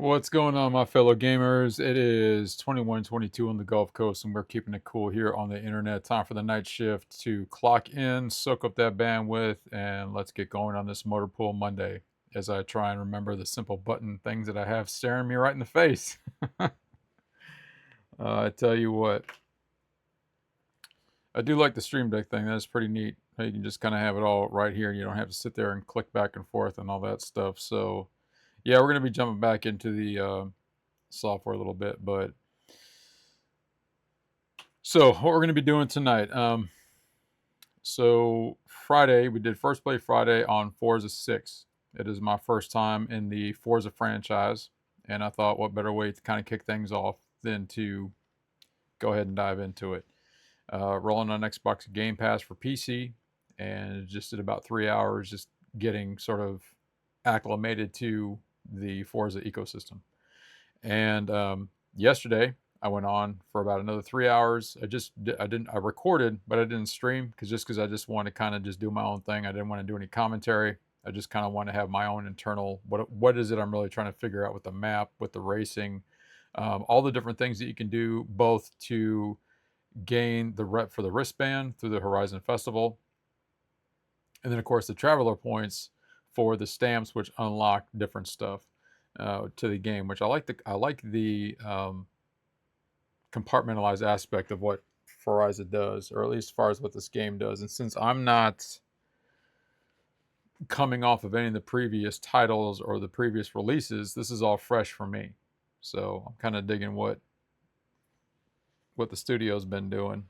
What's going on, my fellow gamers? It is 21:22 on the Gulf Coast, and we're keeping it cool here on the internet. Time for the night shift to clock in, soak up that bandwidth, and let's get going on this Motor Pool Monday as I try and remember the simple button things that I have staring me right in the face. I tell you what, I do like the Stream Deck thing. That's pretty neat. How you can just kind of have it all right here, and you don't have to sit there and click back and forth and all that stuff. So, yeah, we're going to be jumping back into the software a little bit, but so what we're going to be doing tonight. So Friday, we did First Play Friday on Forza 6. It is my first time in the Forza franchise, and I thought what better way to kind of kick things off than to go ahead and dive into it. Rolling on Xbox Game Pass for PC, and just did about 3 hours just getting sort of acclimated to the Forza ecosystem. And yesterday, I went on for about another 3 hours. I recorded, but I didn't stream because I just wanted to kind of just do my own thing. I didn't want to do any commentary. I just kind of want to have my own internal what is it I'm really trying to figure out with the map, with the racing, all the different things that you can do, both to gain the rep for the wristband through the Horizon Festival, and then of course the traveler points for the stamps, which unlock different stuff to the game. Which I like the compartmentalized aspect of what Forza does, or at least as far as what this game does. And since I'm not coming off of any of the previous titles or the previous releases, this is all fresh for me. So I'm kind of digging what the studio's been doing.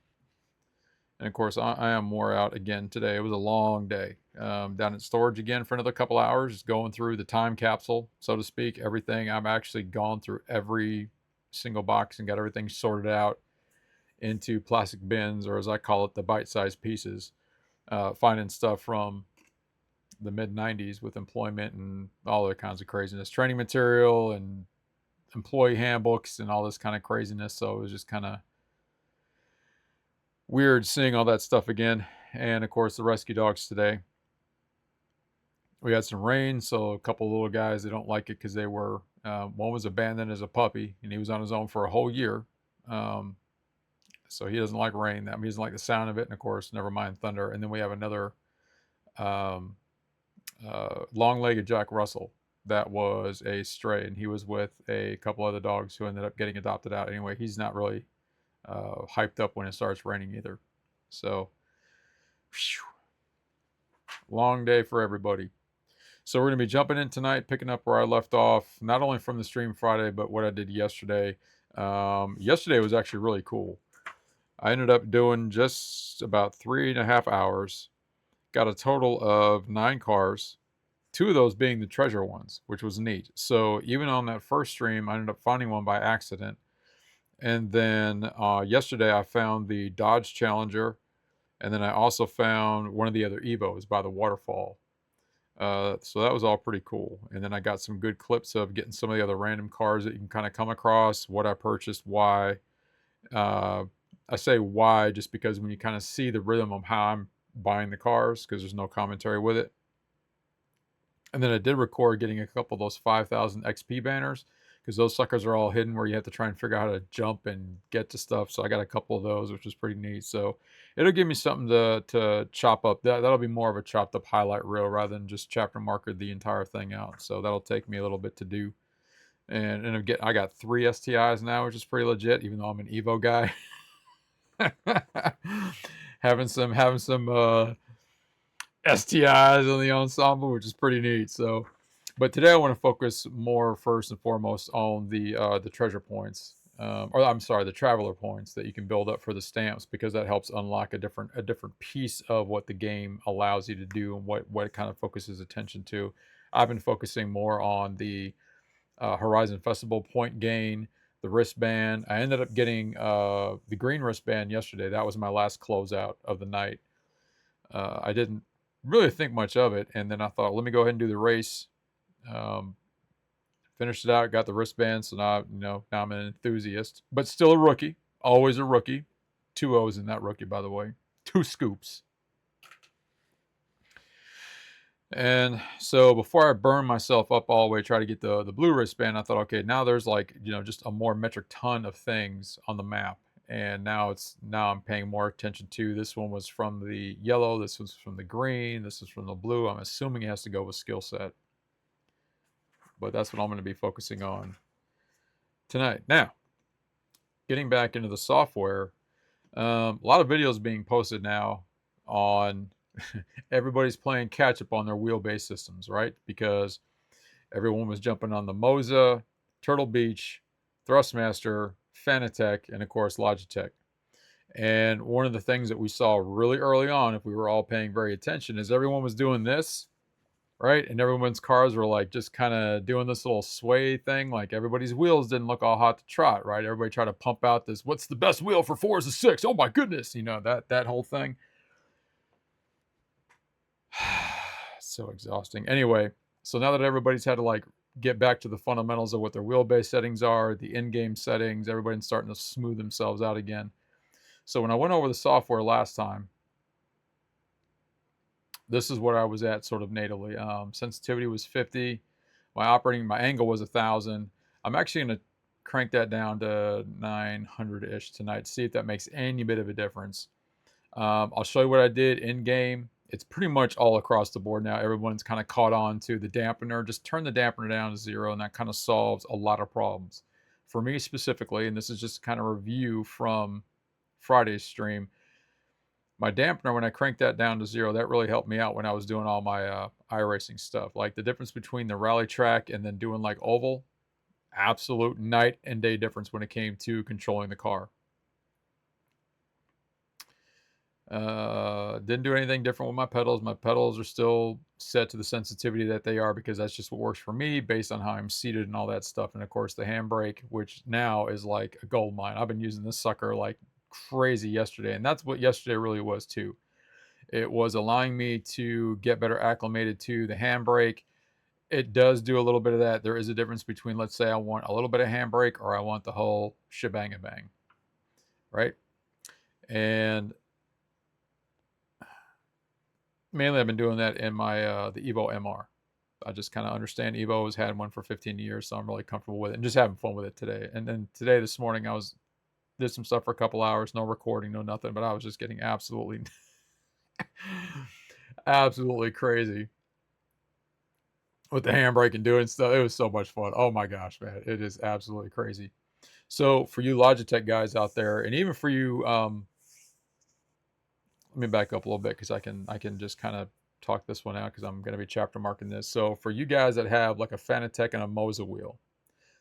And of course, I am more out again today. It was a long day. Down at storage again for another couple hours, just going through the time capsule, so to speak. Everything. I've actually gone through every single box and got everything sorted out into plastic bins, or as I call it, the bite-sized pieces. Finding stuff from the mid-90s with employment and all other kinds of craziness, training material and employee handbooks and all this kind of craziness. So it was just kind of weird seeing all that stuff again. And of course, the rescue dogs today. We had some rain, so a couple of little guys, they don't like it because they were, one was abandoned as a puppy, and he was on his own for a whole year. So he doesn't like rain. That means he doesn't like the sound of it, and of course, never mind thunder. And then we have another long-legged Jack Russell that was a stray, and he was with a couple other dogs who ended up getting adopted out. Anyway, he's not really hyped up when it starts raining either. So, whew, long day for everybody. So we're going to be jumping in tonight, picking up where I left off, not only from the stream Friday, but what I did yesterday. Yesterday was actually really cool. I ended up doing just about 3.5 hours. Got a total of 9 cars, 2 of those being the treasure ones, which was neat. So even on that first stream, I ended up finding one by accident. And then yesterday I found the Dodge Challenger, and then I also found one of the other Evos by the waterfall. So that was all pretty cool. And then I got some good clips of getting some of the other random cars that you can kind of come across, what I purchased, why. I say why just because when you kind of see the rhythm of how I'm buying the cars, because there's no commentary with it. And then I did record getting a couple of those 5,000 XP banners, because those suckers are all hidden where you have to try and figure out how to jump and get to stuff. So I got a couple of those, which is pretty neat. So it'll give me something to chop up. That'll be more of a chopped up highlight reel rather than just chapter marker the entire thing out. So that'll take me a little bit to do. And again, I got 3 STIs now, which is pretty legit, even though I'm an Evo guy. having some STIs on the ensemble, which is pretty neat. So, but today I want to focus more first and foremost on the treasure points, or I'm sorry, the traveler points that you can build up for the stamps, because that helps unlock a different piece of what the game allows you to do and what it kind of focuses attention to. I've been focusing more on the Horizon Festival point gain, the wristband. I ended up getting the green wristband yesterday. That was my last closeout of the night. I didn't really think much of it, and then I thought, let me go ahead and do the race. Finished it out, got the wristband, so now I'm an enthusiast, but still a rookie. Always a rookie. 2 O's in that rookie, by the way. 2 scoops. And so before I burn myself up all the way, try to get the blue wristband, I thought, okay, now there's like, just a more metric ton of things on the map. And now I'm paying more attention to. This one was from the yellow, this was from the green, this is from the blue. I'm assuming it has to go with skill set. But that's what I'm going to be focusing on tonight. Now, getting back into the software, a lot of videos being posted now on everybody's playing catch up on their wheelbase systems, right? Because everyone was jumping on the Moza, Turtle Beach, Thrustmaster, Fanatec, and of course Logitech. And one of the things that we saw really early on, if we were all paying very attention, is everyone was doing this, right? And everyone's cars were like just kind of doing this little sway thing. Like everybody's wheels didn't look all hot to trot, right? Everybody tried to pump out this, what's the best wheel for Forza 6? Oh my goodness, that whole thing. So exhausting. Anyway, so now that everybody's had to like get back to the fundamentals of what their wheelbase settings are, the in-game settings, everybody's starting to smooth themselves out again. So when I went over the software last time, this is what I was at sort of natively. Sensitivity was 50. My angle was 1,000. I'm actually going to crank that down to 900-ish tonight, see if that makes any bit of a difference. I'll show you what I did in game. It's pretty much all across the board now. Everyone's kind of caught on to the dampener. Just turn the dampener down to 0, and that kind of solves a lot of problems. For me specifically, and this is just kind of review from Friday's stream, my dampener, when I cranked that down to 0, that really helped me out when I was doing all my iRacing stuff. Like the difference between the rally track and then doing like oval, absolute night and day difference when it came to controlling the car. Didn't do anything different with my pedals. My pedals are still set to the sensitivity that they are because that's just what works for me based on how I'm seated and all that stuff. And of course the handbrake, which now is like a gold mine. I've been using this sucker like crazy yesterday, and that's what yesterday really was too. It was allowing me to get better acclimated to the handbrake. It does do a little bit of that. There is a difference between, let's say I want a little bit of handbrake or I want the whole shebang and bang, right? And mainly I've been doing that in my the Evo MR. I just kind of understand Evo. Has had one for 15 years, so I'm really comfortable with it and just having fun with it today. And then today, this morning, did some stuff for a couple hours, no recording, no nothing, but I was just getting absolutely, absolutely crazy with the handbrake and doing stuff. It was so much fun. Oh my gosh, man, it is absolutely crazy. So for you Logitech guys out there, and even for you, let me back up a little bit because I can just kind of talk this one out because I'm going to be chapter marking this. So for you guys that have like a Fanatec and a Moza wheel,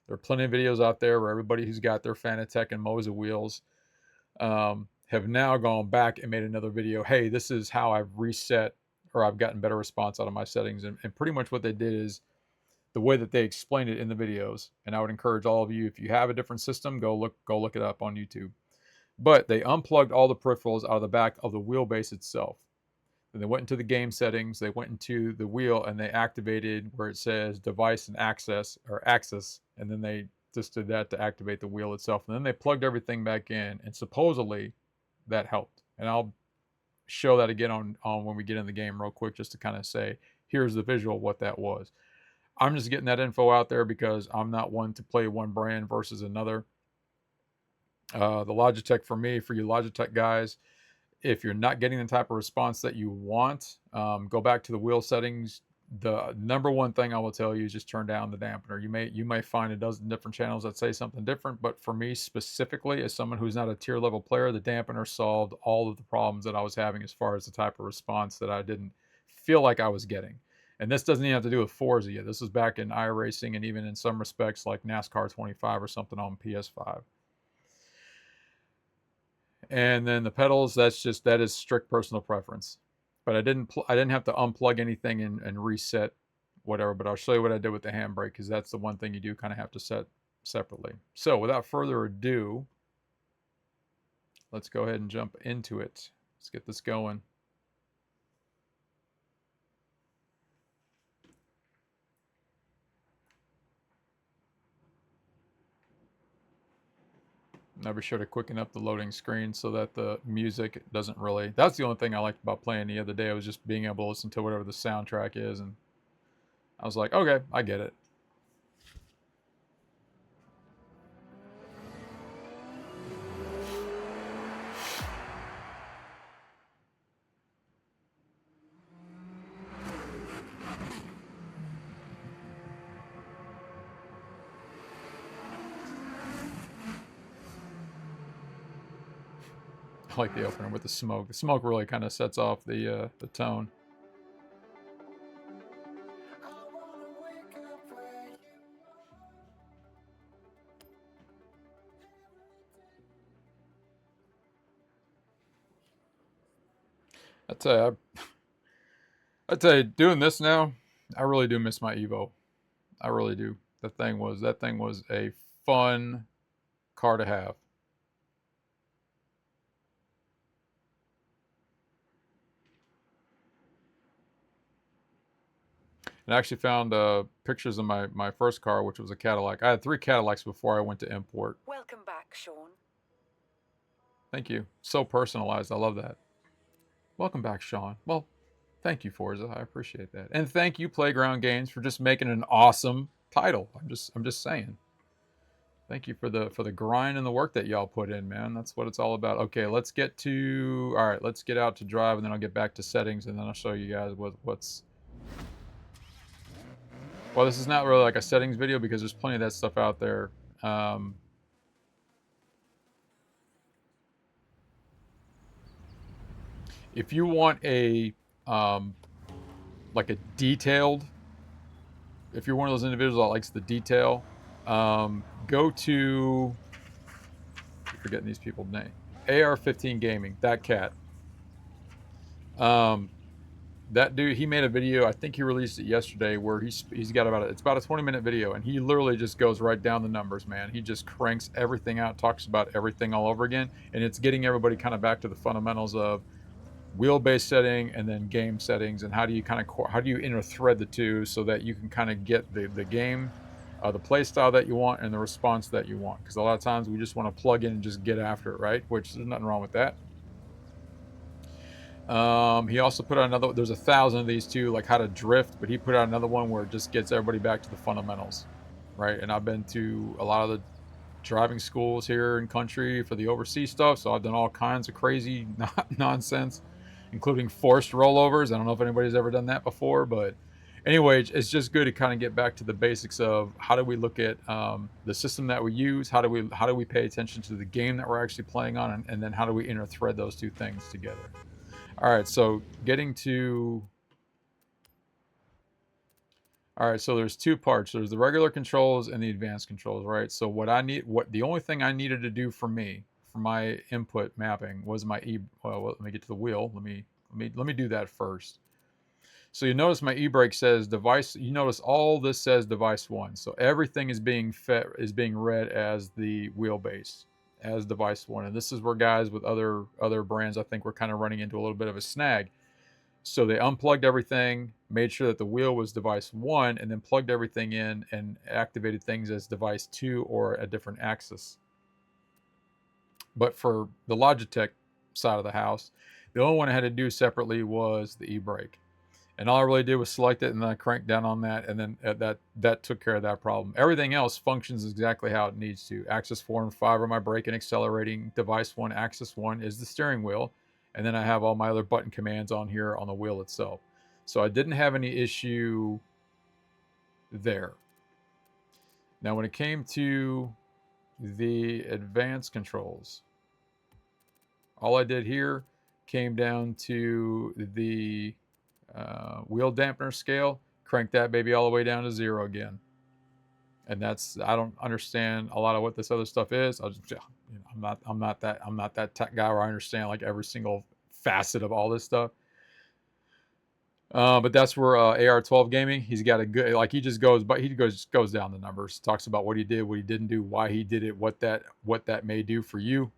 there are plenty of videos out there where everybody who's got their Fanatec and Moza wheels have now gone back and made another video. Hey, this is how I've reset or I've gotten better response out of my settings. And pretty much what they did is the way that they explained it in the videos. And I would encourage all of you, if you have a different system, go look it up on YouTube. But they unplugged all the peripherals out of the back of the wheelbase itself. Then they went into the game settings, they went into the wheel, and they activated where it says device and access, and then they just did that to activate the wheel itself. And then they plugged everything back in, and supposedly that helped. And I'll show that again on when we get in the game real quick, just to kind of say, here's the visual of what that was. I'm just getting that info out there because I'm not one to play one brand versus another. The Logitech for me, for you Logitech guys, if you're not getting the type of response that you want, go back to the wheel settings. The number one thing I will tell you is just turn down the dampener. You may find a dozen different channels that say something different, but for me specifically, as someone who's not a tier level player, the dampener solved all of the problems that I was having as far as the type of response that I didn't feel like I was getting. And this doesn't even have to do with Forza yet. This was back in iRacing and even in some respects like NASCAR 25 or something on PS5. And then the pedals, that is strict personal preference. But I didn't have to unplug anything and reset whatever. But I'll show you what I did with the handbrake because that's the one thing you do kind of have to set separately. So without further ado, let's go ahead and jump into it. Let's get this going. Now be sure to quicken up the loading screen so that the music doesn't really... That's the only thing I liked about playing the other day, was just being able to listen to whatever the soundtrack is, and I was like, okay, I get it. I like the opener with the smoke. The smoke really kind of sets off the tone. I tell you, doing this now, I really do miss my Evo. I really do. That thing was a fun car to have. And I actually found pictures of my first car, which was a Cadillac. I had 3 Cadillacs before I went to import. Welcome back, Sean. Thank you. So personalized. I love that. Welcome back, Sean. Well, thank you, Forza. I appreciate that. And thank you, Playground Games, for just making an awesome title. I'm just saying. Thank you for the grind and the work that y'all put in, man. That's what it's all about. Okay, let's get out to drive, and then I'll get back to settings, and then I'll show you guys what's... Well, this is not really like a settings video because there's plenty of that stuff out there. If you want a like a detailed, if you're one of those individuals that likes the detail, go to, I'm forgetting these people's name, AR-15 Gaming, that cat. That dude, he made a video, I think he released it yesterday, where he's got it's about a 20-minute video, and he literally just goes right down the numbers, man. He just cranks everything out, talks about everything all over again, and it's getting everybody kind of back to the fundamentals of wheelbase setting and then game settings, and how do you interthread the two so that you can kind of get the game, the play style that you want and the response that you want. Because a lot of times we just want to plug in and just get after it, right? Which there's nothing wrong with that. He also put out another, there's 1,000 of these too, like how to drift, but he put out another one where it just gets everybody back to the fundamentals, right? And I've been to a lot of the driving schools here in country for the overseas stuff, so I've done all kinds of crazy nonsense, including forced rollovers. I don't know if anybody's ever done that before, but anyway, it's just good to kind of get back to the basics of how do we look at the system that we use, how do we pay attention to the game that we're actually playing on, and then how do we interthread those two things together. All right, so so there's 2 parts. There's the regular controls and the advanced controls, right? So the only thing I needed to do for my input mapping was my well, let me get to the wheel. Let me do that first. So you notice my e-brake says device. You notice all this says device 1. So everything is being read as the wheelbase, as device 1. And this is where guys with other brands, I think, we're kind of running into a little bit of a snag. So they unplugged everything, made sure that the wheel was device 1, and then plugged everything in and activated things as device 2 or a different axis. But for the Logitech side of the house, the only one I had to do separately was the e-brake. And all I really did was select it, and then I cranked down on that, and then that took care of that problem. Everything else functions exactly how it needs to. Axis 4 and 5 are my brake and accelerating. Device 1, axis 1 is the steering wheel. And then I have all my other button commands on here on the wheel itself. So I didn't have any issue there. Now, when it came to the advanced controls, all I did here came down to the wheel dampener scale, crank that baby all the way down to 0 again. And I don't understand a lot of what this other stuff is. I'm not that tech guy where I understand like every single facet of all this stuff. But that's where AR12 Gaming, he's got a good, like, he goes down the numbers, talks about what he did, what he didn't do, why he did it, what that may do for you.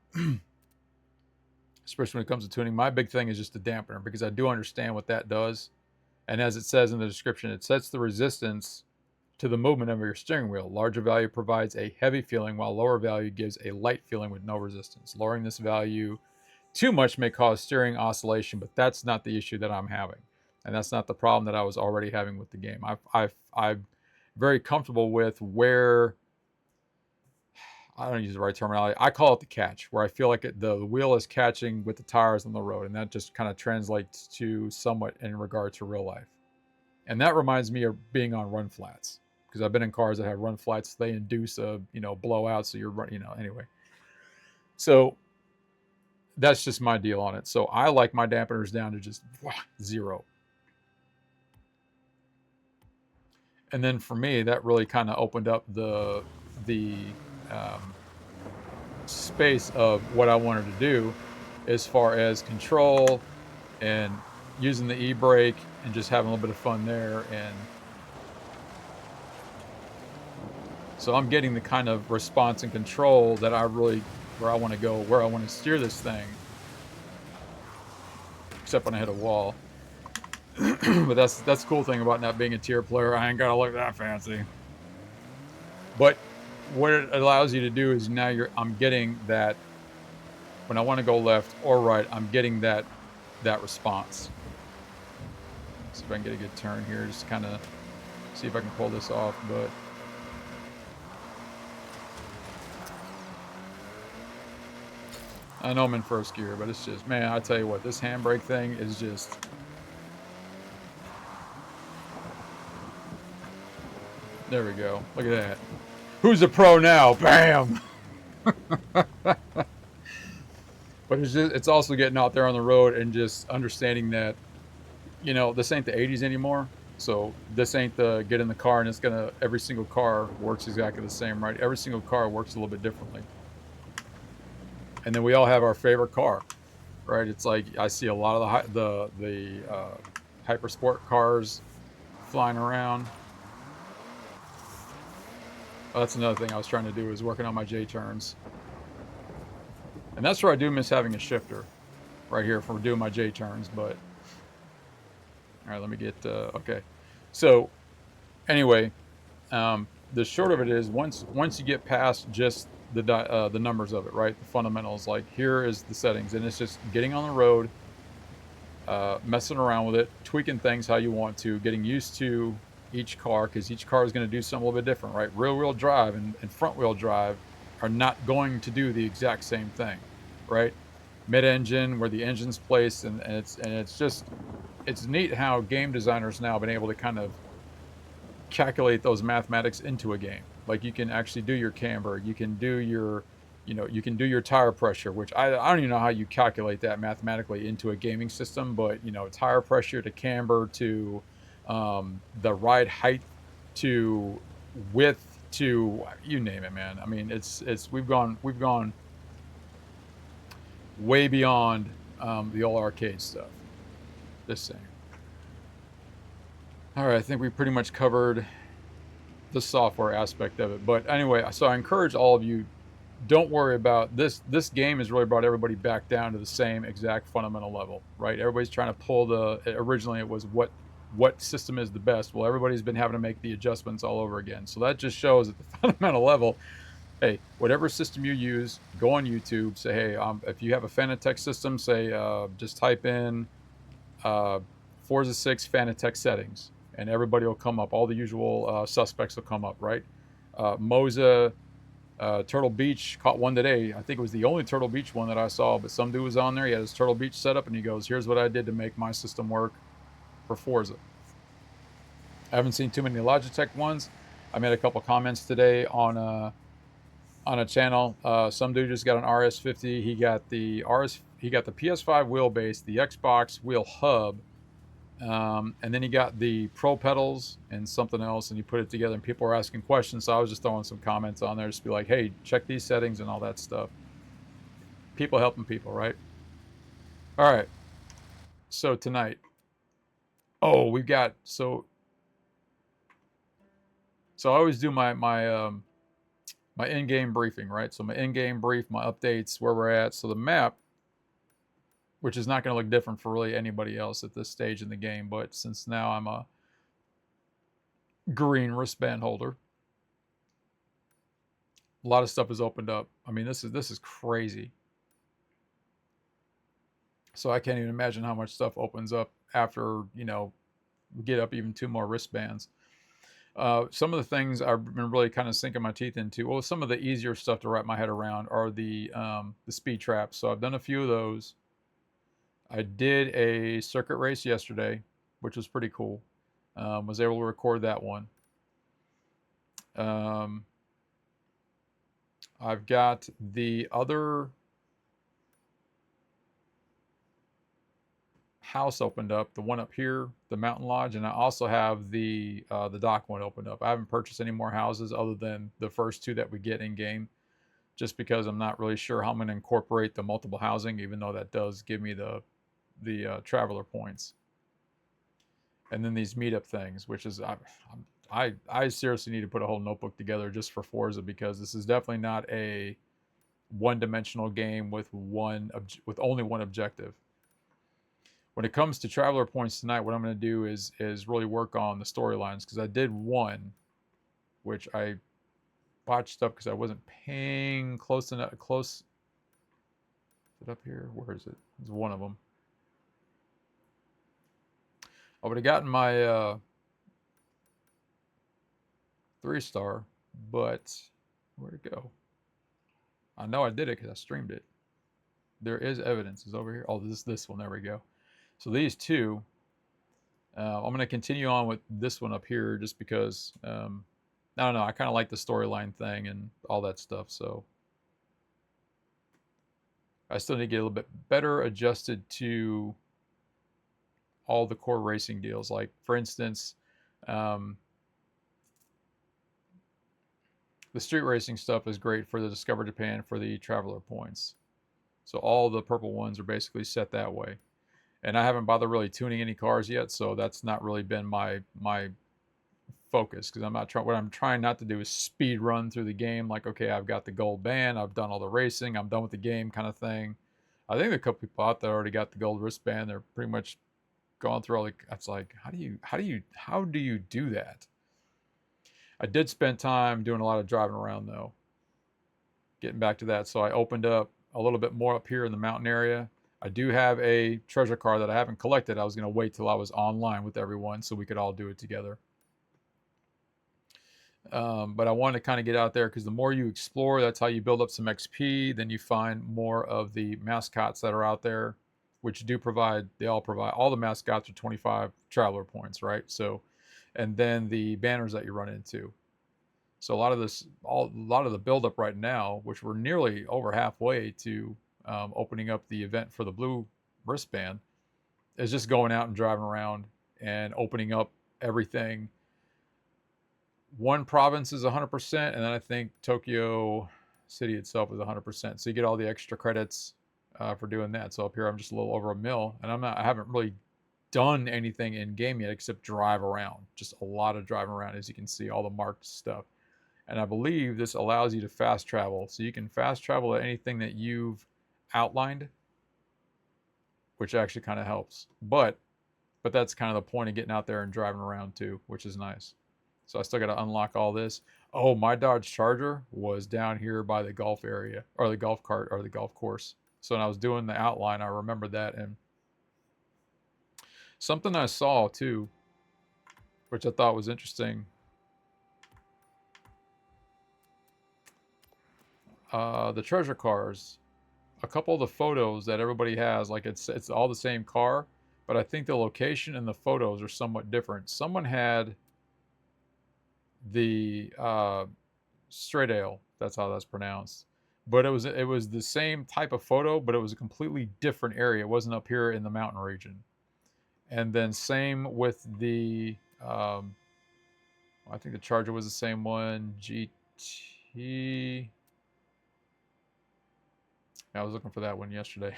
Especially when it comes to tuning. My big thing is just the dampener, because I do understand what that does. And as it says in the description, it sets the resistance to the movement of your steering wheel. Larger value provides a heavy feeling, while lower value gives a light feeling with no resistance. Lowering this value too much may cause steering oscillation, but that's not the issue that I'm having. And that's not the problem that I was already having with the game. I'm very comfortable with where, I don't use the right terminology, I call it the catch, where I feel like the wheel is catching with the tires on the road. And that just kind of translates to somewhat in regard to real life. And that reminds me of being on run flats, because I've been in cars that have run flats. They induce a, blowout. So you're, anyway. So that's just my deal on it. So I like my dampeners down to just 0. And then for me, that really kind of opened up the space of what I wanted to do as far as control and using the e-brake and just having a little bit of fun there. And so I'm getting the kind of response and control that where I want to go, where I want to steer this thing. Except when I hit a wall. But that's the cool thing about not being a tier player. I ain't gotta look that fancy. But what it allows you to do is now I'm getting that when I want to go left or right, I'm getting that response. See if I can get a good turn here, just kind of see if I can pull this off. But I know I'm in first gear, but it's just, man, I tell you what, this handbrake thing is just, there we go. Look at that. Who's a pro now? Bam! But it's also getting out there on the road and just understanding that, this ain't the 80s anymore. So this ain't the get in the car and it's gonna, every single car works exactly the same, right? Every single car works a little bit differently. And then we all have our favorite car, right? It's like I see a lot of the hyper sport cars flying around. Oh, that's another thing I was trying to do, is working on my J turns. And that's where I do miss having a shifter right here for doing my J turns. But all right, let me get okay. So anyway, the short of it is, once you get past just the numbers of it, right? The fundamentals, like here is the settings, and it's just getting on the road, messing around with it, tweaking things how you want to, getting used to each car, because each car is going to do something a little bit different, right? Rear wheel drive and front wheel drive are not going to do the exact same thing, right? Mid-engine, where the engine's placed, and it's just, it's neat how game designers now have been able to kind of calculate those mathematics into a game. Like you can actually do your camber, you can do your, you can do your tire pressure, which I don't even know how you calculate that mathematically into a gaming system, but tire pressure to camber to the ride height to width to, you name it, man. I mean, we've gone way beyond the old arcade stuff. Just saying. All right, I think we pretty much covered the software aspect of it. But anyway, so I encourage all of you, don't worry about this. This game has really brought everybody back down to the same exact fundamental level, right? Everybody's trying to pull originally it was what system is the best. Well, everybody's been having to make the adjustments all over again. So that just shows at the fundamental level, hey, whatever system you use, go on YouTube, say, hey, if you have a Fanatec system, say, just type in Forza 6 Fanatec settings, and everybody will come up. All the usual suspects will come up, right? Moza, Turtle Beach caught one today. I think it was the only Turtle Beach one that I saw, but some dude was on there. He had his Turtle Beach set up, and he goes, here's what I did to make my system work for Forza. I haven't seen too many Logitech ones. I made a couple comments today on a channel. Some dude just got an RS50. He got the PS5 wheelbase, the Xbox wheel hub, and then he got the Pro pedals and something else, and he put it together, and people were asking questions, so I was just throwing some comments on there just to be like, hey, check these settings and all that stuff. People helping people, right? All right. So tonight, we've got, so I always do my in-game briefing, right? So my in-game brief, my updates, where we're at. So the map, which is not going to look different for really anybody else at this stage in the game, but since now I'm green wristband holder. A lot of stuff is opened up. I mean, this is crazy. So I can't even imagine how much stuff opens up after, you know, we get up even 2 more wristbands. Some of the things I've been really kind of sinking my teeth into, well, some of the easier stuff to wrap my head around are the speed traps. So I've done a few of those. I did a circuit race yesterday, which was pretty cool. Was able to record that one. I've got the other house opened up, the one up here, the mountain lodge, and I also have the dock one opened up. I haven't purchased any more houses other than the first 2 that we get in game, just because I'm not really sure how I'm going to incorporate the multiple housing, even though that does give me the traveler points. And then these meetup things, which is I seriously need to put a whole notebook together just for Forza, because this is definitely not a one-dimensional game with only one objective. When it comes to traveler points tonight, what I'm going to do is really work on the storylines, because I did one, which I botched up because I wasn't paying close enough. Is it up here? Where is it? It's one of them. I would have gotten my 3-star, but where'd it go? I know I did it because I streamed it. There is evidence. It's over here. Oh, this one. There we go. So these 2, I'm going to continue on with this one up here just because, I don't know, I kind of like the storyline thing and all that stuff. So I still need to get a little bit better adjusted to all the core racing deals. Like, for instance, the street racing stuff is great for the Discover Japan for the traveler points. So all the purple ones are basically set that way. And I haven't bothered really tuning any cars yet, so that's not really been my focus, because what I'm trying not to do is speed run through the game. Like, okay, I've got the gold band, I've done all the racing, I'm done with the game kind of thing. I think a couple people out there already got the gold wristband. They're pretty much gone through all the. It's like, how do you do that? I did spend time doing a lot of driving around though. Getting back to that, so I opened up a little bit more up here in the mountain area. I do have a treasure car that I haven't collected. I was going to wait till I was online with everyone so we could all do it together. But I wanted to kind of get out there, because the more you explore, that's how you build up some XP. Then you find more of the mascots that are out there, which do provide, all the mascots are 25 traveler points, right? So, and then the banners that you run into. So a lot of the buildup right now, which we're nearly over halfway to opening up the event for the Blue Wristband, is just going out and driving around and opening up everything. One province is 100%, and then I think Tokyo City itself is 100%. So you get all the extra credits for doing that. So up here I'm just a little over 1 mil, and I haven't really done anything in game yet except drive around. Just a lot of driving around, as you can see, all the marked stuff. And I believe this allows you to fast travel. So you can fast travel to anything that you've outlined, which actually kind of helps. But that's kind of the point of getting out there and driving around too, which is nice. So I still got to unlock all this. Oh, my Dodge Charger was down here by the golf area, or the golf cart, or the golf course. So when I was doing the outline, I remembered that. And something I saw too, which I thought was interesting. The treasure cars, a couple of the photos that everybody has, like it's all the same car, but I think the location and the photos are somewhat different. Someone had the straight ale, that's how that's pronounced, but it was the same type of photo, but it was a completely different area. It wasn't up here in the mountain region. And then same with the I think the Charger was the same one. GT, I was looking for that one yesterday.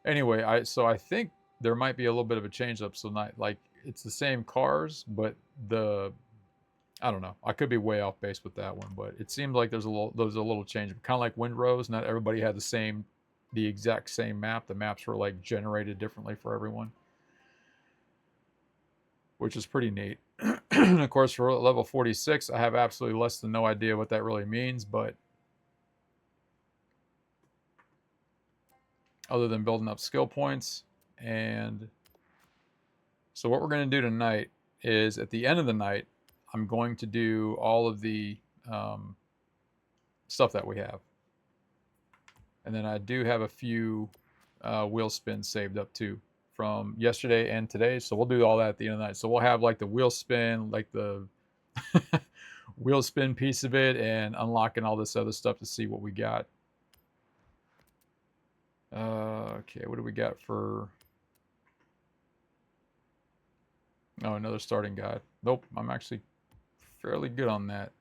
Anyway, I think there might be a little bit of a change up. So not like it's the same cars, but I don't know. I could be way off base with that one, but it seemed like there's a little change. Kind of like Windrose, not everybody had the exact same map. The maps were like generated differently for everyone, which is pretty neat. And of course, for level 46, I have absolutely less than no idea what that really means, but other than building up skill points. And so what we're going to do tonight is at the end of the night, I'm going to do all of the stuff that we have. And then I do have a few wheel spins saved up too from yesterday and today. So we'll do all that at the end of the night. So we'll have like the wheel spin, like the wheel spin piece of it, and unlocking all this other stuff to see what we got. Okay, what do we got for... Oh, another starting guide. Nope, I'm actually fairly good on that.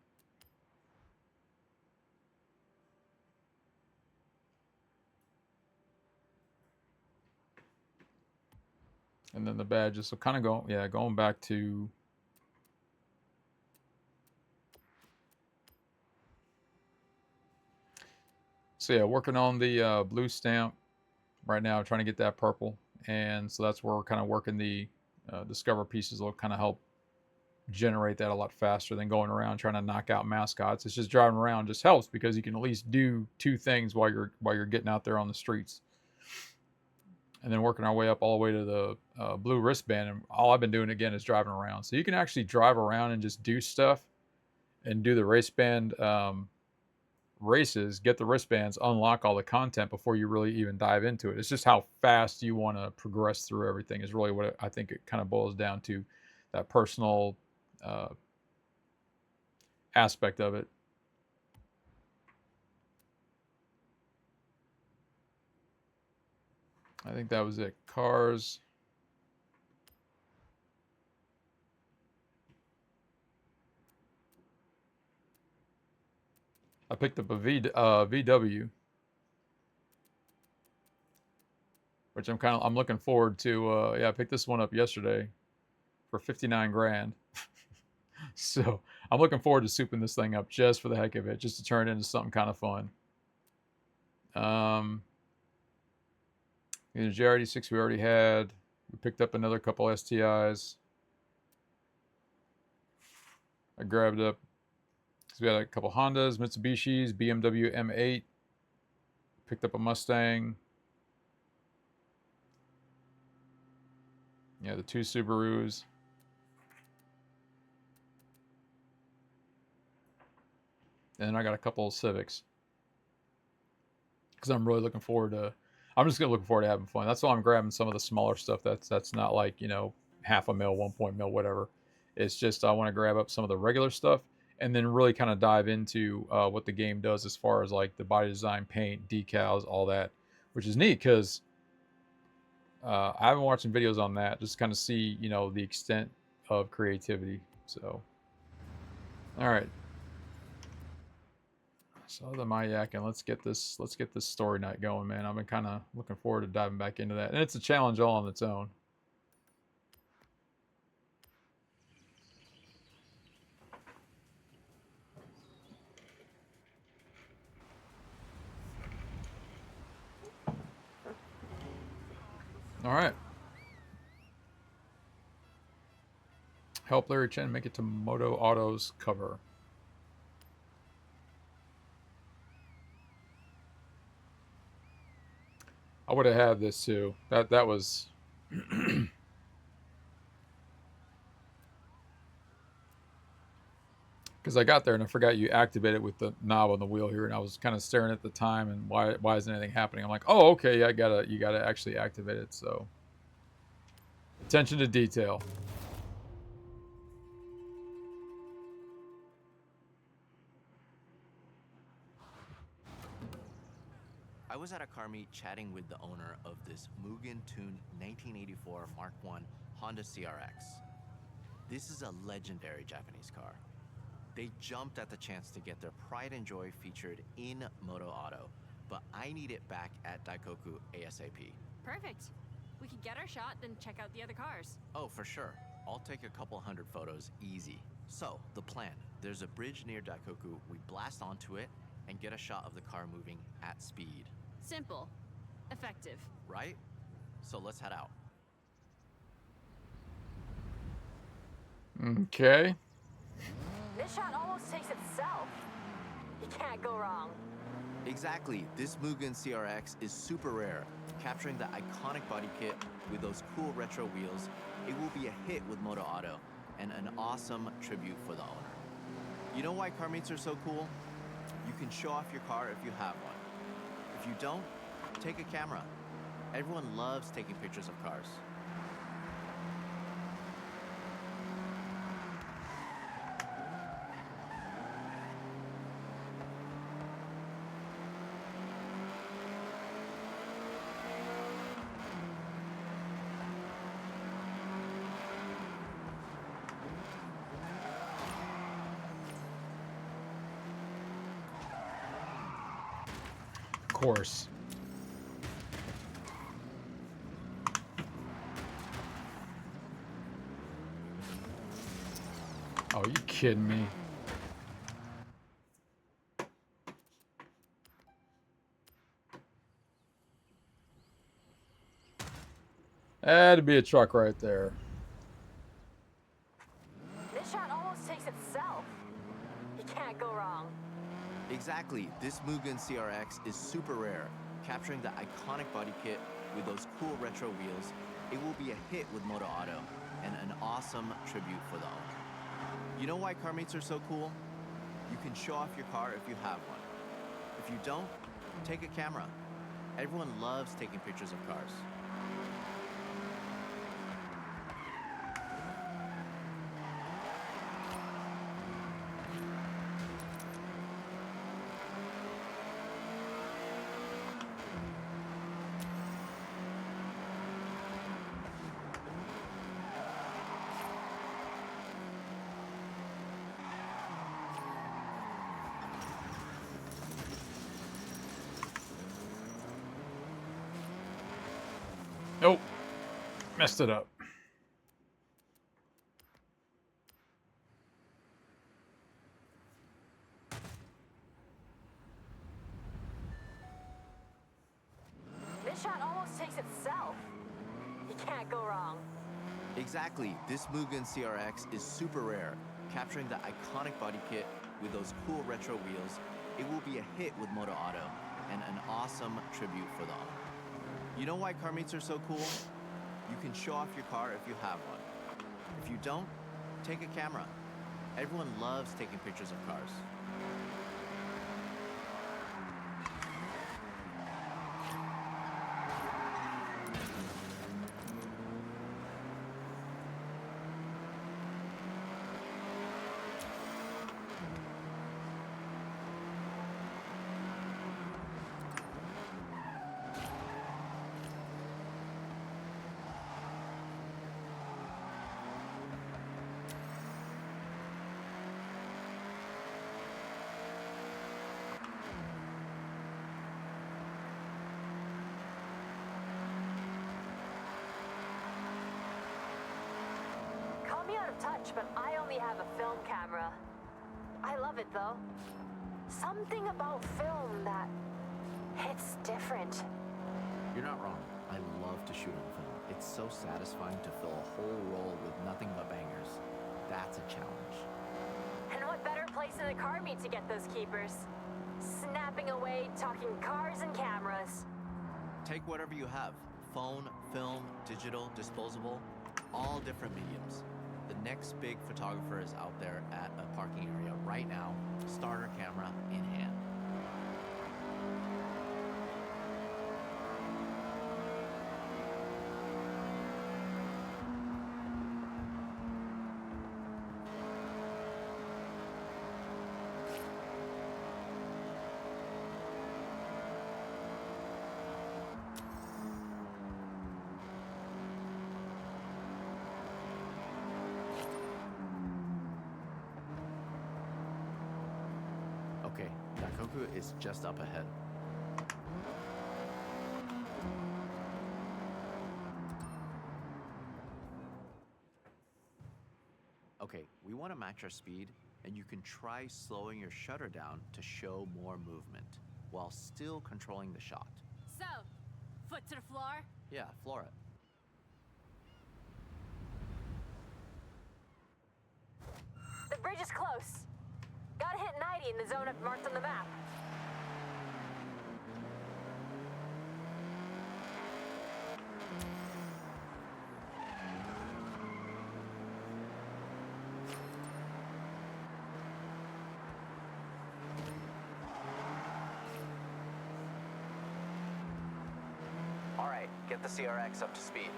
And then the badges. So kind of going back to... So yeah, working on the blue stamp right now, trying to get that purple. And so that's where we're kind of working the Discover pieces will kind of help generate that a lot faster than going around trying to knock out mascots. It's just driving around just helps because you can at least do two things while you're getting out there on the streets. And then working our way up all the way to the blue wristband, and all I've been doing again is driving around. So you can actually drive around and just do stuff and do the wristband races, get the wristbands, unlock all the content before you really even dive into it. It's just how fast you want to progress through everything is really what I think it kind of boils down to, that personal aspect of it. I think that was it. Cars. I picked up a VW, which I'm looking forward to. Yeah, I picked this one up yesterday for 59 grand. So I'm looking forward to souping this thing up just for the heck of it, just to turn it into something kind of fun. The JRD6 we already had. We picked up another couple STIs. I grabbed up, so we had a couple Hondas, Mitsubishis, BMW M8. Picked up a Mustang. Yeah, the two Subarus. And I got a couple of Civics. Because I'm really looking forward to... I'm just looking forward to having fun. That's why I'm grabbing some of the smaller stuff that's not like, you know, half a mil, 1 mil, whatever. It's just I want to grab up some of the regular stuff and then really kind of dive into what the game does as far as like the body design, paint, decals, all that, which is neat because I've been watching videos on that just to kind of see, you know, the extent of creativity. So, all right. So the Mayak, and let's get this story night going, man. I've been kind of looking forward to diving back into that, and it's a challenge all on its own. All right. Help Larry Chen make it to Moto Auto's cover. I would have had this too. That was because I got there and I forgot you activate it with the knob on the wheel here, and I was kind of staring at the time and why isn't anything happening? I'm like, oh, okay, you gotta actually activate it. So attention to detail. I was at a car meet chatting with the owner of this Mugen-tuned 1984 Mark I Honda CRX. This is a legendary Japanese car. They jumped at the chance to get their pride and joy featured in Moto Auto, but I need it back at Daikoku ASAP. Perfect. We could get our shot, then check out the other cars. Oh, for sure. I'll take a couple hundred photos, easy. So, the plan. There's a bridge near Daikoku. We blast onto it and get a shot of the car moving at speed. Simple. Effective. Right? So let's head out. Okay. This shot almost takes itself. You can't go wrong. Exactly. This Mugen CRX is super rare. Capturing the iconic body kit with those cool retro wheels, it will be a hit with Moto Auto and an awesome tribute for the owner. You know why car meets are so cool? You can show off your car if you have one. If you don't, take a camera. Everyone loves taking pictures of cars. Of course. Oh, you kidding me? That'd be a truck right there. This shot almost takes itself. You can't go wrong. Exactly. This Mugen CRX is super rare. Capturing the iconic body kit with those cool retro wheels, it will be a hit with Moto Auto and an awesome tribute for the owner. You know why car meets are so cool? You can show off your car if you have one. If you don't, take a camera. Everyone loves taking pictures of cars. Nope. Messed it up. This shot almost takes itself. You can't go wrong. Exactly. This Mugen CRX is super rare. Capturing the iconic body kit with those cool retro wheels, it will be a hit with Moto Auto and an awesome tribute for the owner. You know why car meets are so cool? You can show off your car if you have one. If you don't, take a camera. Everyone loves taking pictures of cars. Call me out of touch, but I only have a film camera. I love it though. Something about film that hits different. You're not wrong. I love to shoot on film. It's so satisfying to fill a whole roll with nothing but bangers. That's a challenge. And what better place than the car meet to get those keepers? Snapping away, talking cars and cameras. Take whatever you have. Phone, film, digital, disposable, all different mediums. The next big photographer is out there at a parking area right now, starter camera in hand. Okay, Dakoku is just up ahead. Okay, we want to match our speed, and you can try slowing your shutter down to show more movement, while still controlling the shot. So, foot to the floor? Yeah, floor it. The bridge is close. Gotta hit 90 in the zone I've marked on the map. All right, get the CRX up to speed.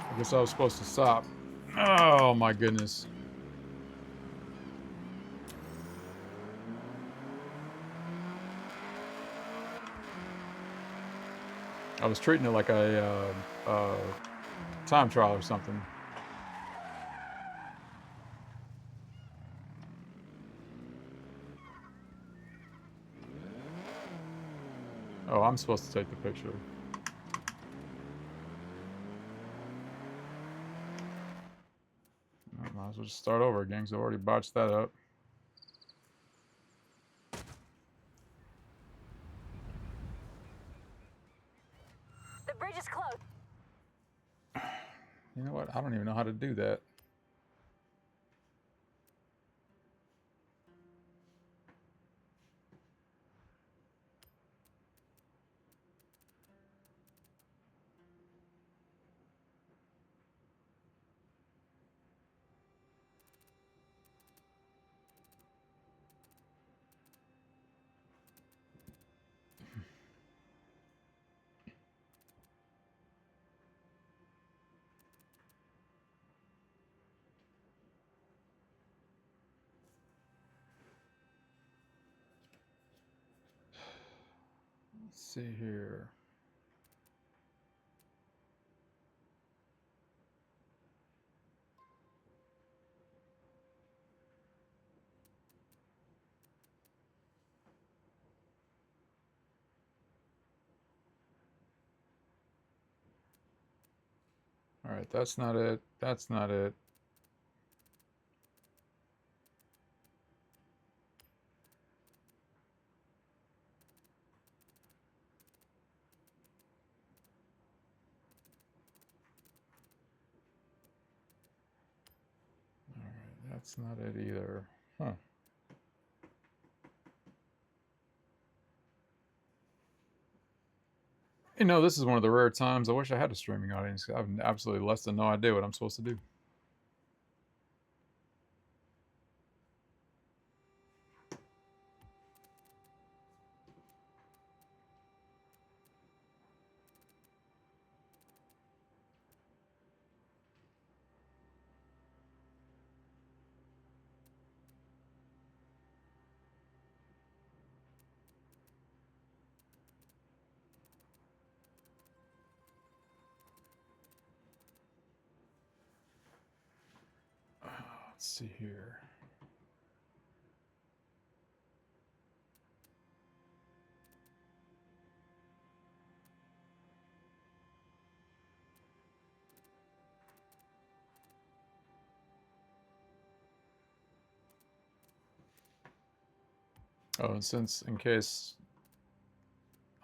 I guess I was supposed to stop. Oh my goodness. I was treating it like a time trial or something. Oh, I'm supposed to take the picture. Might as well just start over again because I already botched that up. The bridge is close. You know what? I don't even know how to do that. Let's see here. All right, that's not it. That's not it. All right, that's not it either. Huh. You know, this is one of the rare times I wish I had a streaming audience. I have absolutely less than no idea what I'm supposed to do. Let's see here. Oh, and since, in case,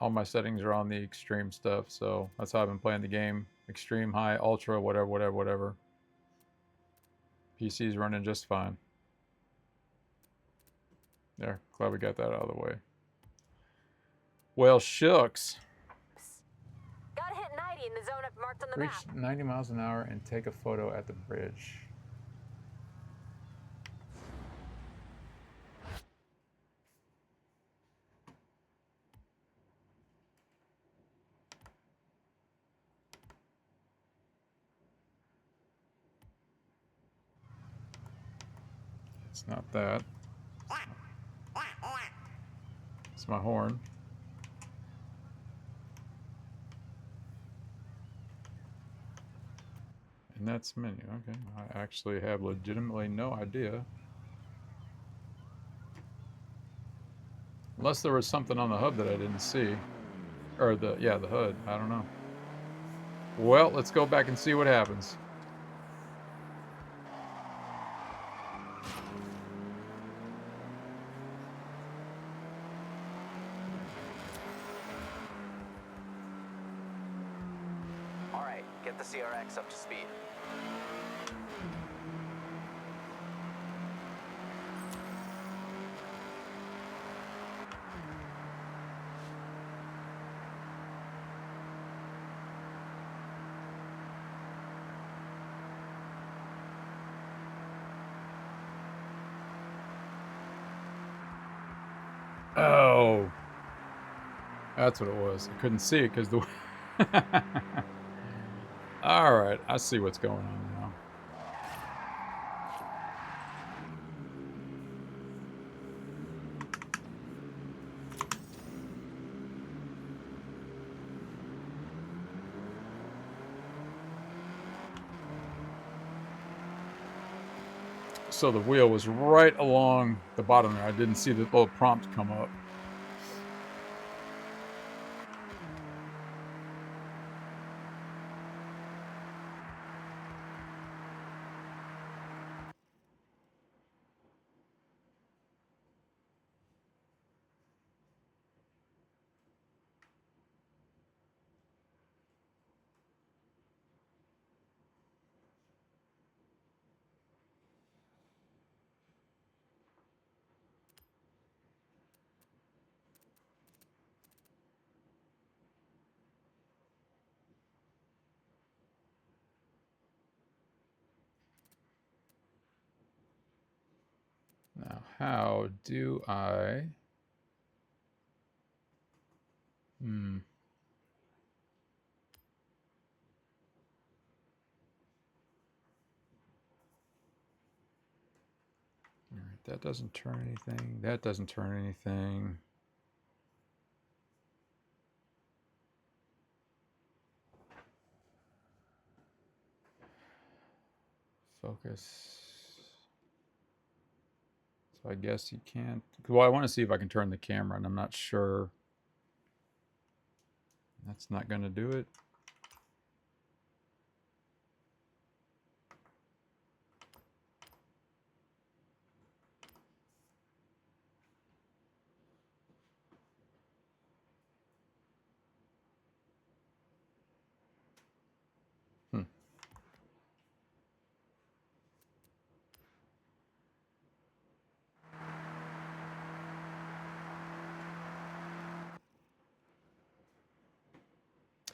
all my settings are on the extreme stuff, so that's how I've been playing the game. Extreme, high, ultra, whatever, whatever, whatever. PC's running just fine. There, glad we got that out of the way. Well, shucks. Gotta hit 90 in the zone I've marked on the Reach map. 90 miles an hour and take a photo at the bridge. It's not that. It's my horn. And that's menu. Okay, I actually have legitimately no idea Unless there was something on the hub that I didn't see. Or the hood. I don't know. Well, let's go back and see what happens. All right, get the CRX up to speed. Oh. That's what it was. I couldn't see it because the... Alright, I see what's going on now. So the wheel was right along the bottom there. I didn't see the little prompt come up. Now, how do I... Alright, that doesn't turn anything. That doesn't turn anything. Focus. So I guess you can't... Well, I want to see if I can turn the camera, and I'm not sure. That's not going to do it.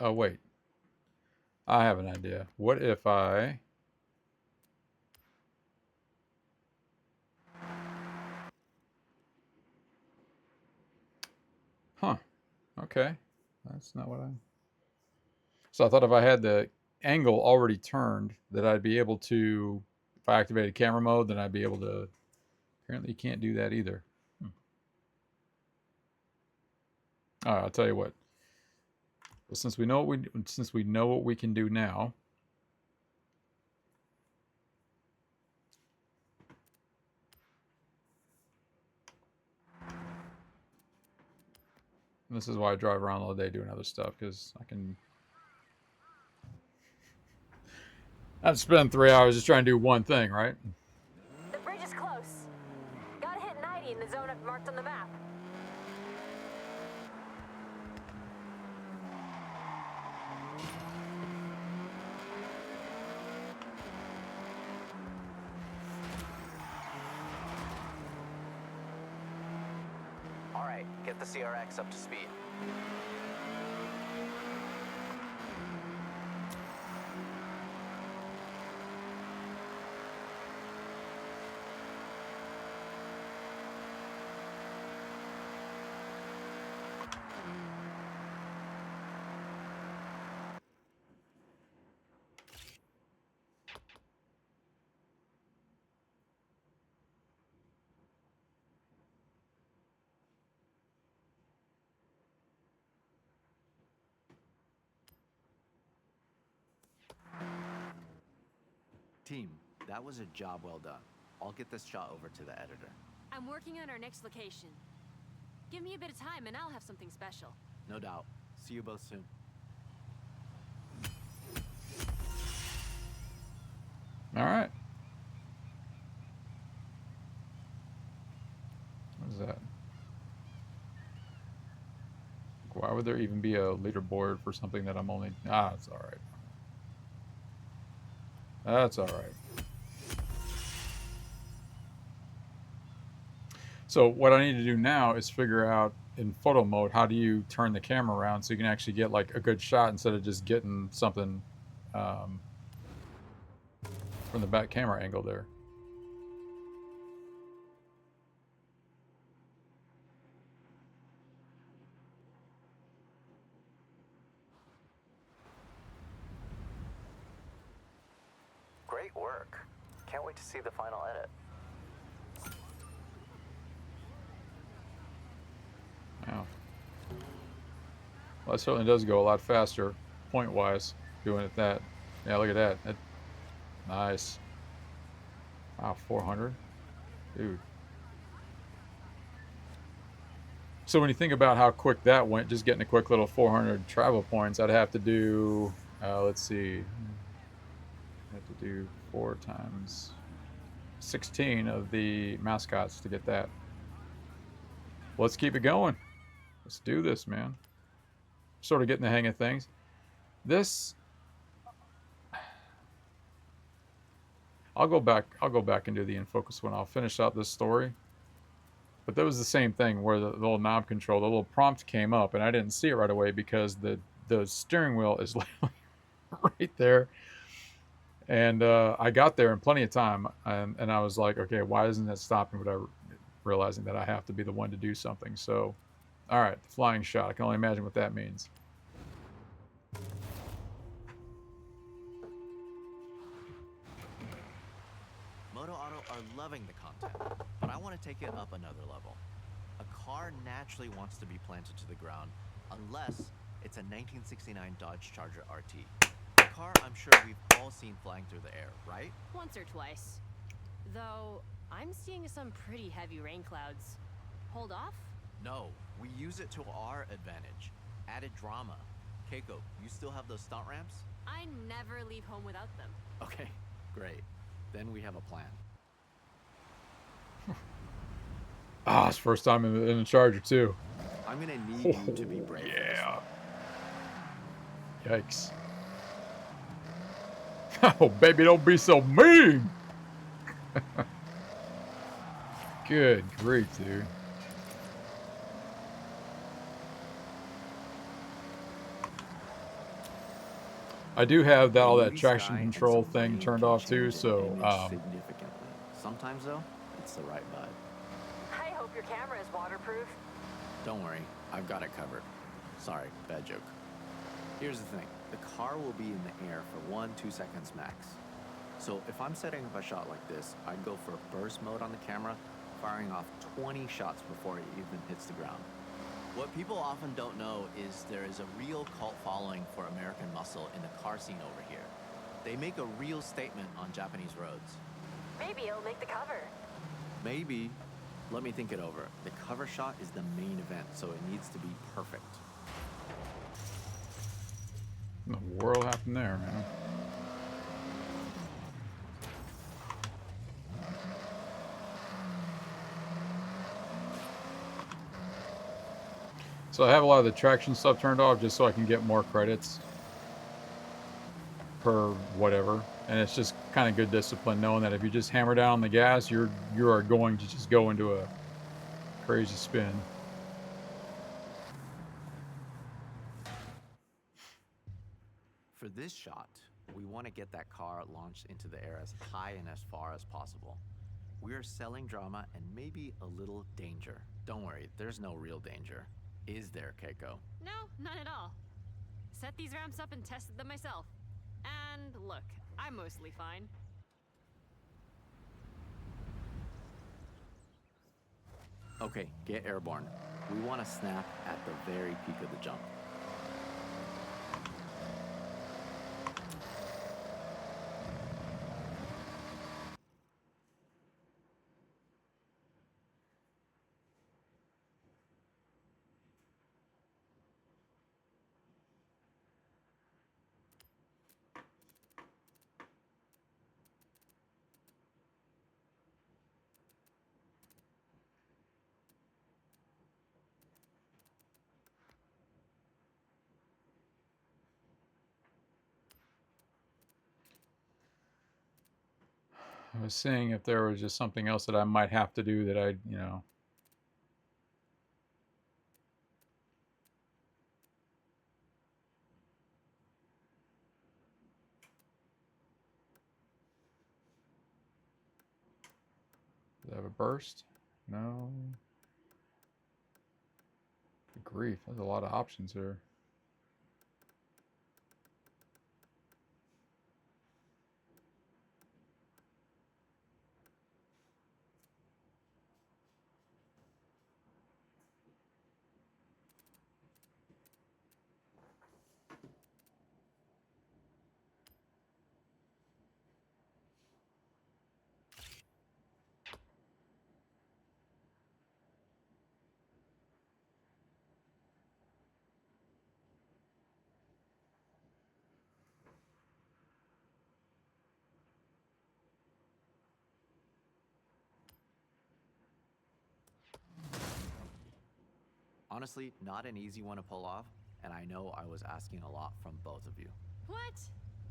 Oh, wait. I have an idea. What if I... Huh. Okay. That's not what I... So I thought if I had the angle already turned, that I'd be able to... If I activated camera mode, then I'd be able to... Apparently you can't do that either. All right, I'll tell you what. Well, since we know what we can do now, this is why I drive around all day doing other stuff, because I can... I've spent 3 hours just trying to do one thing, right? The bridge is close. Gotta hit 90 in the zone I've marked on the map. All right, get the CRX up to speed. Team, that was a job well done. I'll get this shot over to the editor. I'm working on our next location. Give me a bit of time and I'll have something special. No doubt. See you both soon. All right. What is that? Why would there even be a leaderboard for something that I'm only... Ah, it's all right. That's all right. So what I need to do now is figure out in photo mode, how do you turn the camera around so you can actually get like a good shot instead of just getting something from the back camera angle there. Great work. Can't wait to see the final edit. Wow. Well, that certainly does go a lot faster, point-wise, doing it that. Yeah, look at that. Nice. Wow, 400. Dude. So when you think about how quick that went, just getting a quick little 400 travel points, I'd have to do, let's see, I have to do 4 times 16 of the mascots to get that. Let's keep it going. Let's do this, man. Sort of getting the hang of things. This, I'll go back and do the in focus when I'll finish out this story. But that was the same thing where the little knob control, the little prompt came up, and I didn't see it right away because the steering wheel is literally right there. And I got there in plenty of time, and I was like, okay, why isn't it stopping? Whatever, realizing that I have to be the one to do something. So, all right, the flying shot. I can only imagine what that means. Moto Auto are loving the content, but I want to take it up another level. A car naturally wants to be planted to the ground unless it's a 1969 Dodge Charger RT. A car I'm sure we've all seen flying through the air, right? Once or twice. Though, I'm seeing some pretty heavy rain clouds. Hold off? No, we use it to our advantage. Added drama. Keiko, you still have those stunt ramps? I never leave home without them. Okay, great. Then we have a plan. Ah, it's first time in the Charger too. I'm gonna need you to be brave. Yeah. Yikes. Oh, baby, don't be so mean. Good grief, dude. I do have all that traction control thing turned off too, so significantly. Sometimes though, it's the right vibe. I hope your camera is waterproof. Don't worry, I've got it covered. Sorry, bad joke. Here's the thing, the car will be in the air for 1-2 seconds max. So if I'm setting up a shot like this, I'd go for burst mode on the camera, firing off 20 shots before it even hits the ground. What people often don't know is there is a real cult following for American muscle in the car scene over here. They make a real statement on Japanese roads. Maybe it'll make the cover. Maybe. Let me think it over. The cover shot is the main event, so it needs to be perfect. what in the world happened there, man? So I have a lot of the traction stuff turned off just so I can get more credits per whatever. And it's just kind of good discipline knowing that if you just hammer down on the gas, you are going to just go into a crazy spin. For this shot, we want to get that car launched into the air as high and as far as possible. We are selling drama and maybe a little danger. Don't worry, there's no real danger. Is there, Keiko? No, none at all. Set these ramps up and tested them myself. And look, I'm mostly fine. Okay, get airborne. We want to snap at the very peak of the jump. I was seeing if there was just something else that I might have to do that I, you know. Does it have a burst? No. Good grief, there's a lot of options here. Honestly, not an easy one to pull off, and I know I was asking a lot from both of you. What?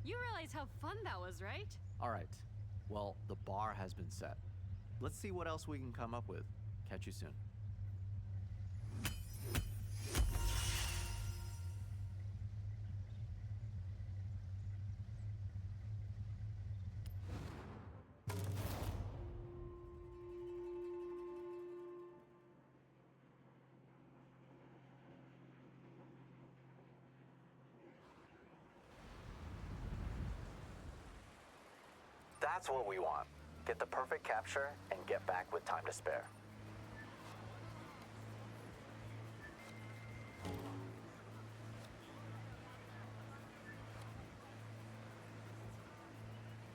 You realize how fun that was, right? All right, well, the bar has been set. Let's see what else we can come up with. Catch you soon. That's what we want. Get the perfect capture and get back with time to spare.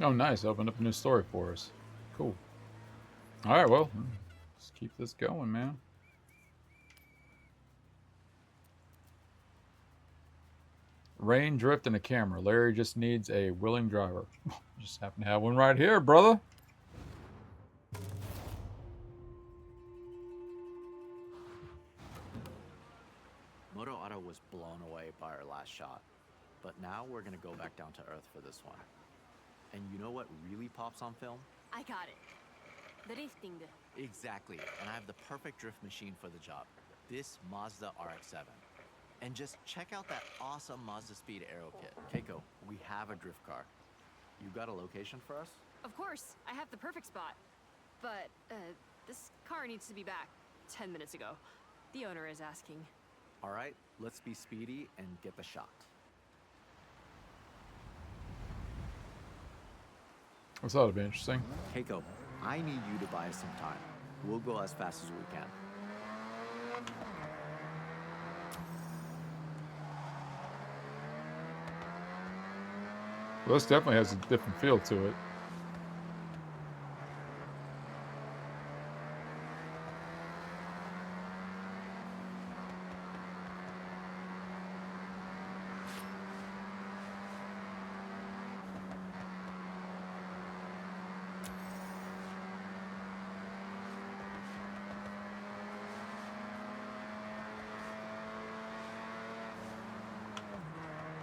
Oh, nice. Opened up a new story for us. Cool. All right, well, let's keep this going, man. Rain, drift, and a camera. Larry just needs a willing driver. Just happen to have one right here, brother. Moto Auto was blown away by our last shot, but now we're gonna go back down to earth for this one. And you know what really pops on film? I got it. Drifting. Exactly, and I have the perfect drift machine for the job. This Mazda RX-7. And just check out that awesome Mazda Speed Aero kit. Keiko, we have a drift car. You got a location for us? Of course, I have the perfect spot. But, this car needs to be back 10 minutes ago. The owner is asking. All right, let's be speedy and get the shot. I thought it'd be interesting. Keiko, I need you to buy us some time. We'll go as fast as we can. Well, this definitely has a different feel to it.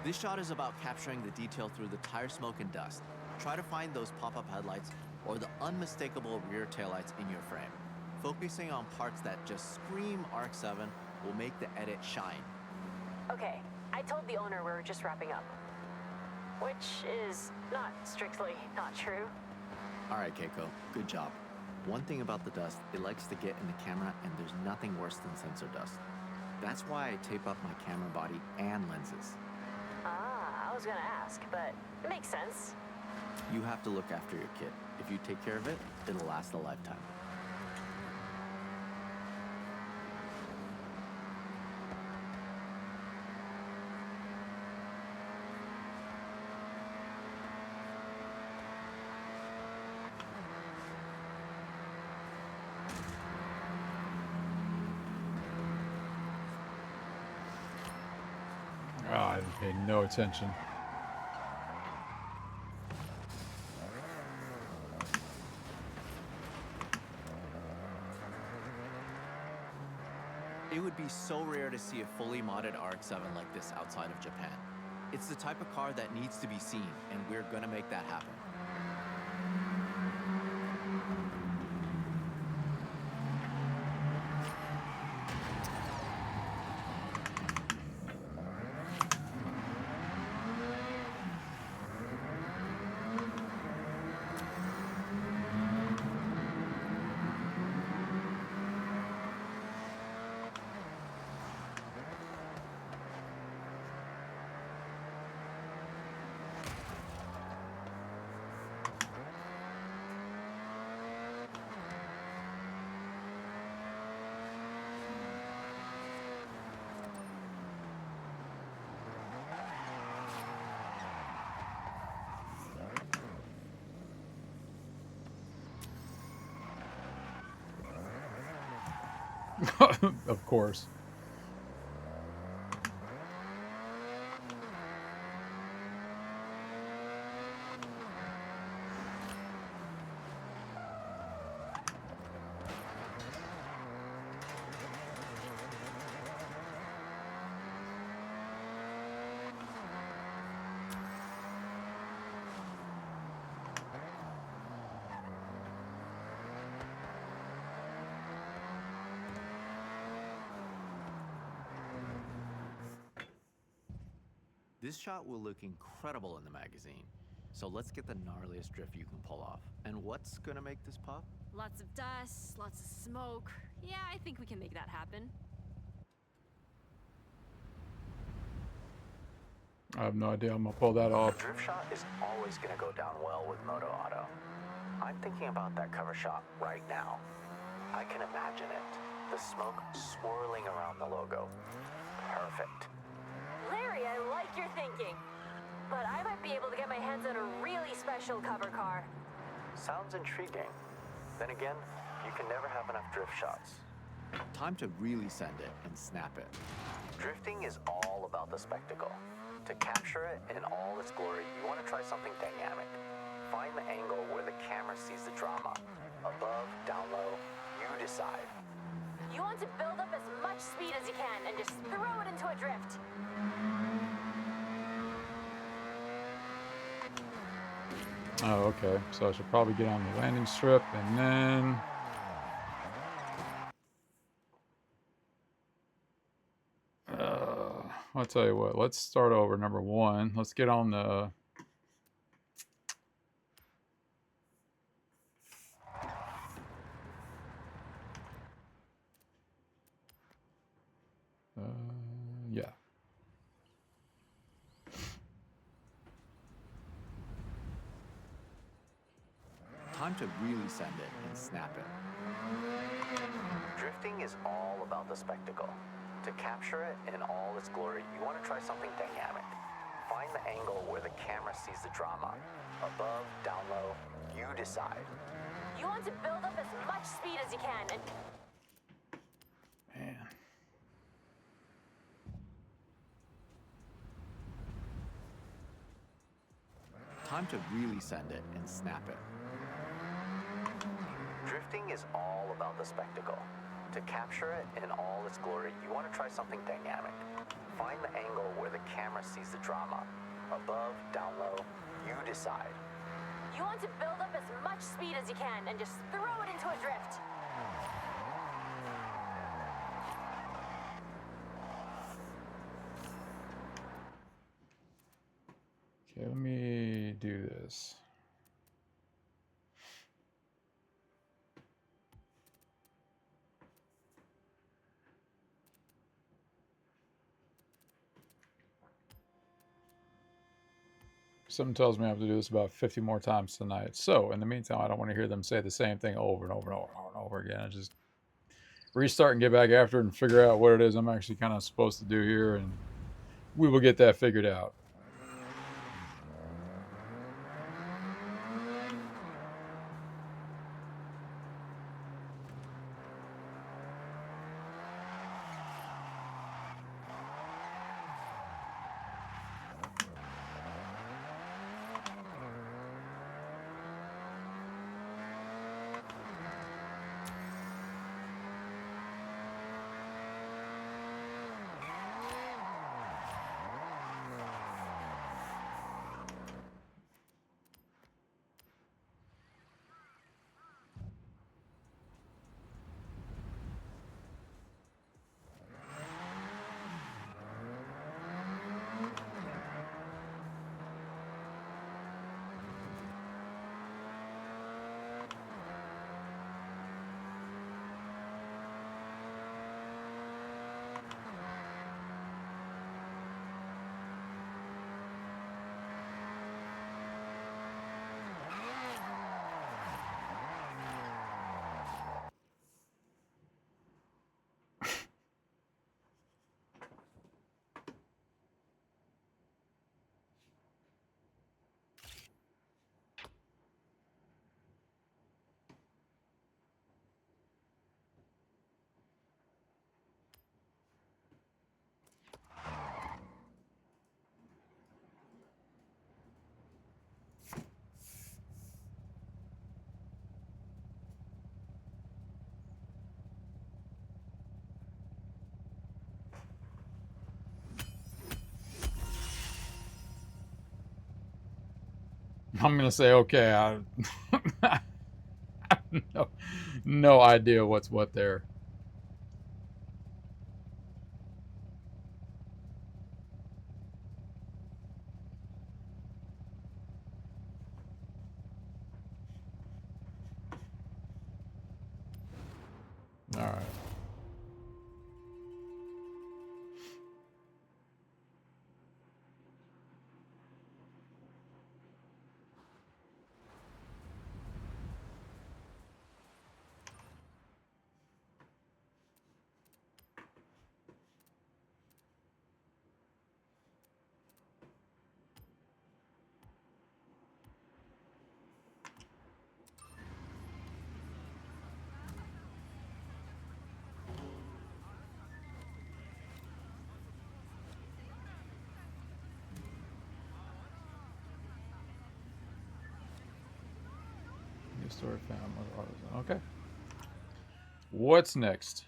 This shot is about capturing the detail through the tire smoke and dust. Try to find those pop-up headlights or the unmistakable rear taillights in your frame. Focusing on parts that just scream RX-7 will make the edit shine. Okay, I told the owner we were just wrapping up. Which is not strictly not true. All right, Keiko, good job. One thing about the dust, it likes to get in the camera, and there's nothing worse than sensor dust. That's why I tape up my camera body and lenses. Ah, I was gonna ask, but it makes sense. You have to look after your kit. If you take care of it, it'll last a lifetime. I paid no attention. It would be so rare to see a fully modded RX-7 like this outside of Japan. It's the type of car that needs to be seen, and we're gonna make that happen. Of course. This shot will look incredible in the magazine. So let's get the gnarliest drift you can pull off. And what's gonna make this pop? Lots of dust, lots of smoke. Yeah, I think we can make that happen. I have no idea. I'm gonna pull that off. A drift shot is always going to go down well with Moto Auto. I'm thinking about that cover shot right now. I can imagine it. The smoke swirling around the logo. Perfect. Larry, I like your thinking. But I might be able to get my hands on a really special cover car. Sounds intriguing. Then again, you can never have enough drift shots. Time to really send it and snap it. Drifting is all about the spectacle. To capture it in all its glory, you want to try something dynamic. Find the angle where the camera sees the drama. Above, down low, you decide. You want to build up as much speed as you can and just throw it into a drift. Oh, okay. So I should probably get on the landing strip and then... I'll tell you what. Let's start over. Number one. Let's get on the... yeah. Time to really send it and snap it. Drifting is all about the spectacle. To capture it in all its glory, you want to try something dynamic. Find the angle where the camera sees the drama. Above, down low, you decide. You want to build up as much speed as you can and... Man. Time to really send it and snap it. Drifting is all about the spectacle. To capture it in all its glory, you want to try something dynamic. Find the angle where the camera sees the drama. Above, down low, you decide. You want to build up as much speed as you can and just throw it into a drift. Okay, let me do this. Something tells me I have to do this about 50 more times tonight. So, in the meantime, I don't want to hear them say the same thing over and over and over and over and over again. I just restart and get back after it and figure out what it is I'm actually kind of supposed to do here, and we will get that figured out. I'm gonna say okay. I have no idea what's what there. All right. New story found. Okay. What's next?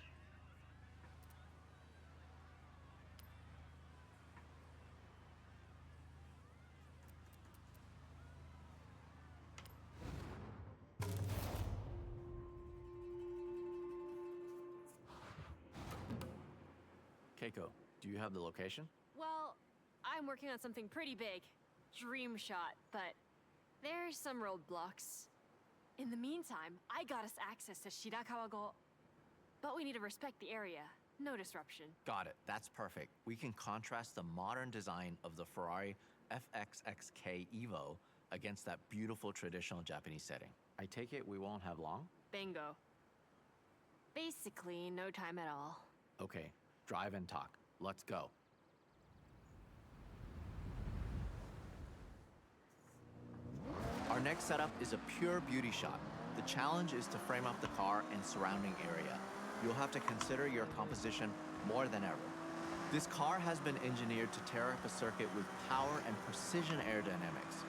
Keiko, do you have the location? Well, I'm working on something pretty big. Dream shot, but there's some roadblocks. In the meantime, I got us access to Shirakawa-go. But we need to respect the area. No disruption. Got it. That's perfect. We can contrast the modern design of the Ferrari FXXK Evo against that beautiful traditional Japanese setting. I take it we won't have long? Bingo. Basically, no time at all. Okay, drive and talk. Let's go. Our next setup is a pure beauty shot. The challenge is to frame up the car and surrounding area. You'll have to consider your composition more than ever. This car has been engineered to tear up a circuit with power and precision aerodynamics,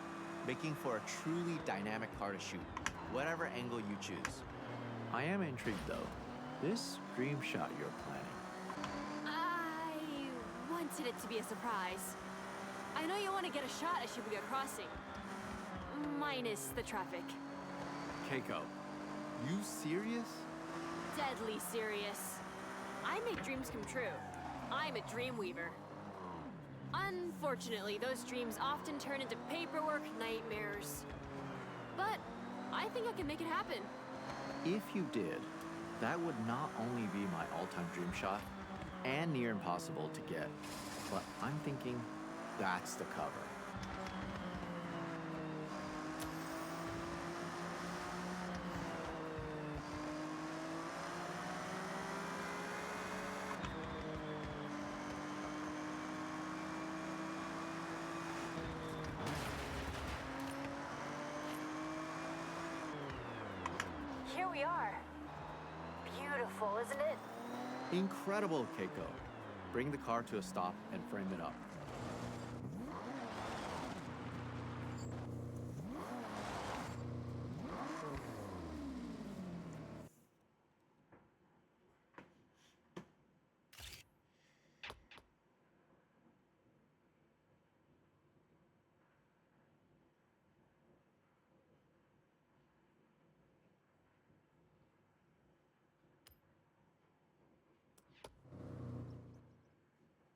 making for a truly dynamic car to shoot, whatever angle you choose. I am intrigued though. This dream shot you're planning. I wanted it to be a surprise. I know you want to get a shot at Shibuya Crossing. Minus the traffic. Keiko, you serious? Deadly serious. I make dreams come true. I'm a dream weaver. Unfortunately, those dreams often turn into paperwork nightmares. But I think I can make it happen. If you did, that would not only be my all-time dream shot and near impossible to get, but I'm thinking that's the cover. Here we are. Beautiful, isn't it? Incredible, Keiko. Bring the car to a stop and frame it up.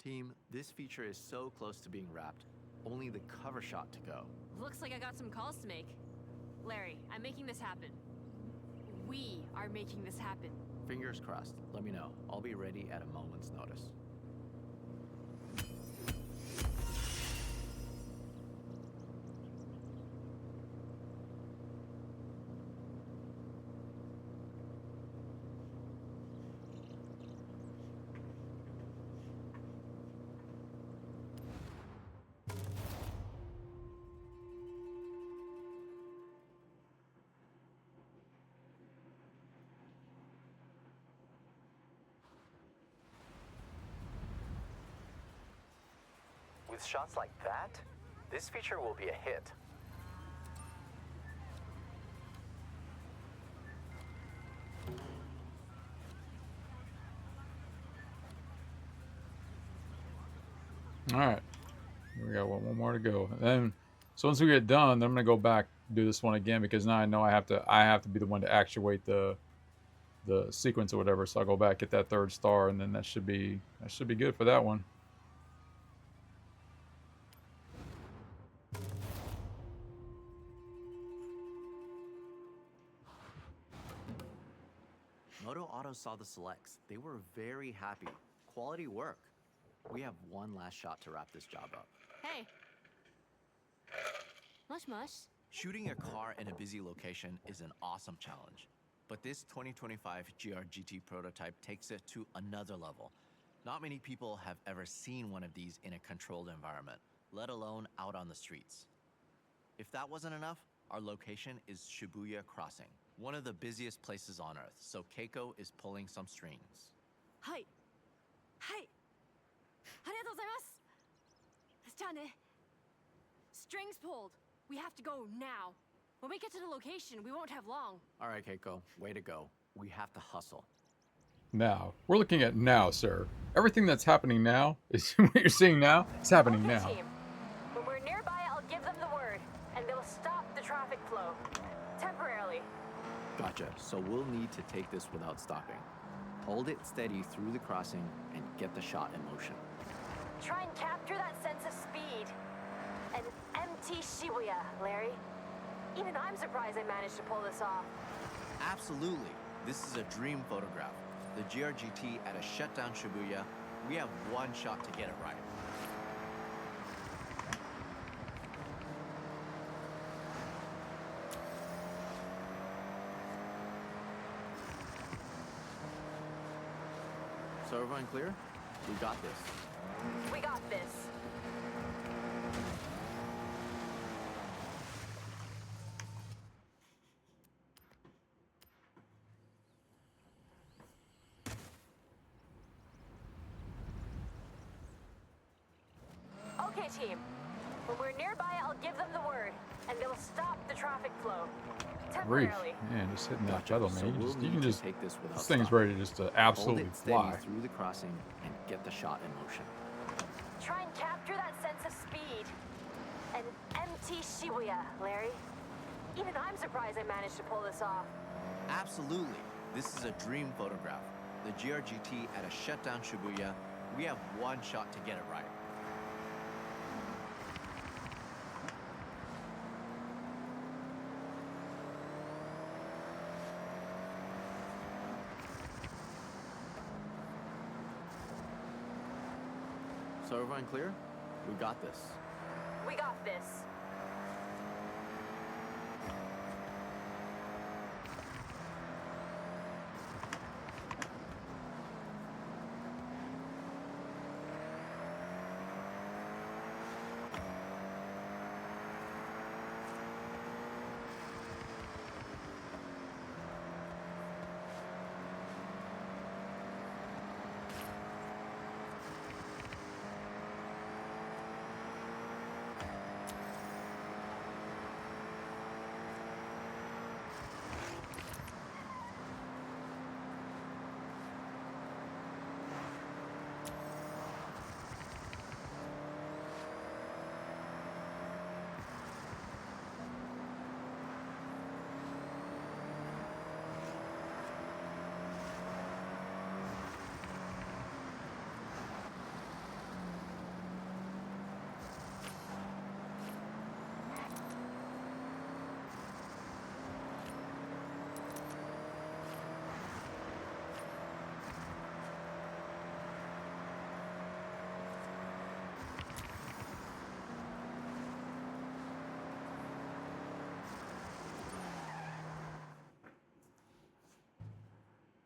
Team, this feature is so close to being wrapped. Only the cover shot to go. Looks like I got some calls to make. Larry, I'm making this happen. We are making this happen. Fingers crossed. Let me know. I'll be ready at a moment's notice. With shots like that, this feature will be a hit. All right. We got one more to go. Then So once we get done, then I'm gonna go back do this one again because now I know I have to be the one to actuate the sequence or whatever. So I'll go back, get that 3rd star, and then that should be good for that one. Moto Auto saw the selects. They were very happy. Quality work. We have one last shot to wrap this job up. Hey. Mush mush. Shooting a car in a busy location is an awesome challenge. But this 2025 GR-GT prototype takes it to another level. Not many people have ever seen one of these in a controlled environment, let alone out on the streets. If that wasn't enough, our location is Shibuya Crossing, one of the busiest places on Earth, so Keiko is pulling some strings. Hi. Hi. ありがとうございます。じゃあね。Strings pulled. We have to go now. When we get to the location, we won't have long. All right, Keiko, way to go. We have to hustle. Now we're looking at now, sir. Everything that's happening now is what you're seeing now. It's happening Okay, now. team. When we're nearby, I'll give them the word, and they'll stop the traffic flow. Temporarily. Gotcha. So we'll need to take this without stopping. Hold it steady through the crossing and get the shot in motion. Try and capture that sense of speed. An empty Shibuya, Larry. Even I'm surprised I managed to pull this off. Absolutely. This is a dream photograph. The GR-GT at a shutdown Shibuya. We have one shot to get it right. So everyone clear? We got this. We got this. Okay, team. When we're nearby, I'll give them the word, and they'll stop the traffic flow. Reef. Temporarily. Man, just hitting that Gotcha. pedal, So man. we'll You need can to just take this without this thing's stopping. ready to just Hold absolutely it steady fly. through the crossing and get the shot in motion. Try and capture that sense of speed. An empty Shibuya, Larry. Even I'm surprised I managed to pull this off. Absolutely. This is a dream photograph. The GR-GT at a shutdown Shibuya. We have one shot to get it right. So everyone clear? We got this. We got this.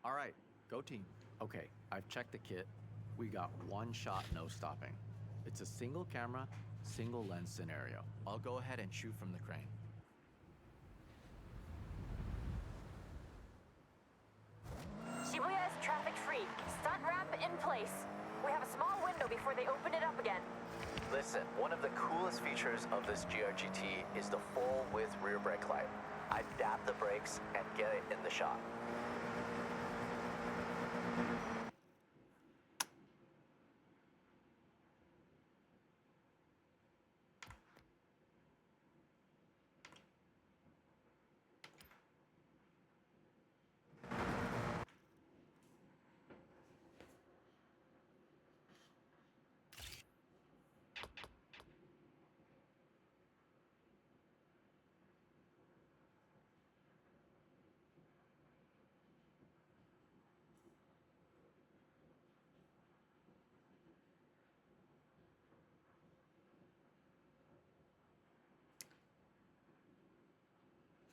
All right, go team. Okay, I've checked the kit. We got one shot, no stopping. It's a single camera, single lens scenario. I'll go ahead and shoot from the crane. Shibuya is traffic-free. Stunt ramp in place. We have a small window before they open it up again. Listen, one of the coolest features of this GR-GT is the full-width rear brake light. I dab the brakes and get it in the shot.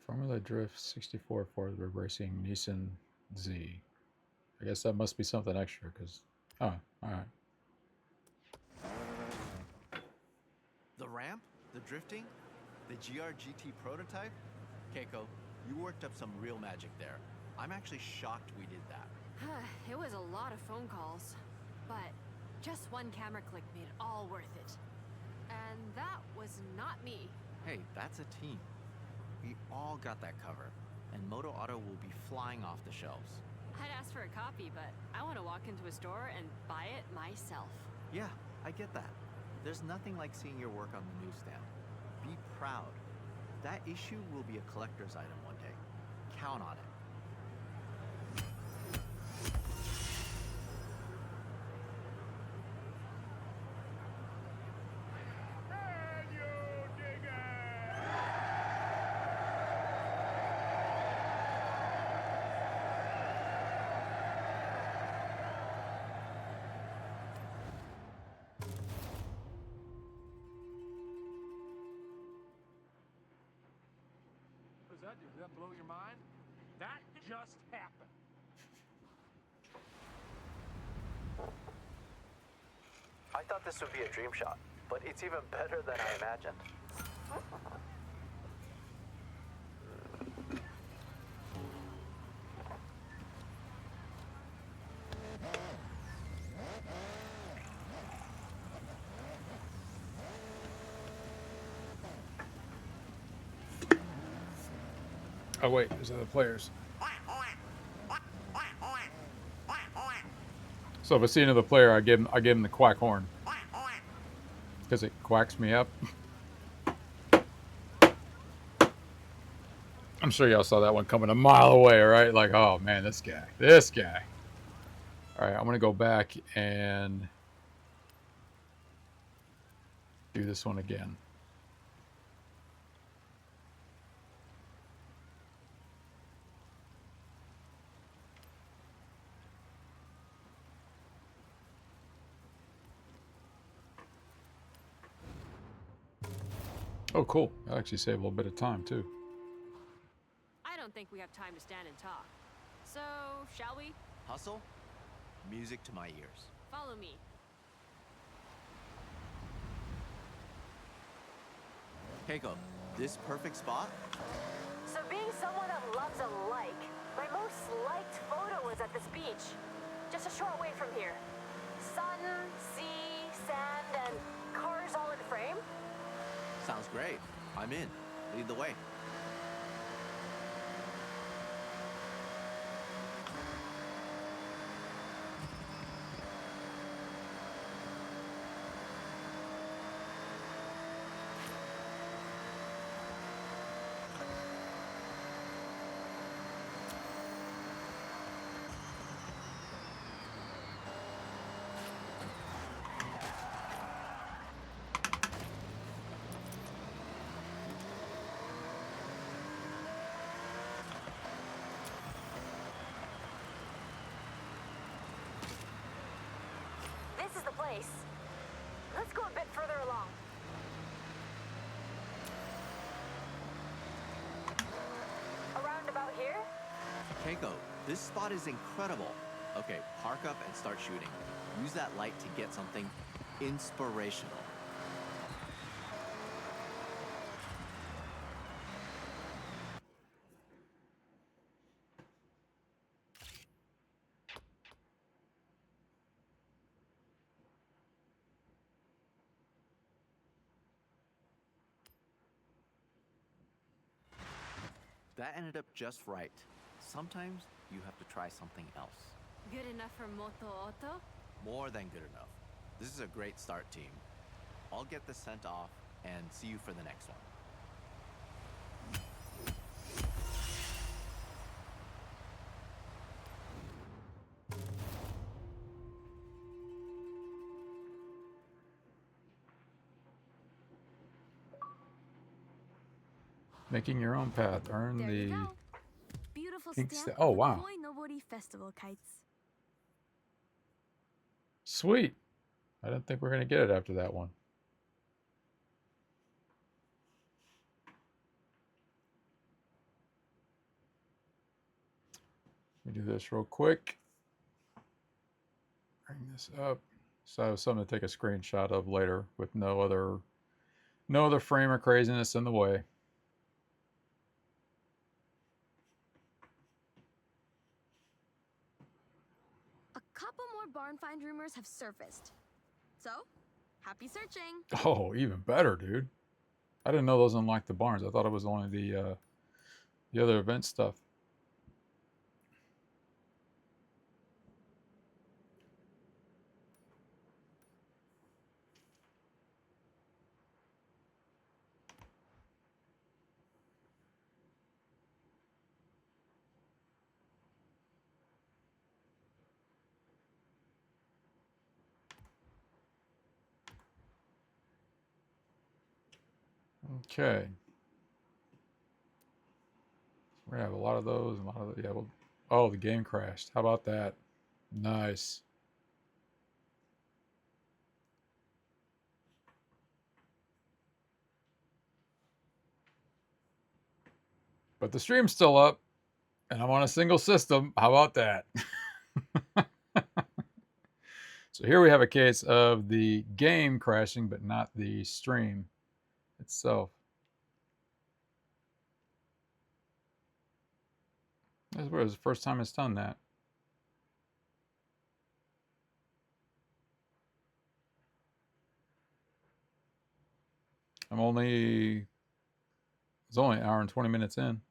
Formula Drift 64 Ford Racing Nissan Z. I guess that must be something extra, because... Oh, alright. The ramp? The drifting? The GRGT prototype? Keiko, you worked up some real magic there. I'm actually shocked we did that. It was a lot of phone calls, but just one camera click made it all worth it. And that was not me. Hey, that's a team. We all got that cover, and Moto Auto will be flying off the shelves. I'd ask for a copy, but I want to walk into a store and buy it myself. Yeah, I get that. There's nothing like seeing your work on the newsstand. Be proud. That issue will be a collector's item one day. Count on it. Did that blow your mind? That just happened. I thought this would be a dream shot, but it's even better than I imagined. Oh wait, there's other players. So if I see another player, I give him the quack horn because it quacks me up. I'm sure y'all saw that one coming a mile away, right? Like, oh man, this guy. All right, I'm gonna go back and do this one again. Oh, cool. That'll actually save a little bit of time, too. I don't think we have time to stand and talk. So, shall we? Hustle? Music to my ears. Follow me. Keiko, this perfect spot? So being someone that loves a like, my most liked photo was at this beach. Just a short way from here. Sun, sea, sand, and cars all in frame. Sounds great. I'm in. Lead the way. This is the place. Let's go a bit further along. Around about here? Keiko, this spot is incredible. Okay, park up and start shooting. Use that light to get something inspirational. That ended up just right. Sometimes you have to try something else. Good enough for Moto Auto? More than good enough. This is a great start, team. I'll get this sent off and see you for the next one. Making your own path. Earn There you the go. Beautiful pink stamp oh of the wow. Koi Nobori Festival kites. Sweet. I didn't think we were gonna get it after that one. Let me do this real quick. Bring this up. So I have something to take a screenshot of later with no other frame or craziness in the way. A couple more barn find rumors have surfaced. So, happy searching. Oh, even better, dude. I didn't know those unlocked the barns. I thought it was only the other event stuff. Okay. We're gonna have a lot of those. Yeah. Well, oh, the game crashed. How about that? Nice. But the stream's still up, and I'm on a single system. How about that? So here we have a case of the game crashing, but not the stream itself. This was the first time it's done that. It's only an hour and 20 minutes in.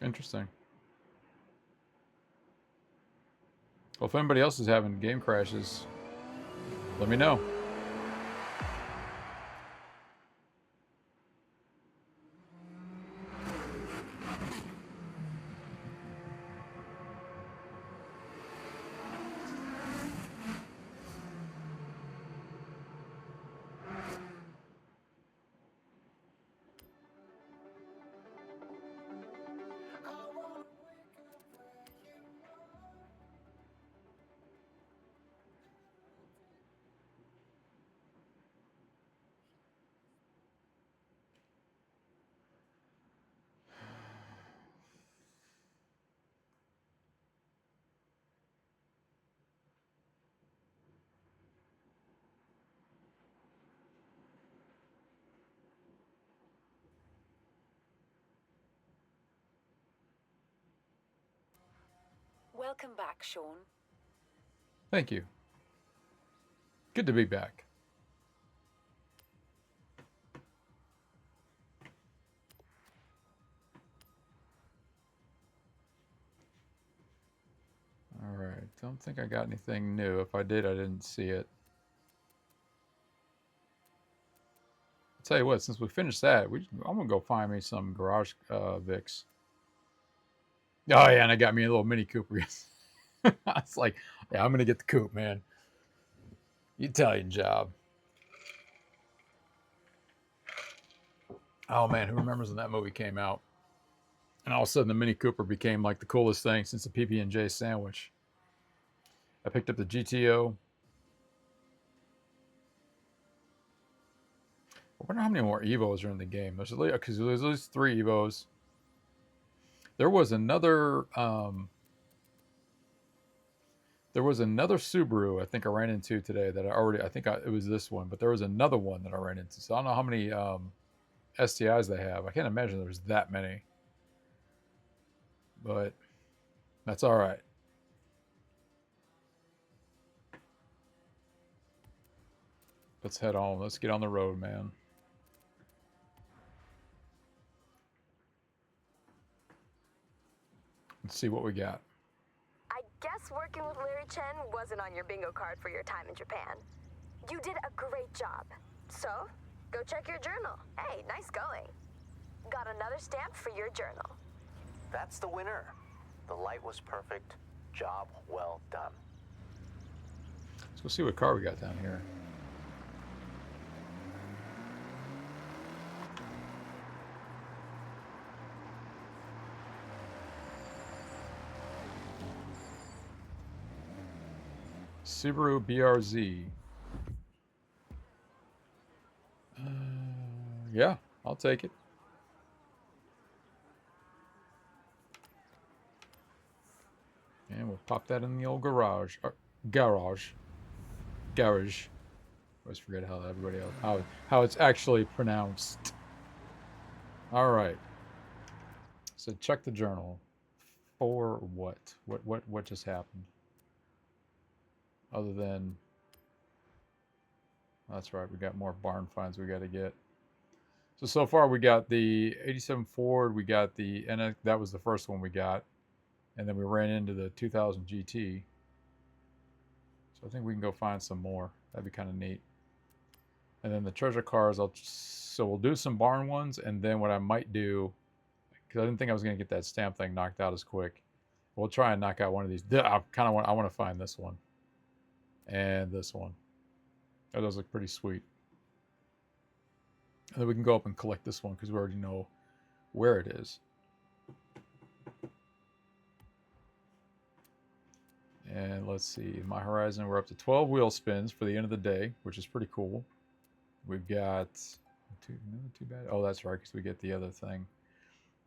Interesting. Well, if anybody else is having game crashes, let me know. Welcome back, Sean. Thank you. Good to be back. All right. Don't think I got anything new. If I did, I didn't see it. I'll tell you what, since we finished that, I'm going to go find me some garage Vicks. Oh, yeah, and I got me a little Mini Cooper. I was like, yeah, I'm going to get the coupe, man. Italian job. Oh, man, who remembers when that movie came out? And all of a sudden, the Mini Cooper became like the coolest thing since the PB&J sandwich. I picked up the GTO. I wonder how many more Evos are in the game. There's at least 3 Evos. There was another Subaru I think I ran into today that it was this one, but there was another one that I ran into. So I don't know how many STIs they have. I can't imagine there's that many. But that's all right. Let's head on. Let's get on the road, man. Let's see what we got. I guess working with Larry Chen wasn't on your bingo card for your time in Japan. You did a great job. So, go check your journal. Hey, nice going. Got another stamp for your journal. That's the winner. The light was perfect. Job well done. Let's go see what car we got down here. Subaru BRZ. Yeah, I'll take it. And we'll pop that in the old garage. Garage. Garage. I always forget how everybody else how it's actually pronounced. All right. So check the journal. For what? What just happened? Other than that's right, we got more barn finds we got to get. So far we got the 87 Ford, we got the NX, that was the first one we got, and then we ran into the 2000 GT. So I think we can go find some more. That'd be kind of neat. And then the treasure cars, so we'll do some barn ones, and then what I might do, because I didn't think I was going to get that stamp thing knocked out as quick, we'll try and knock out one of these. I want to find this one and this one. Oh, those look pretty sweet. And then we can go up and collect this one because we already know where it is. And let's see, My Horizon, we're up to 12 wheel spins for the end of the day, which is pretty cool. We've got not too bad. Oh, that's right, because we get the other thing.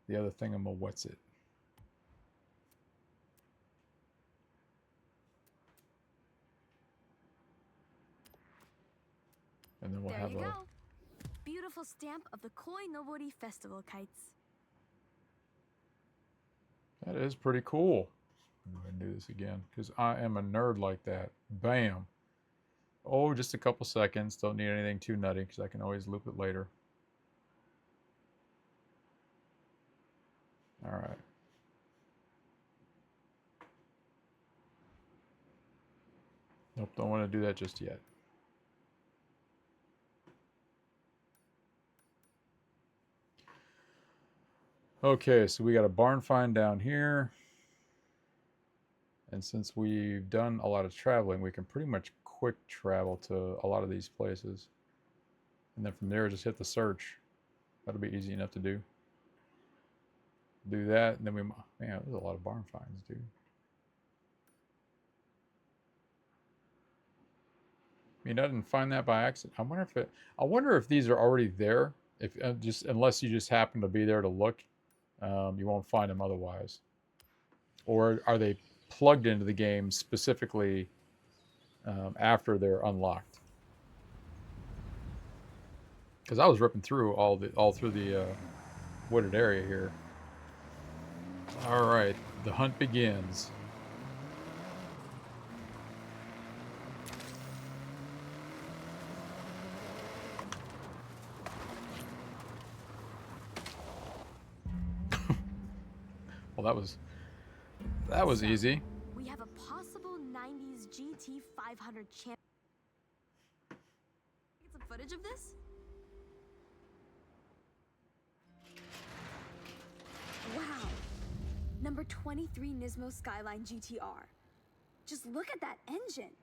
The other thing, what's it? And then we'll there have you go. Beautiful stamp of the Koi Nobori Festival kites. That is pretty cool. I'm going to do this again because I am a nerd like that. Bam. Oh, just a couple seconds. Don't need anything too nutty because I can always loop it later. All right. Nope, don't want to do that just yet. Okay, so we got a barn find down here. And since we've done a lot of traveling, we can pretty much quick travel to a lot of these places. And then from there, just hit the search. That'll be easy enough to do. Do that, and then man, there's a lot of barn finds, dude. I mean, I didn't find that by accident. I wonder if these are already there. If unless you just happen to be there to look, you won't find them otherwise. Or are they plugged into the game specifically after they're unlocked? Because I was ripping through all through the wooded area here. All right, the hunt begins. Well, that was easy. We have a possible 90s GT 500 champ. Get some footage of this? Wow. Number 23 Nismo Skyline GTR. Just look at that engine.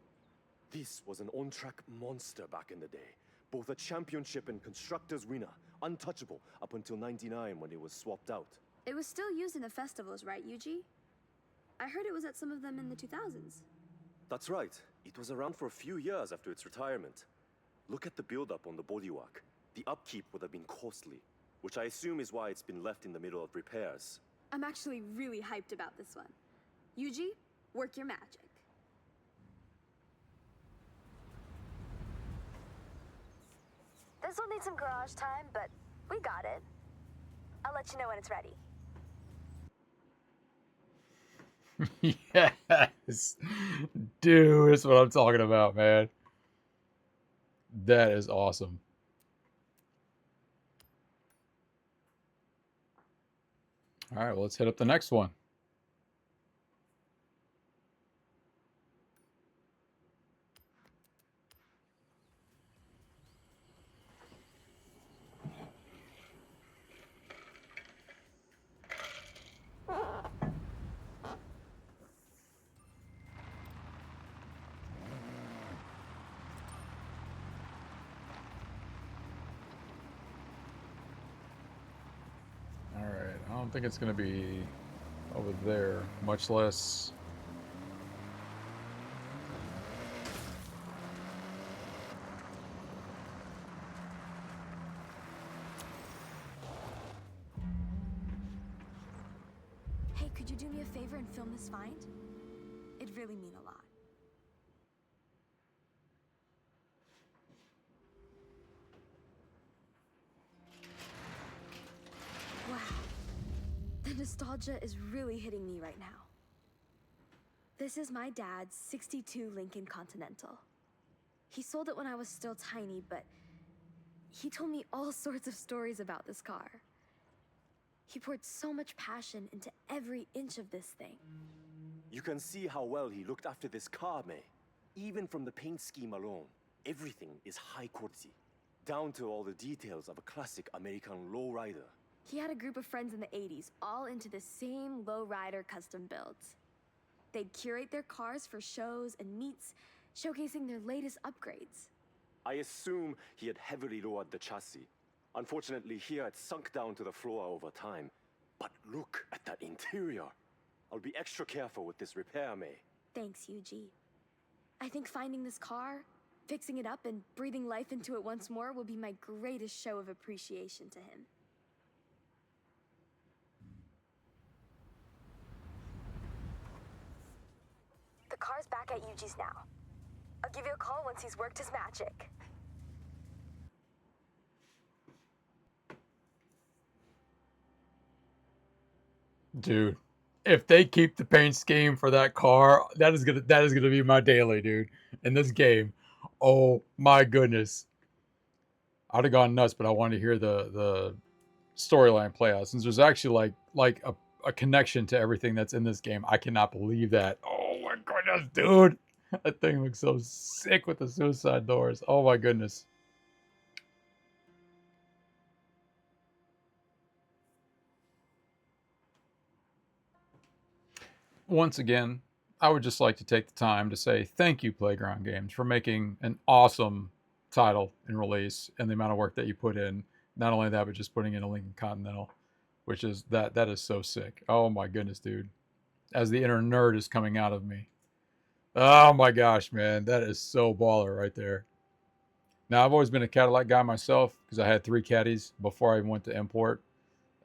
This was an on-track monster back in the day. Both a championship and constructors winner. Untouchable up until 99 when it was swapped out. It was still used in the festivals, right, Yuji? I heard it was at some of them in the 2000s. That's right. It was around for a few years after its retirement. Look at the build-up on the bodywork. The upkeep would have been costly, which I assume is why it's been left in the middle of repairs. I'm actually really hyped about this one. Yuji, work your magic. This will need some garage time, but we got it. I'll let you know when it's ready. Yes. Dude, that's what I'm talking about, man. That is awesome. All right, well, let's hit up the next one. I don't think it's going to be over there, much less do me a favor and film this find? It'd really mean a lot. Wow. The nostalgia is really hitting me right now. This is my dad's '62 Lincoln Continental. He sold it when I was still tiny, but he told me all sorts of stories about this car. He poured so much passion into every inch of this thing. You can see how well he looked after this car, May. Even from the paint scheme alone, everything is high quality. Down to all the details of a classic American lowrider. He had a group of friends in the '80s, all into the same lowrider custom builds. They'd curate their cars for shows and meets, showcasing their latest upgrades. I assume he had heavily lowered the chassis. Unfortunately, here it sunk down to the floor over time. But look at that interior. I'll be extra careful with this repair, May. Thanks, Yuji. I think finding this car, fixing it up, and breathing life into it once more will be my greatest show of appreciation to him. The car's back at Yuji's now. I'll give you a call once he's worked his magic. Dude, if they keep the paint scheme for that car, that is gonna be my daily, dude. In this game, oh my goodness, I'd have gone nuts, but I wanted to hear the storyline play out since there's actually like a connection to everything that's in this game. I cannot believe that. Oh my goodness, dude, that thing looks so sick with the suicide doors. Oh my goodness. Once again, I would just like to take the time to say thank you, Playground Games, for making an awesome title and release and the amount of work that you put in. Not only that, but just putting in a Lincoln Continental, which is that is so sick. Oh my goodness, dude. As the inner nerd is coming out of me. Oh my gosh, man. That is so baller right there. Now, I've always been a Cadillac guy myself because I had 3 Caddies before I went to import.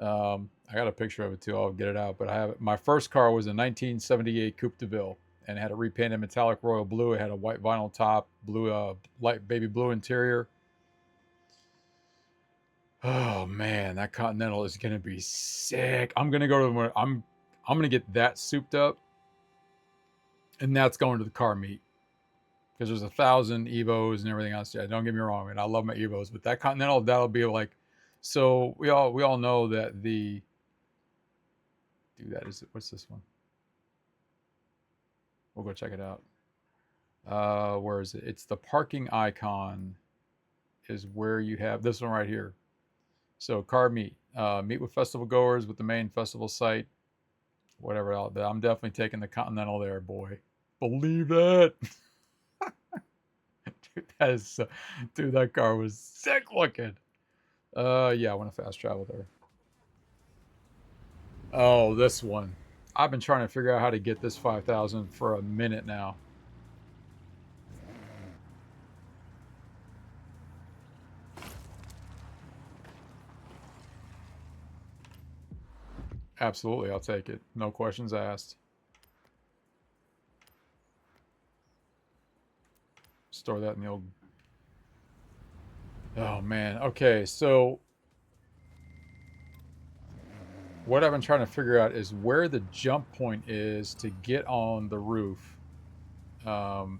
I got a picture of it too. I'll get it out. But I have my first car was a 1978 Coupe de Ville, and it had a repainted metallic royal blue. It had a white vinyl top, blue, light baby blue interior. Oh man, that Continental is gonna be sick. I'm gonna go to I'm gonna get that souped up, and that's going to the car meet because there's 1,000 Evos and everything else. Yeah, don't get me wrong, man. I love my Evos, but that Continental, that'll be like. So we all know that the. Do that. Is it? What's this one? We'll go check it out. Where is it? It's the parking icon. Is where you have this one right here. So car meet. Meet with festival goers with the main festival site. Whatever else. I'm definitely taking the Continental there, boy. Believe that. Dude, that is so, dude, that car was sick looking. Yeah, I want to fast travel there. Oh, this one. I've been trying to figure out how to get this 5,000 for a minute now. Absolutely, I'll take it. No questions asked. Store that in the old... Oh, man. Okay, so... what I've been trying to figure out is where the jump point is to get on the roof to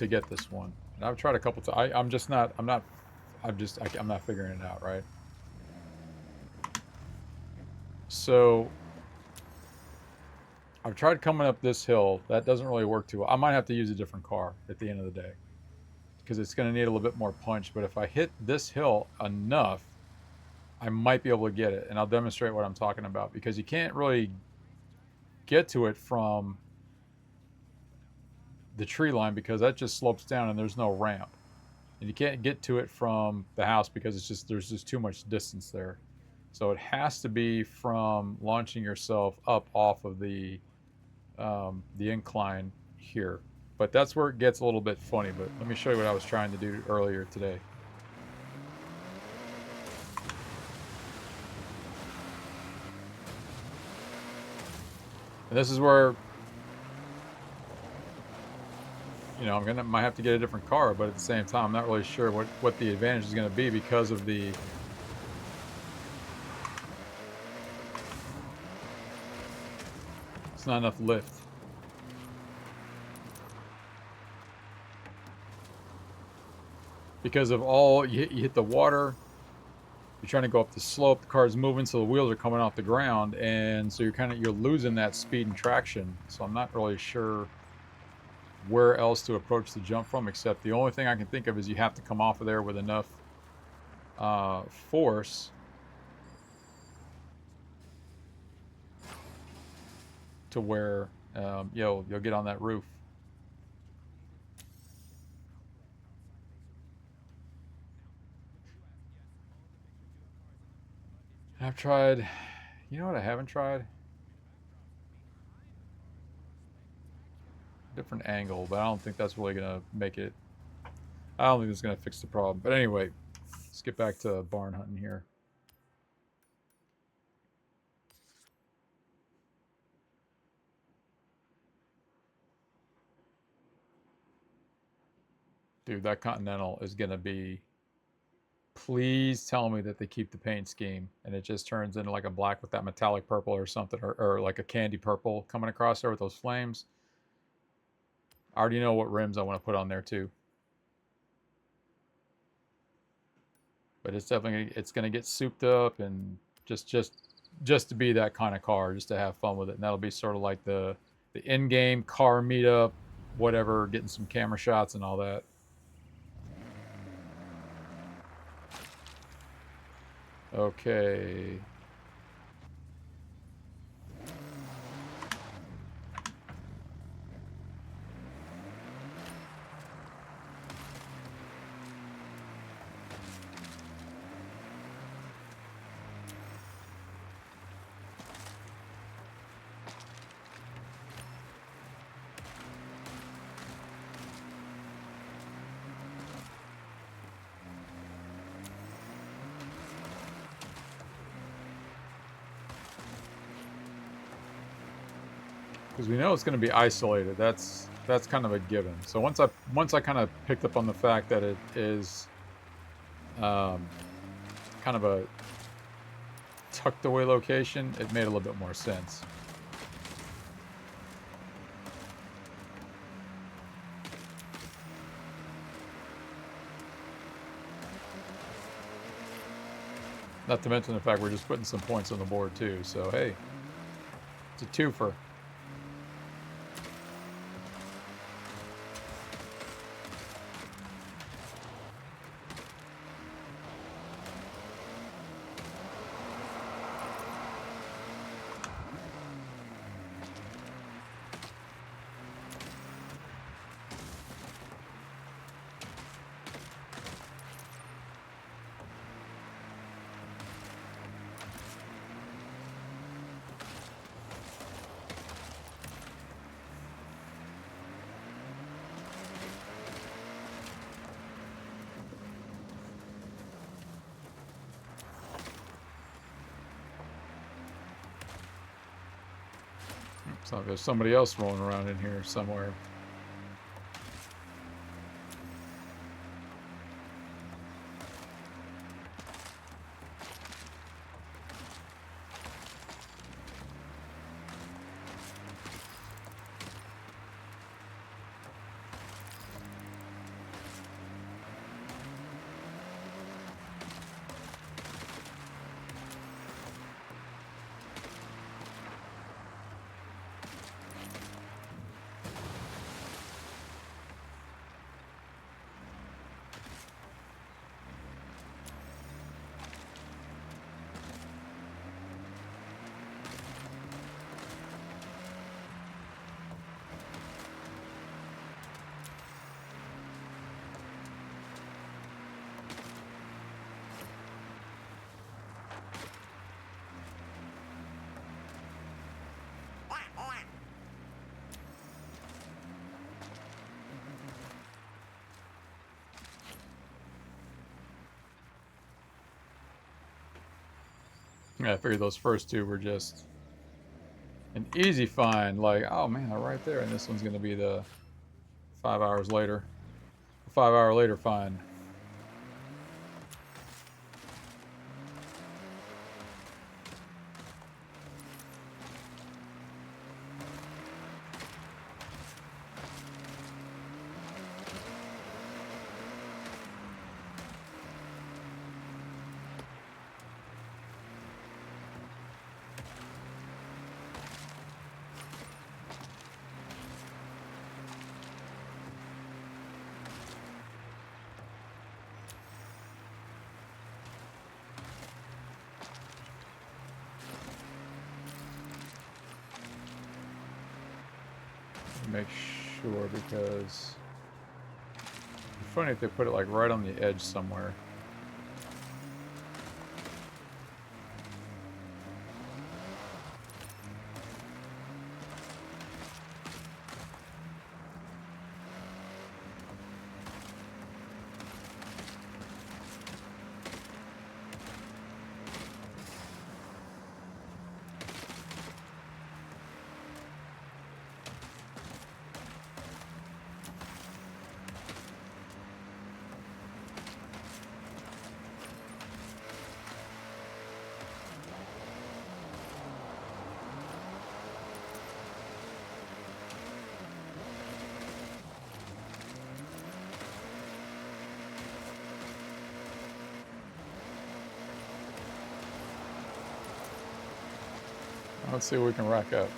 get this one. And I've tried a couple times. I'm not figuring it out, right? So I've tried coming up this hill. That doesn't really work too well. I might have to use a different car at the end of the day because it's going to need a little bit more punch. But if I hit this hill enough, I might be able to get it, and I'll demonstrate what I'm talking about because you can't really get to it from the tree line because that just slopes down and there's no ramp, and you can't get to it from the house because there's just too much distance there. So it has to be from launching yourself up off of the incline here. But that's where it gets a little bit funny. But let me show you what I was trying to do earlier today. And this is where, you know, might have to get a different car, but at the same time, I'm not really sure what the advantage is going to be because of the it's not enough lift. Because of all you hit the water, you're trying to go up the slope, the car's moving, so the wheels are coming off the ground, and so you're losing that speed and traction. So I'm not really sure where else to approach the jump from, except the only thing I can think of is you have to come off of there with enough force to where you'll get on that roof. I've tried, you know what I haven't tried? Different angle, but I don't think that's really gonna make it. I don't think it's gonna fix the problem. But anyway, let's get back to barn hunting here. Dude, that Continental is gonna be. Please tell me that they keep the paint scheme and it just turns into like a black with that metallic purple or something, or like a candy purple coming across there with those flames. I already know what rims I want to put on there too. But it's definitely gonna get souped up and just to be that kind of car, just to have fun with it. And that'll be sort of like the in-game car meetup, whatever, getting some camera shots and all that. Okay. Because we know it's going to be isolated. That's kind of a given. So once I kind of picked up on the fact that it is kind of a tucked away location, it made a little bit more sense. Not to mention the fact we're just putting some points on the board too. So hey, it's a twofer. So there's somebody else rolling around in here somewhere. Yeah, I figured those first two were just, an easy find. Like, oh man, they're right there. And this one's going to be the 5 hours later. 5 hour later find. Make sure, because it's funny if they put it like right on the edge somewhere. Let's see what we can rack up.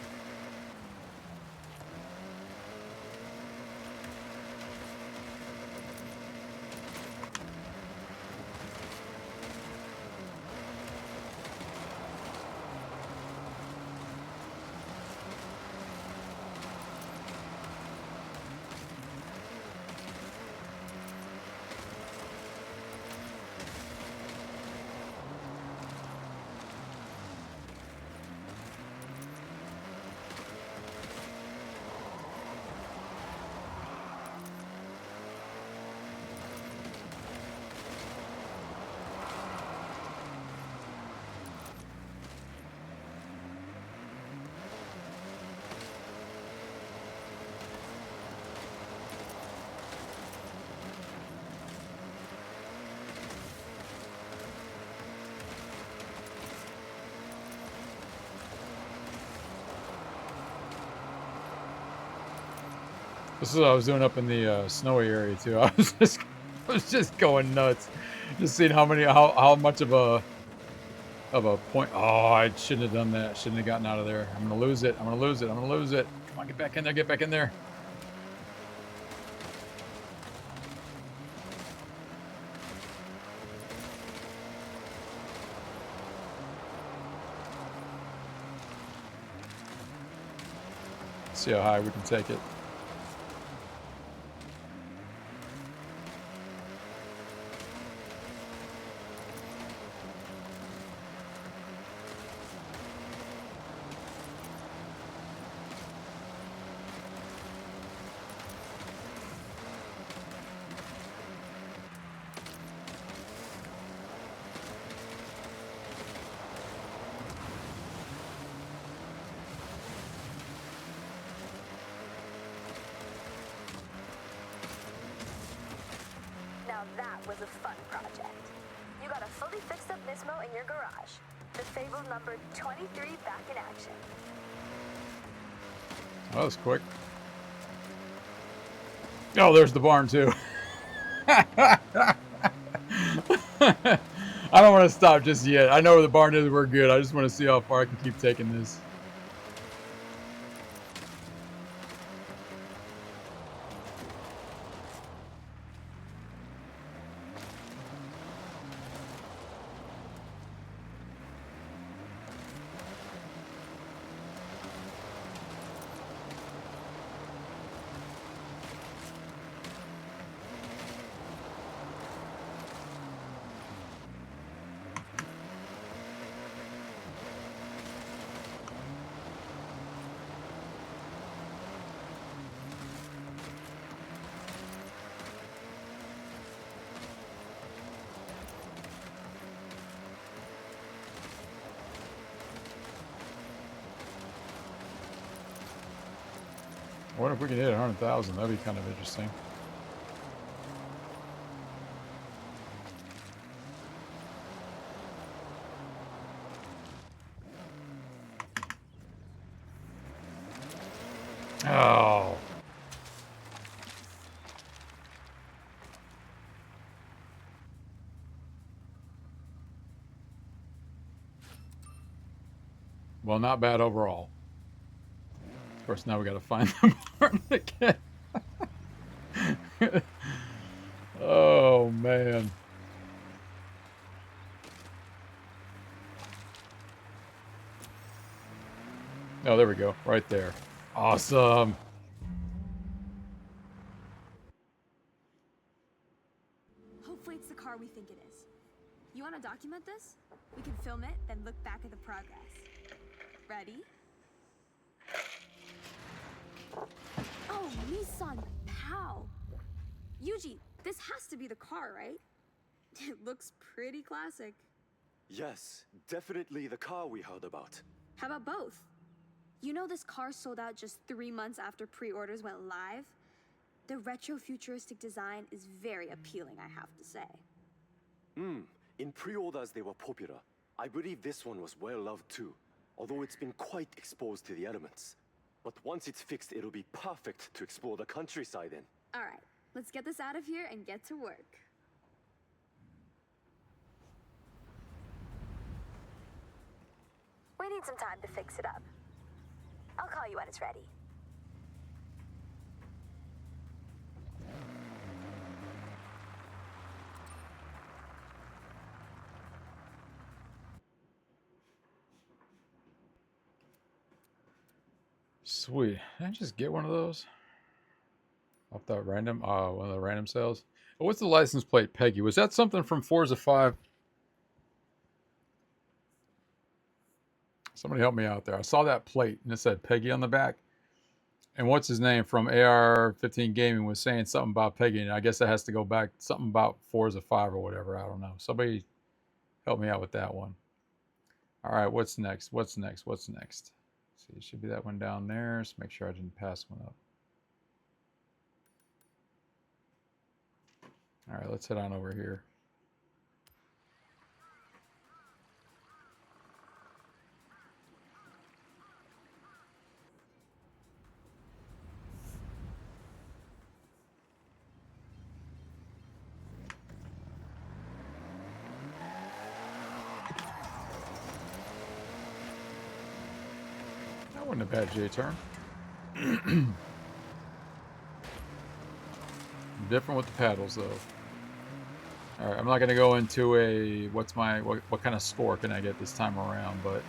This is what I was doing up in the snowy area too. I was just going nuts, just seeing how much of a point. Oh, I shouldn't have done that. Shouldn't have gotten out of there. I'm gonna lose it. I'm gonna lose it. I'm gonna lose it. Come on, get back in there. Get back in there. See how high we can take it. Now that was a fun project. You got a fully fixed up Nismo in your garage. The fabled number 23 back in action. That was quick. Oh, there's the barn too. I don't want to stop just yet. I know where the barn is. We're good. I just want to see how far I can keep taking this. I wonder if we can hit 100,000. That'd be kind of interesting. Oh. Well, not bad overall. Of course, now we got to find the part again. Oh, man. Oh, there we go. Right there. Awesome. Hopefully it's the car we think it is. You want to document this? We can film it, then look back at the progress. Ready? Oh, Nissan Pow! Yuji, this has to be the car, right? It looks pretty classic. Yes, definitely the car we heard about. How about both? You know this car sold out just 3 months after pre-orders went live? The retro-futuristic design is very appealing, I have to say. In pre-orders they were popular. I believe this one was well loved too, although it's been quite exposed to the elements. But once it's fixed, it'll be perfect to explore the countryside in. Alright, let's get this out of here and get to work. We need some time to fix it up. I'll call you when it's ready. Sweet. Did I just get one of those? Off that random, one of the random sales. Oh, what's the license plate, Peggy? Was that something from Forza 5? Somebody help me out there. I saw that plate and it said Peggy on the back. And what's his name from AR-15 Gaming was saying something about Peggy, and I guess that has to go back something about Forza 5 or whatever. I don't know. Somebody help me out with that one. All right, what's next? What's next? What's next? Let's see, it should be that one down there. Let's make sure I didn't pass one up. All right, let's head on over here. That wasn't a bad J-turn. Different with the paddles, though. All right, I'm not going to go into a what kind of score can I get this time around, but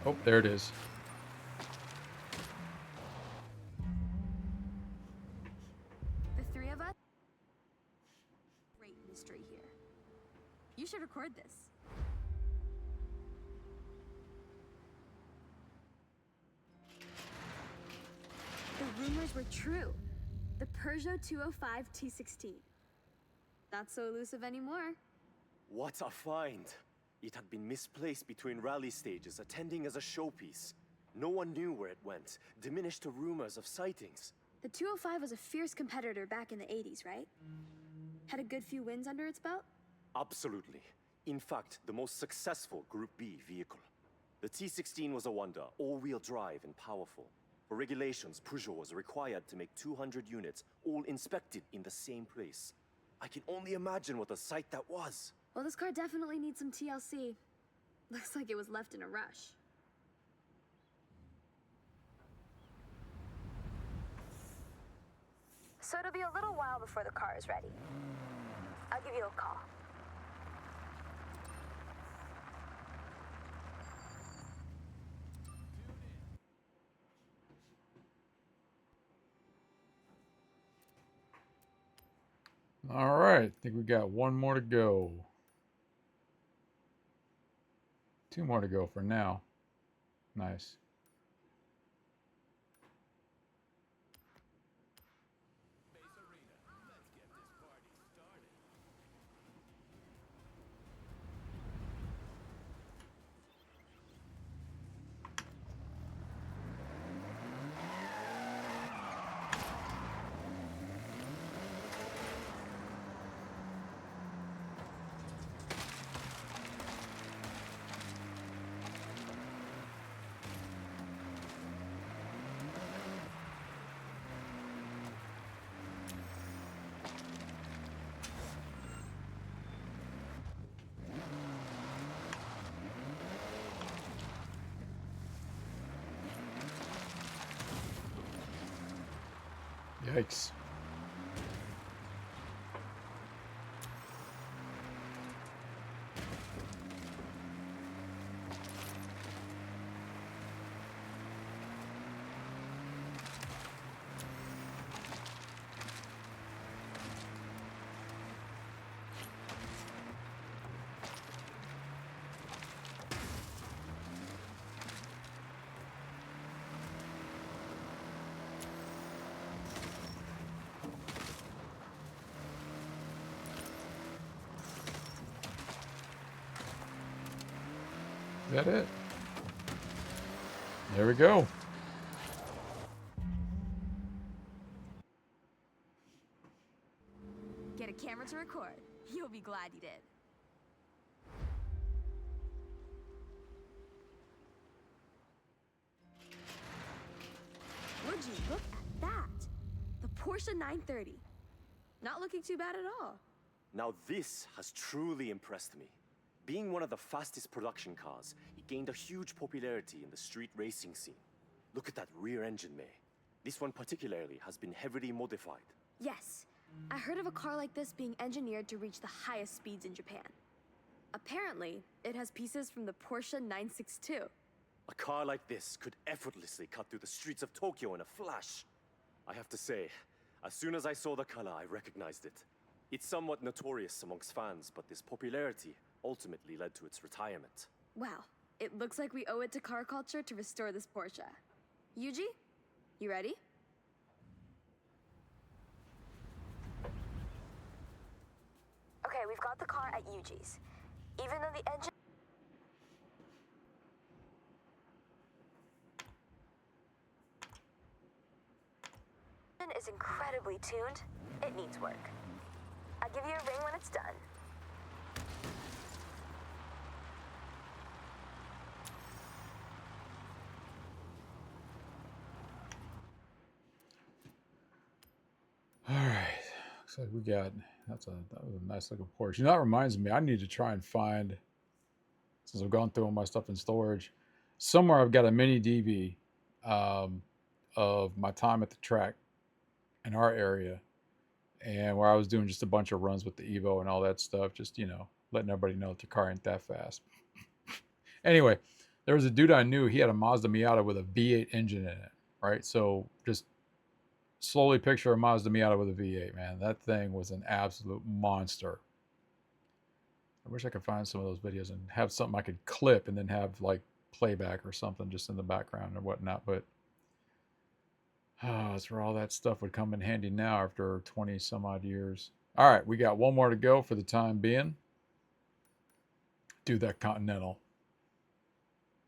oh, there it is. The three of us? Great mystery here. You should record this. The rumors were true. The Peugeot 205 T16. Not so elusive anymore. What a find! It had been misplaced between rally stages, attending as a showpiece. No one knew where it went, diminished to rumors of sightings. The 205 was a fierce competitor back in the 80s, right? Had a good few wins under its belt? Absolutely. In fact, the most successful Group B vehicle. The T16 was a wonder, all-wheel drive and powerful. For regulations, Peugeot was required to make 200 units, all inspected in the same place. I can only imagine what a sight that was. Well, this car definitely needs some TLC. Looks like it was left in a rush. So it'll be a little while before the car is ready. I'll give you a call. All right, I think we got one more to go. 2 more to go for now. Nice. Yikes. Is that it? There we go. Get a camera to record. You'll be glad you did. Would you look at that? The Porsche 930. Not looking too bad at all. Now this has truly impressed me. Being one of the fastest production cars, it gained a huge popularity in the street racing scene. Look at that rear engine, May. This one particularly has been heavily modified. Yes, I heard of a car like this being engineered to reach the highest speeds in Japan. Apparently, it has pieces from the Porsche 962. A car like this could effortlessly cut through the streets of Tokyo in a flash. I have to say, as soon as I saw the color, I recognized it. It's somewhat notorious amongst fans, but this popularity ultimately led to its retirement. Wow, it looks like we owe it to car culture to restore this Porsche. Yuji, you ready? Okay, we've got the car at Yuji's. Even though the engine is incredibly tuned, it needs work. I'll give you a ring when it's done. All right. Looks like we got that was a nice looking Porsche. You know, that reminds me, I need to try and find, since I've gone through all my stuff in storage, somewhere I've got a mini DV of my time at the track in our area, and where I was doing just a bunch of runs with the Evo and all that stuff, just, you know, letting everybody know that the car ain't that fast. Anyway, there was a dude I knew, he had a Mazda Miata with a V8 engine in it, right? So just slowly picture a Mazda Miata with a V8, man. That thing was an absolute monster. I wish I could find some of those videos and have something I could clip and then have like playback or something just in the background or whatnot, but that's where all that stuff would come in handy now after 20 some odd years. All right, we got one more to go for the time being. Do that Continental.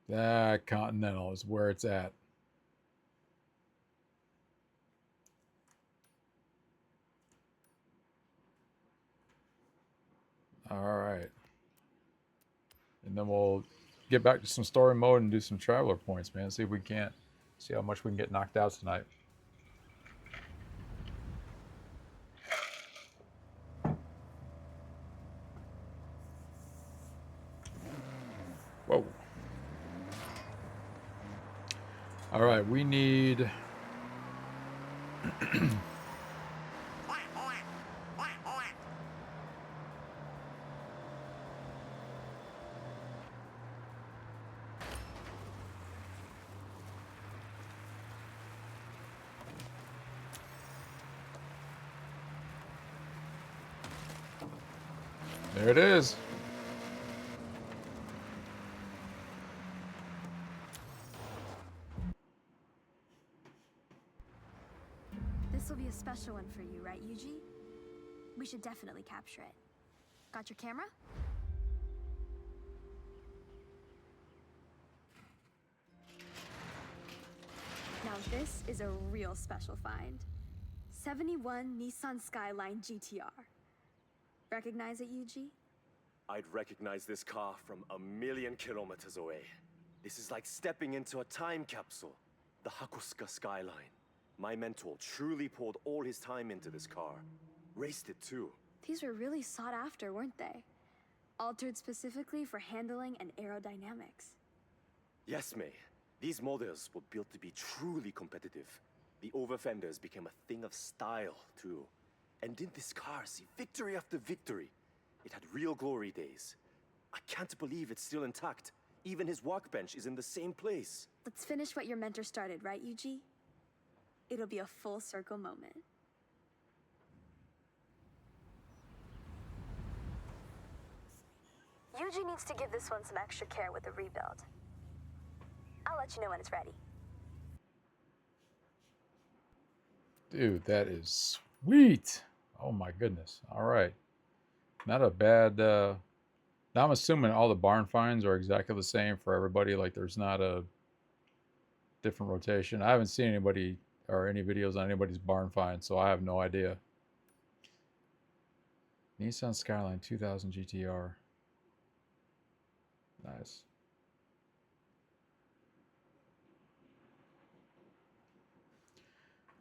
That Continental is where it's at. All right. And then we'll get back to some story mode and do some traveler points, man. See if we can't, see how much we can get knocked out tonight. Whoa. All right, we need... There it is. This will be a special one for you, right, Yuji? We should definitely capture it. Got your camera? Now this is a real special find. 71 Nissan Skyline GTR. Recognize it, Yuji? I'd recognize this car from a million kilometers away. This is like stepping into a time capsule. The Hakusuka Skyline. My mentor truly poured all his time into this car. Raced it too. These were really sought after, weren't they? Altered specifically for handling and aerodynamics. Yes, May. These models were built to be truly competitive. The over-fenders became a thing of style, too. And didn't this car see victory after victory? It had real glory days. I can't believe it's still intact. Even his workbench is in the same place. Let's finish what your mentor started, right, Yuji? It'll be a full circle moment. Yuji needs to give this one some extra care with the rebuild. I'll let you know when it's ready. Dude, that is sweet. Oh my goodness. All right. Not a bad... Now I'm assuming all the barn finds are exactly the same for everybody. Like there's not a different rotation. I haven't seen anybody or any videos on anybody's barn find, so I have no idea. Nissan Skyline 2000 GTR. Nice.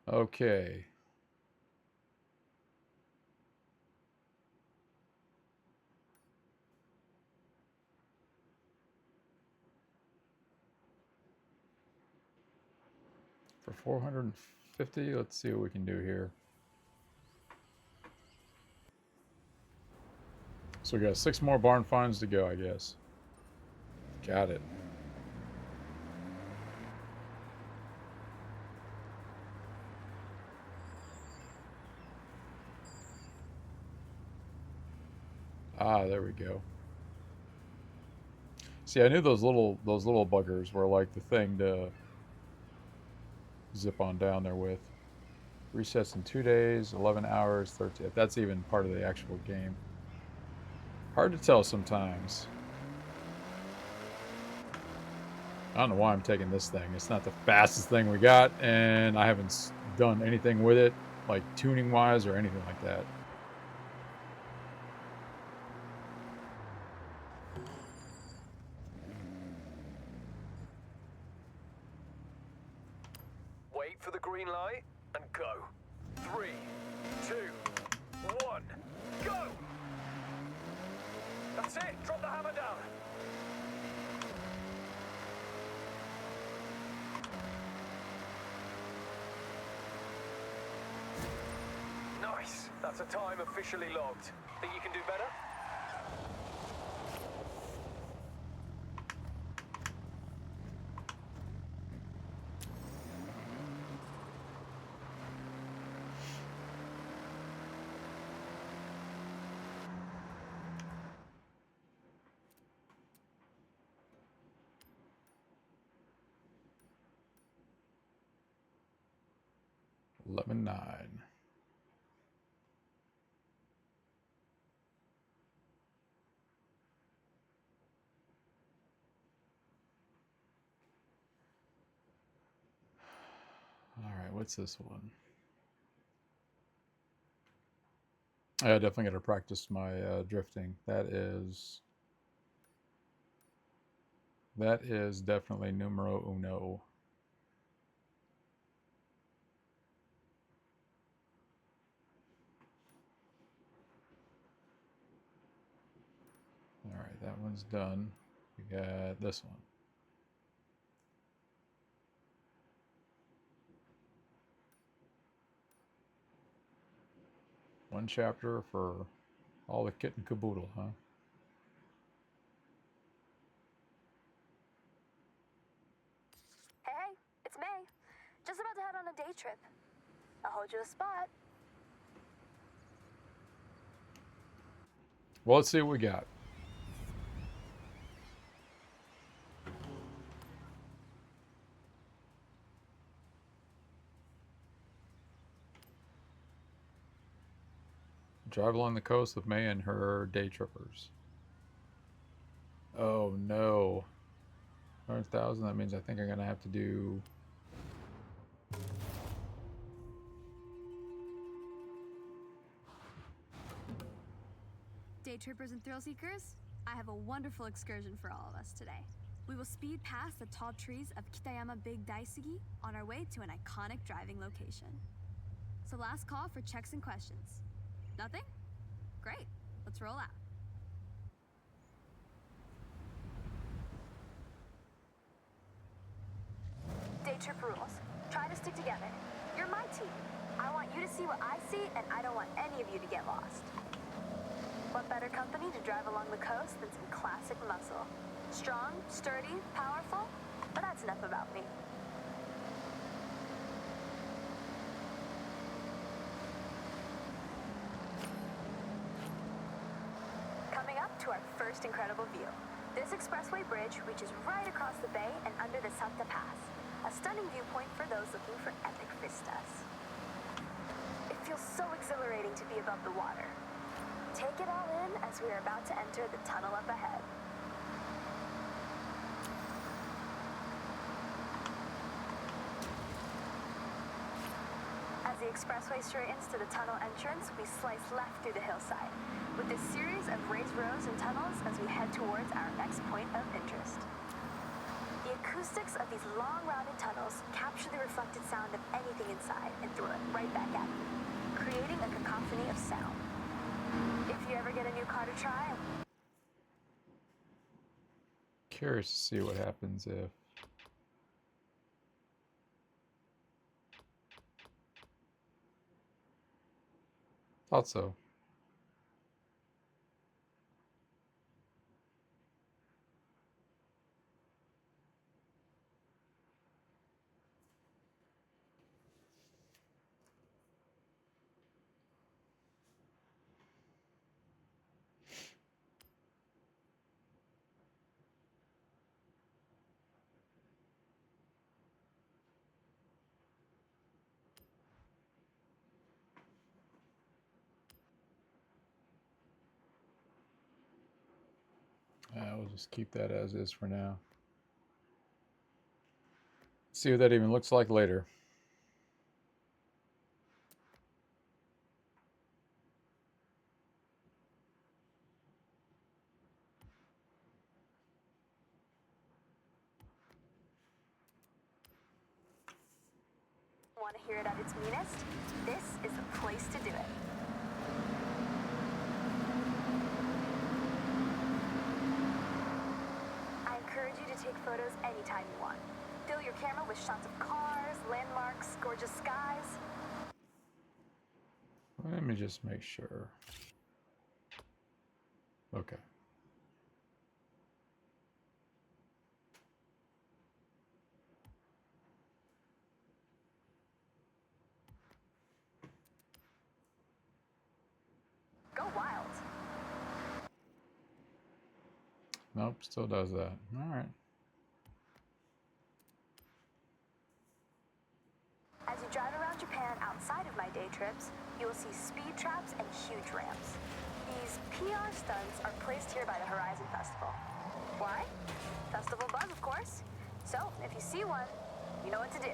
Okay. For 450, let's see what we can do here. So we got 6 more barn finds to go, I guess. Got it. Ah, there we go. See, I knew those little buggers were like the thing to zip on down there with. Resets in 2 days, 11 hours, 13. That's even part of the actual game. Hard to tell sometimes. I don't know why I'm taking this thing. It's not the fastest thing we got, and I haven't done anything with it, like tuning-wise or anything like that. Wait for the green light and go. 3, 2, 1, go! That's it, drop the hammer down. Nice, that's a time officially logged. Think you can do better? Lemon 9. All right, what's this one? I definitely got to practice my drifting. That is definitely numero uno. All right, that one's done. We got this one. One chapter for all the kit and caboodle, huh? Hey, it's May. Just about to head on a day trip. I'll hold you a spot. Well, let's see what we got. Drive along the coast with May and her day trippers. Oh no. 100,000, that means I think I'm gonna have to do... Day trippers and thrill seekers, I have a wonderful excursion for all of us today. We will speed past the tall trees of Kitayama Big Daisugi on our way to an iconic driving location. So last call for checks and questions. Nothing? Great, let's roll out. Day trip rules. Try to stick together. team. I want you to see what I see, and I don't want any of you to get lost. What better company to drive along the coast than some classic muscle? Strong, sturdy, powerful? But that's enough about me. Coming up to our first incredible view. This expressway bridge reaches right across the bay and under the Santa Pass, a stunning viewpoint for those looking for epic vistas. It feels so exhilarating to be above the water. Take it all in as we are about to enter the tunnel up ahead. As the expressway straightens to the tunnel entrance, we slice left through the hillside, with this series of raised roads and tunnels as we head towards our next point of interest. The acoustics of these long rounded tunnels capture the reflected sound of anything inside and throw it right back at you, creating a cacophony of sound. If you ever get a new car to try, Curious to see what happens if thought so. We'll just keep that as is for now. See what that even looks like later. want to hear it at its meanest? This is the place to do it. I encourage you to take photos anytime you want. Fill your camera with shots of cars, landmarks, gorgeous skies. Let me just make sure. Okay. Go wild. Nope, still does that. All right. As you drive around Japan outside of my day trips, you will see speed traps and huge ramps. These PR stunts are placed here by the Horizon Festival. Why? Festival buzz, of course. So, if you see one, you know what to do.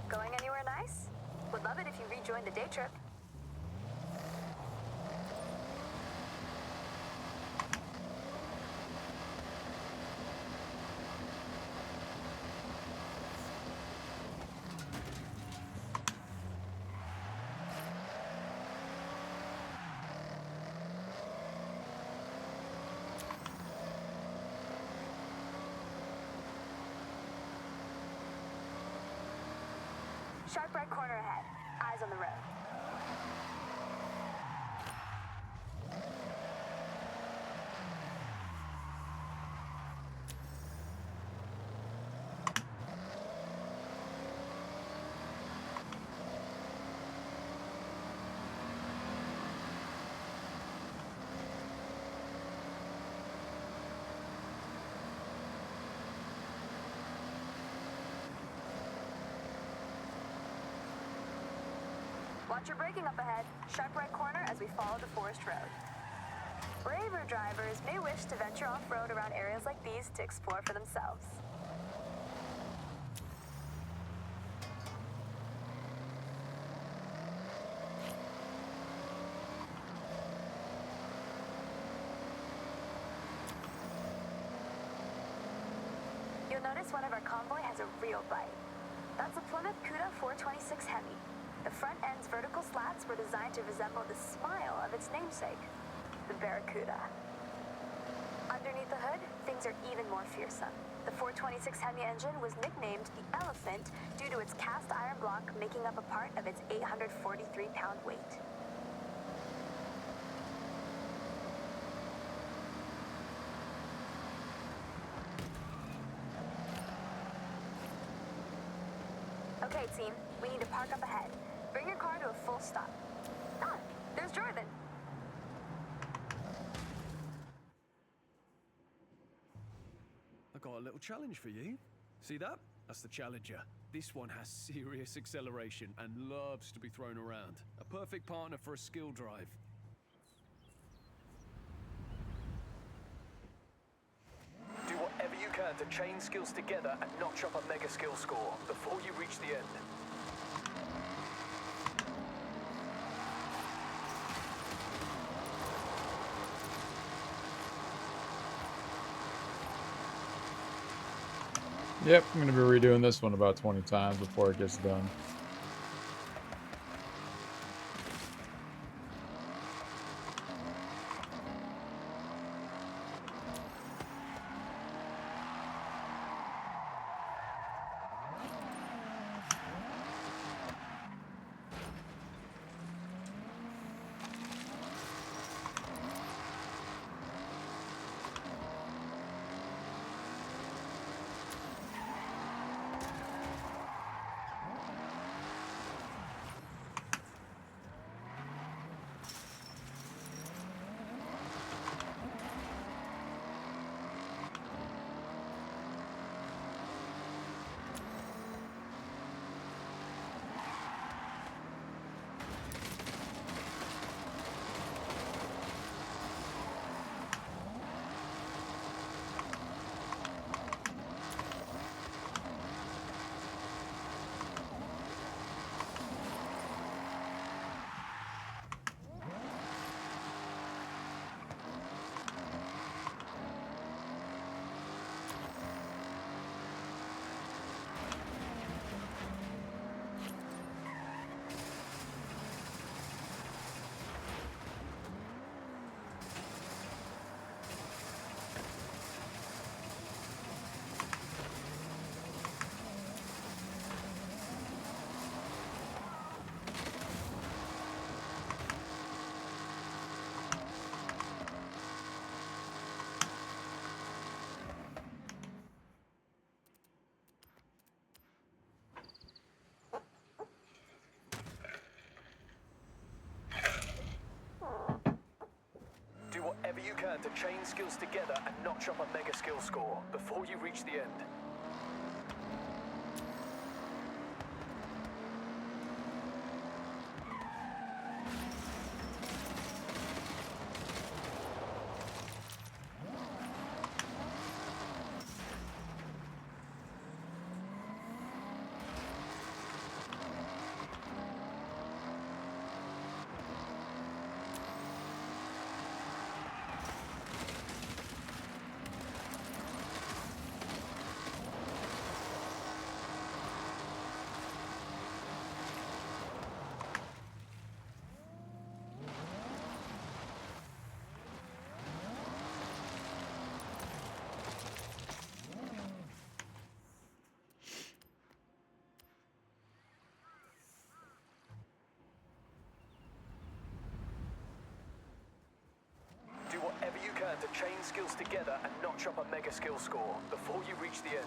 Going anywhere nice? Would love it if you rejoined the day trip. Sharp right corner ahead. Eyes on the road. Watch your braking up ahead. Sharp right corner as we follow the forest road. Braver drivers may wish to venture off-road around areas like these to explore for themselves. You'll notice one of our convoy has a real bite. That's a Plymouth Cuda 426 Hemi. The front end's vertical slats were designed to resemble the smile of its namesake, the Barracuda. Underneath the hood, things speeds are even more fearsome. The 426 Hemi engine was nicknamed the Elephant due to its cast iron block making up a part of its 843-pound weight. Okay, team, we need to park up ahead. Bring your car to a full stop. Ah, there's Jordan. I got a little challenge for you. See that? That's the Challenger. This one has serious acceleration and loves to be thrown around. A perfect partner for a skill drive. Do whatever you can to chain skills together and notch up a mega skill score before you reach the end. Yep, I'm going to be redoing this one about 20 times before it gets done. Do whatever you can to chain skills together and notch up a mega skill score before you reach the end. Do whatever you can to chain skills together and notch up a mega skill score before you reach the end.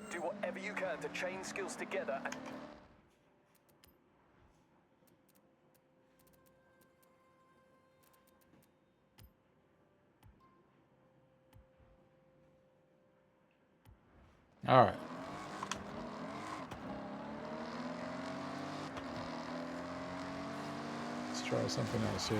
Do whatever you can to chain skills together and... All right. Let's try something else here.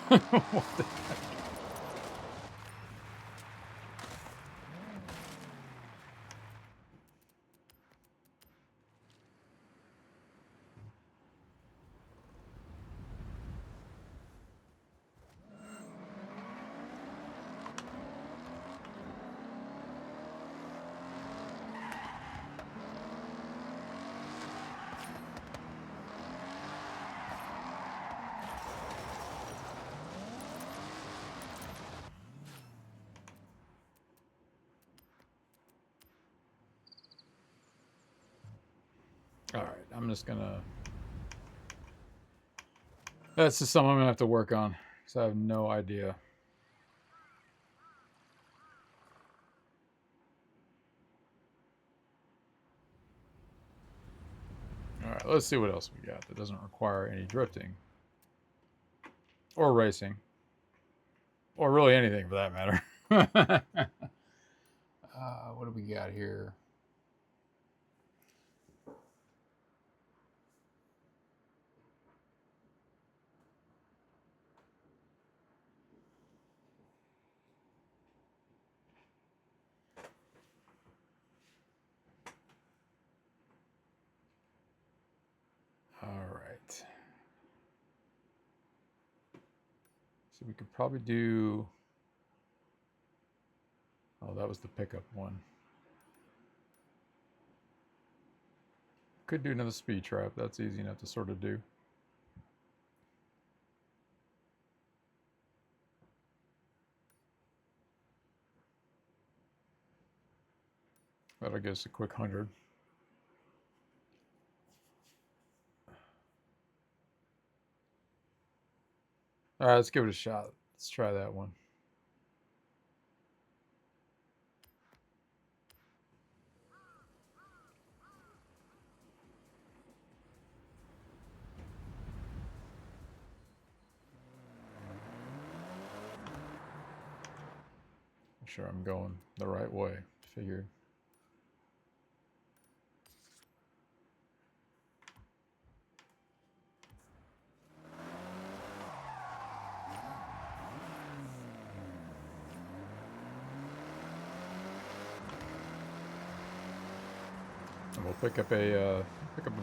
What the heck? All right, I'm just gonna. That's just something I'm gonna have to work on because I have no idea. All right, let's see what else we got that doesn't require any drifting or racing or really anything for that matter. What do we got here? All right. So we could probably do. Oh, that was the pickup one. Could do another speed trap. That's easy enough to sort of do. That'll give us a quick 100. All right, let's give it a shot. Let's try that one. I'm sure I'm going the right way. Figured. And we'll pick up a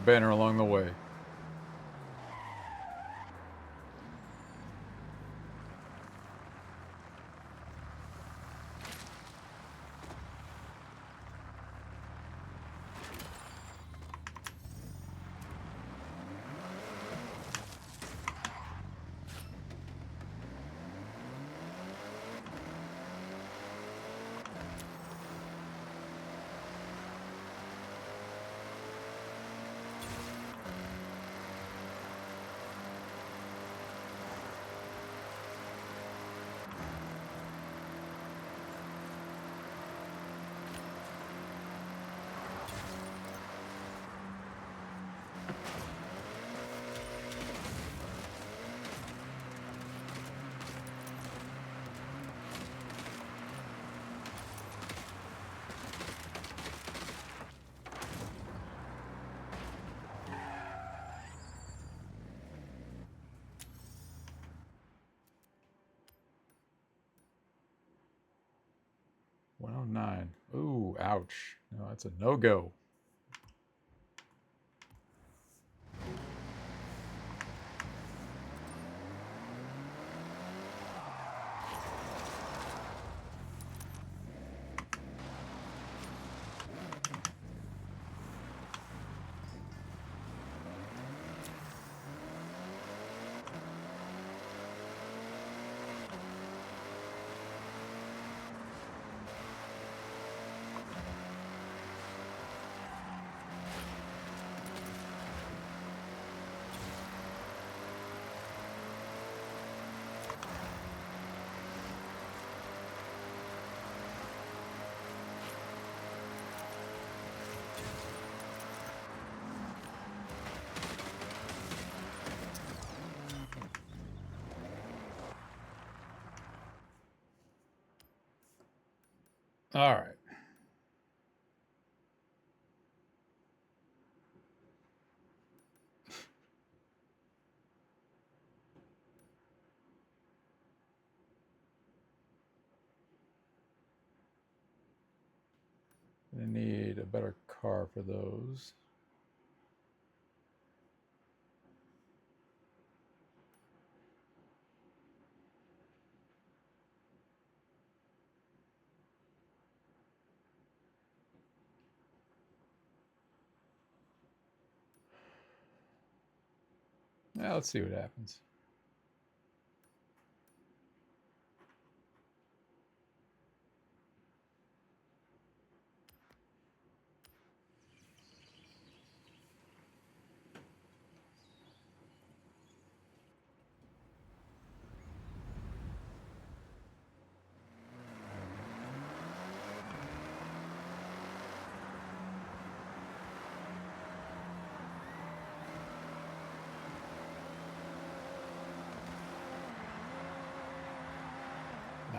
banner along the way. $109. Ooh, ouch. No, that's a no-go. All right. I need a better car for those. Now let's see what happens.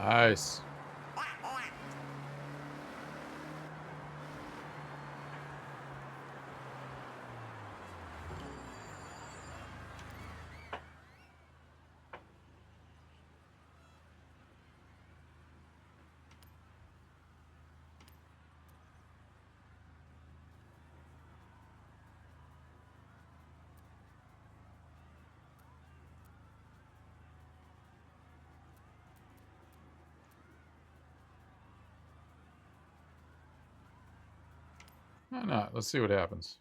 Nice. Why not? Let's see what happens.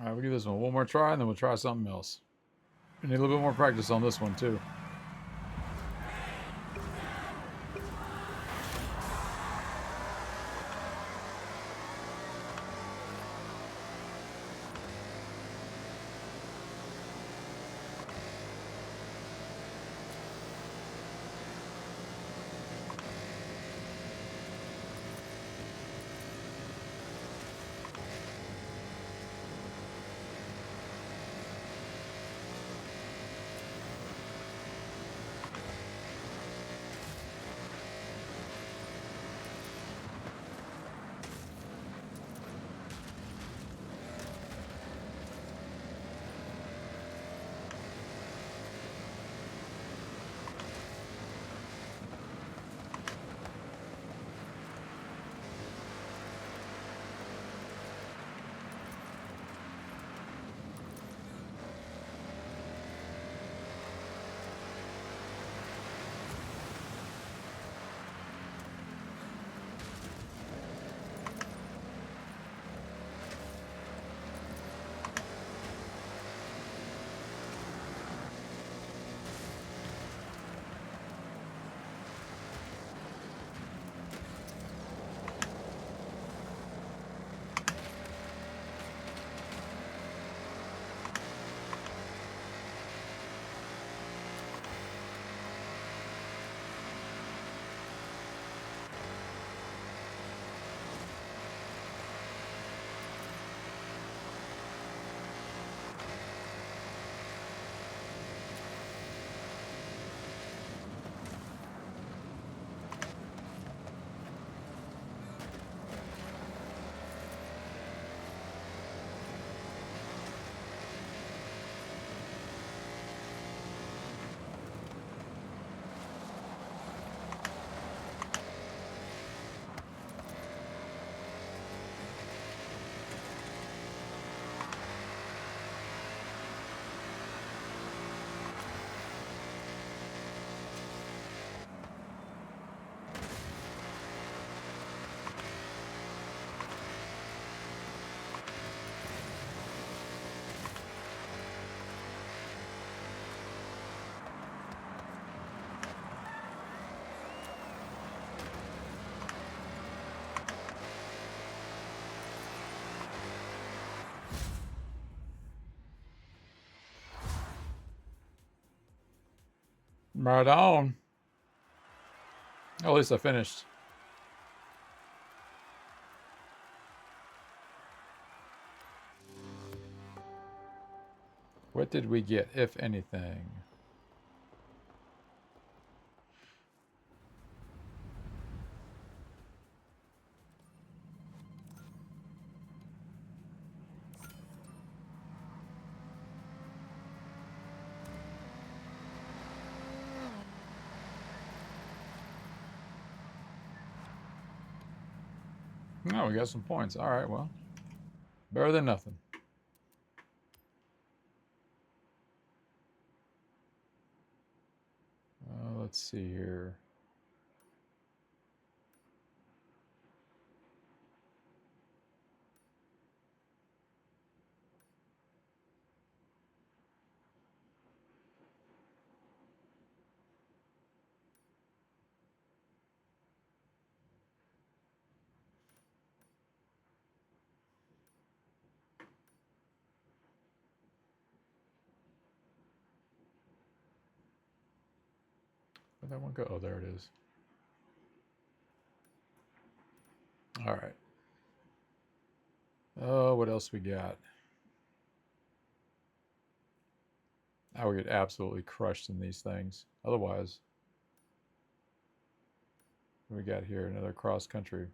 All right, we'll give this one more try, and then we'll try something else. We need a little bit more practice on this one, too. Right on. At least I finished. What did we get, if anything? No, we got some points. All right, well, better than nothing. Let's see here. Where'd that one go? Oh, there it is. All right. Oh, what else we got? I would get absolutely crushed in these things. Otherwise, what we got here? Another cross country.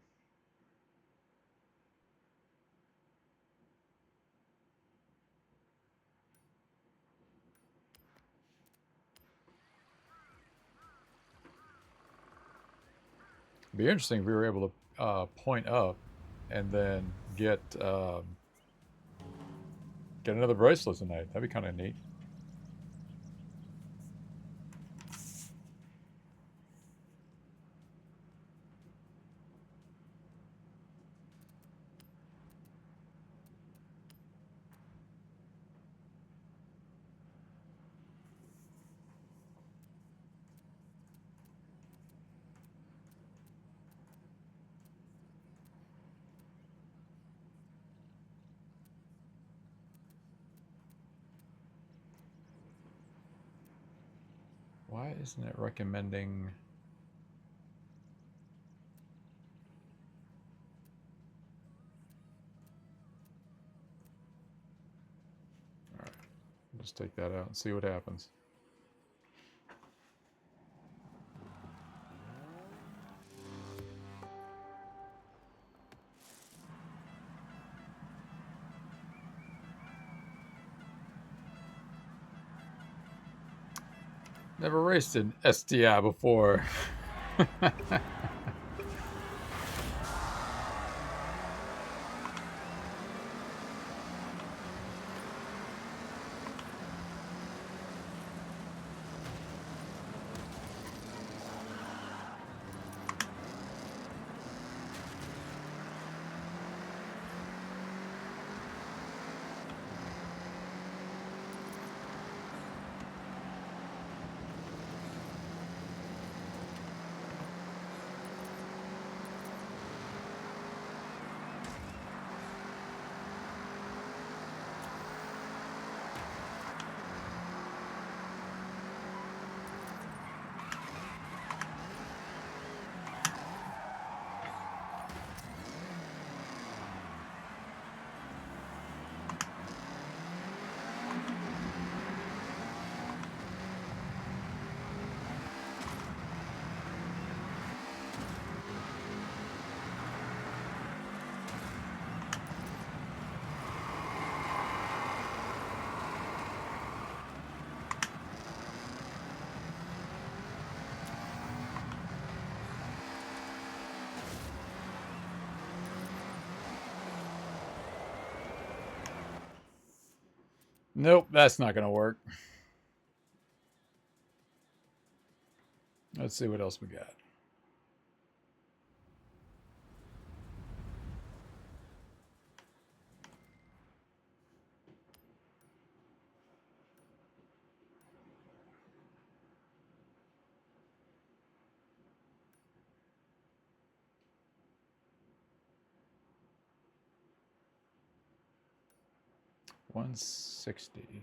It'd be interesting if we were able to point up and then get another bracelet tonight. That'd be kind of neat. Why isn't it recommending? All right, just take that out and see what happens. Never raced an STI before. Nope, that's not going to work. Let's see what else we got. $160.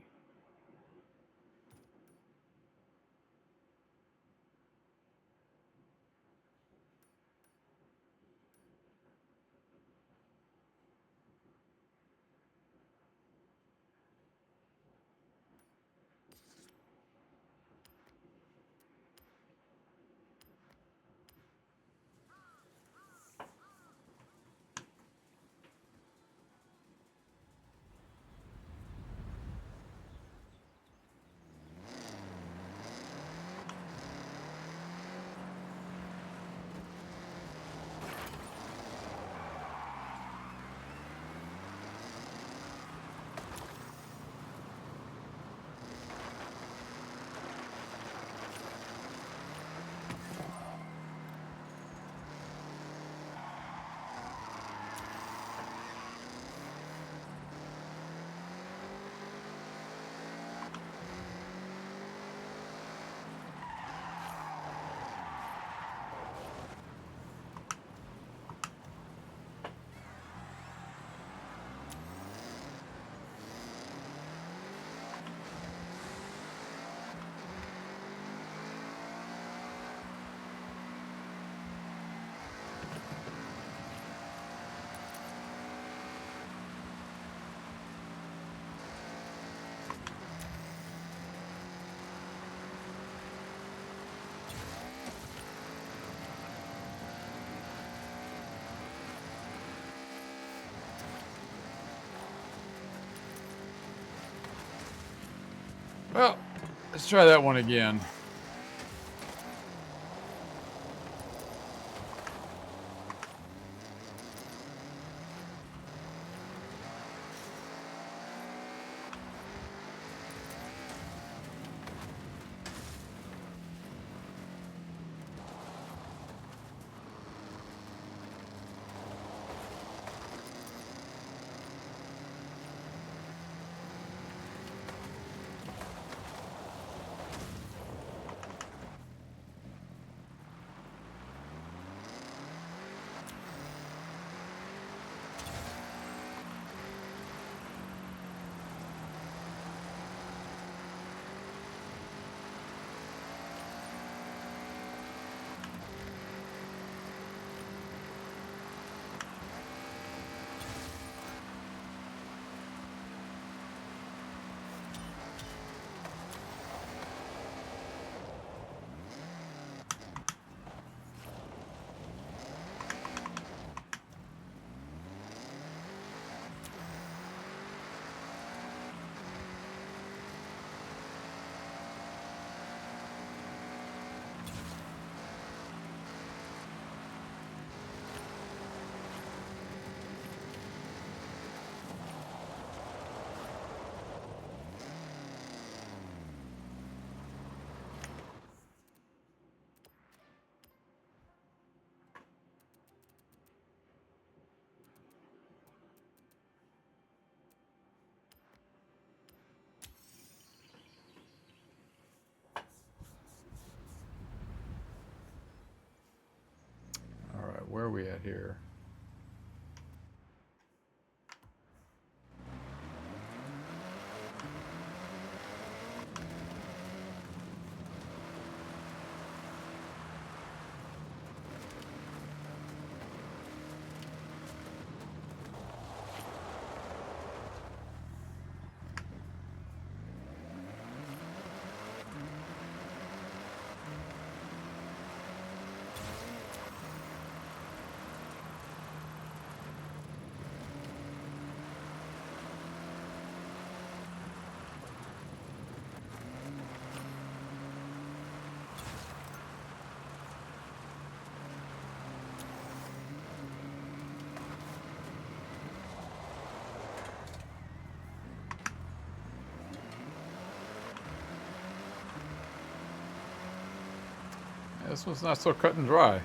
Well, let's try that one again. are we at here? This one's not so cut and dry.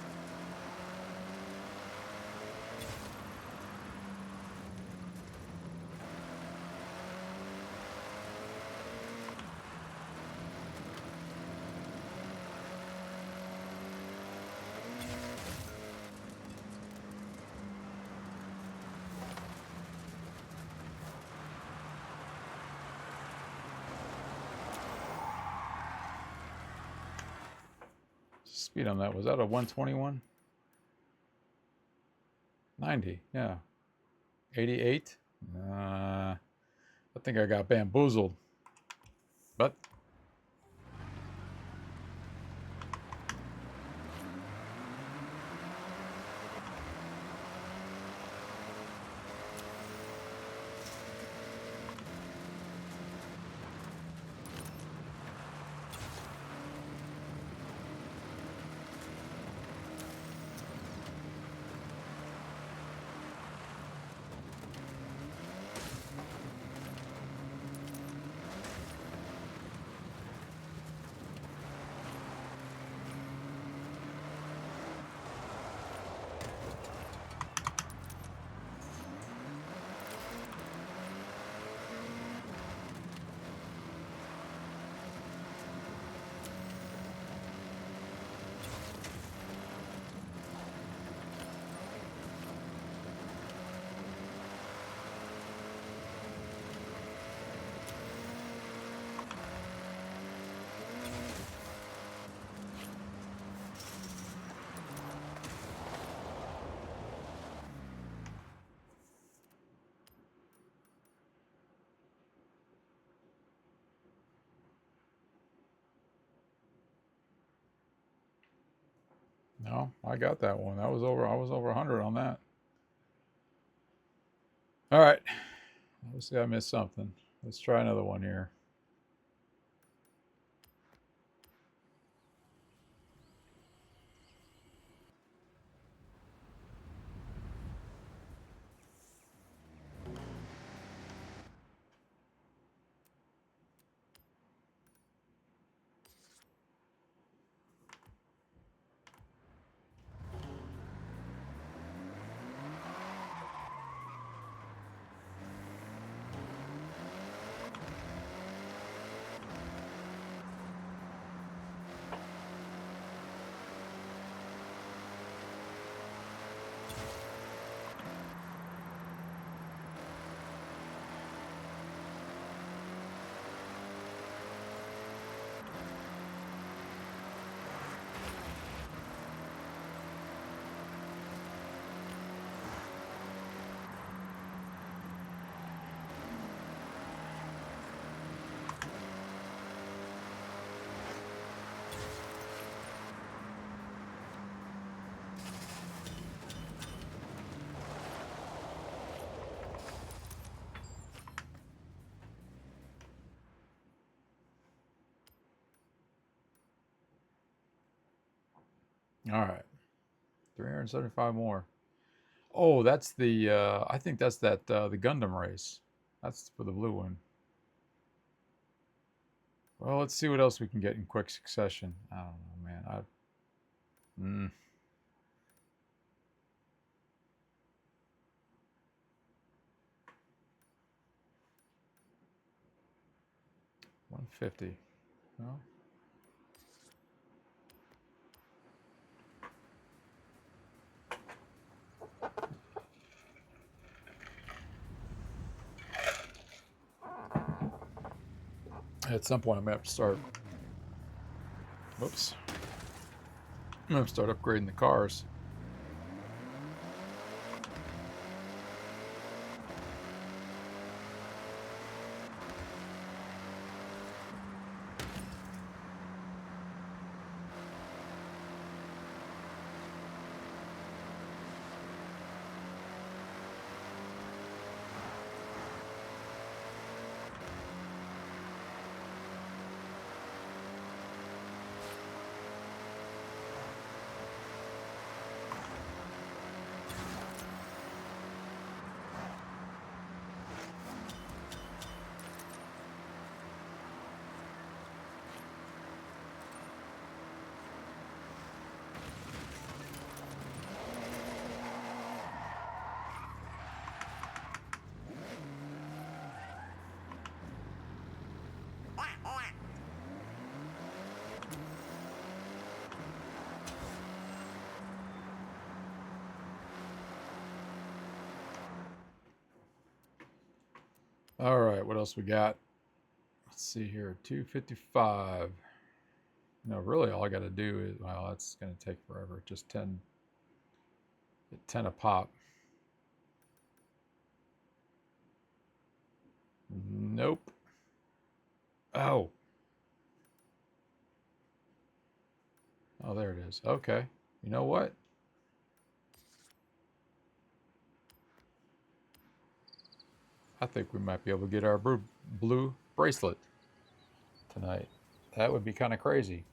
Speed on that, was that a 121? 90, yeah. 88? I think I got bamboozled. But no, I got that one. That was over. I was over 100 on that. All right. Obviously, I missed something. Let's try another one here. All right. 375 more. Oh, that's the, I think that's that, the Gundam race. That's for the blue one. Well, let's see what else we can get in quick succession. I don't know, man. 150. No. At some point, I'm gonna have to start. Whoops. I'm gonna have to start upgrading the cars. All right, what else we got? Let's see here, 255. No, really, all I got to do is, well, that's going to take forever. Just 10 a pop. Nope. Oh. Oh, there it is. Okay. You know what? I think we might be able to get our blue bracelet tonight. That would be kind of crazy.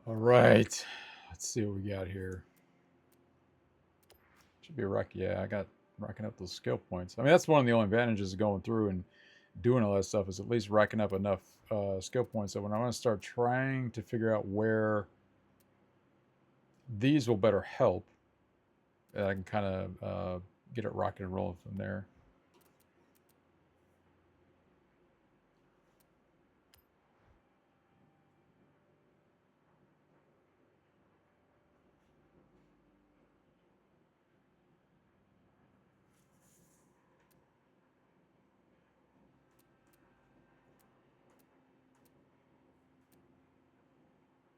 All right. Let's see what we got here. Should be a wreck. Yeah, I got racking up those skill points. I mean, that's one of the only advantages of going through and doing all that stuff is at least racking up enough skill points that when I want to start trying to figure out where these will better help, I can kind of get it rocking and rolling from there.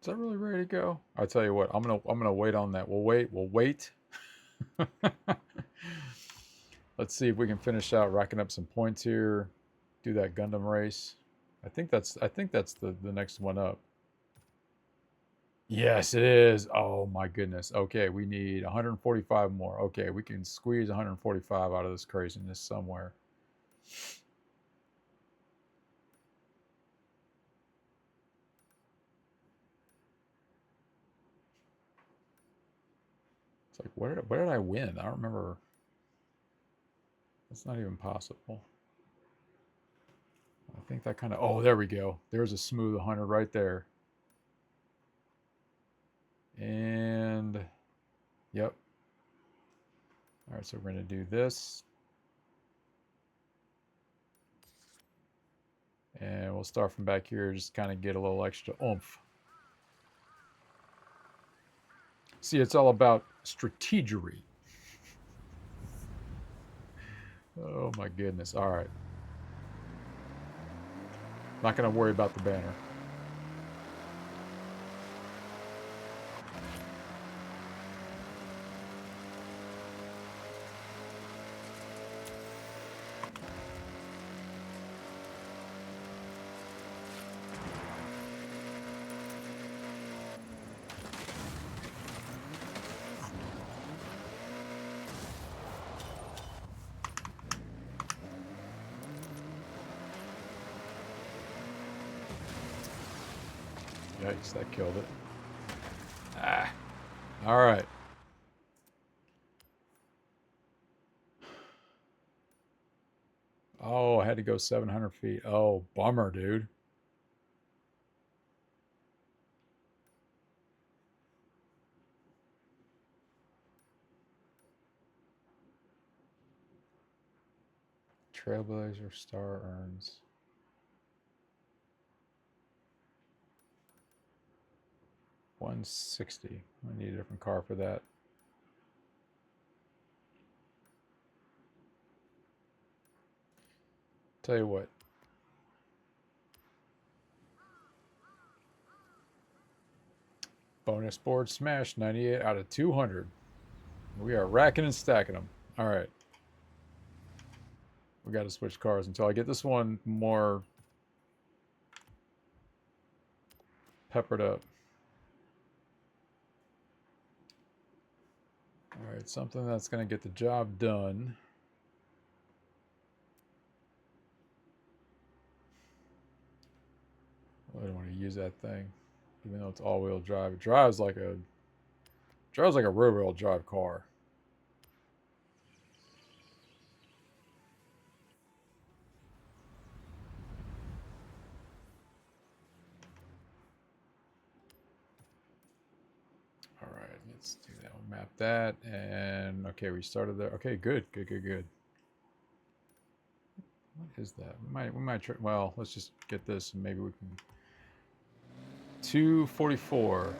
Is that really ready to go? I tell you what, I'm gonna wait on that. We'll wait. Let's see if we can finish out racking up some points here. Do that Gundam race. I think that's the next one up. Yes, it is. Oh my goodness. Okay, we need 145 more. Okay, we can squeeze 145 out of this craziness somewhere. It's like, where did I win? I don't remember. That's not even possible. I think that kind of, oh, there we go. There's a smooth 100 right there. And, yep. All right, so we're going to do this. And we'll start from back here, just kind of get a little extra oomph. See, it's all about strategery. Oh my goodness. All right. Not going to worry about the banner. Yikes, that killed it. Ah. All right. Oh, I had to go 700 feet. Oh, bummer, dude. Trailblazer star earns. $160. I need a different car for that. Tell you what. Bonus board smash, 98 out of 200. We are racking and stacking them. All right. We got to switch cars until I get this one more peppered up. All right, something that's going to get the job done. I don't want to use that thing, even though it's all-wheel drive. It drives like a rear-wheel drive car. All right, let's do that. We'll map that, and okay, we started there. Okay, good. What is that? We might try. Well, let's just get this, and maybe we can. 244.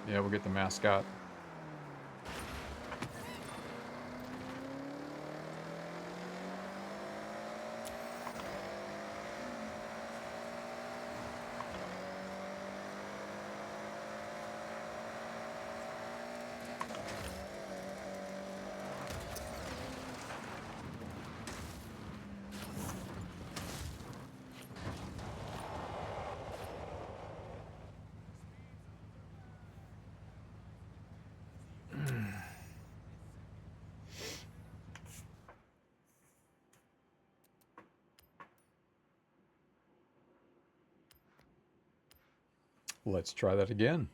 Yeah, we'll get the mascot. Let's try that again.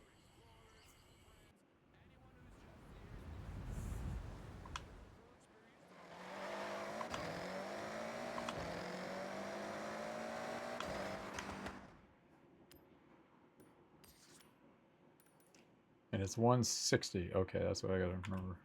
And it's 160. Okay, that's what I gotta remember.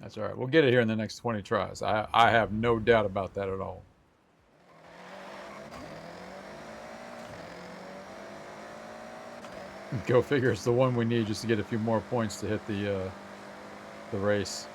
That's all right. We'll get it here in the next 20 tries. I have no doubt about that at all. Go figure, it's the one we need just to get a few more points to hit the race.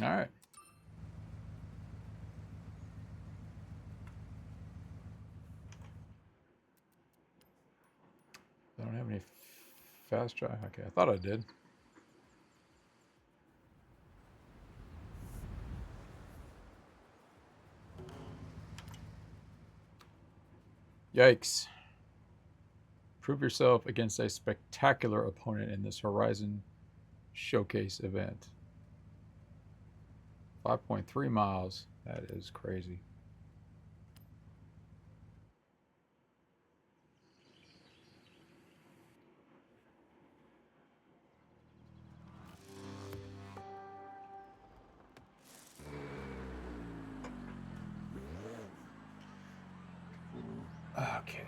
All right. I don't have any fast drive. Okay, I thought I did. Yikes. Prove yourself against a spectacular opponent in this Horizon Showcase event. 5.3 miles. That is crazy. Okay.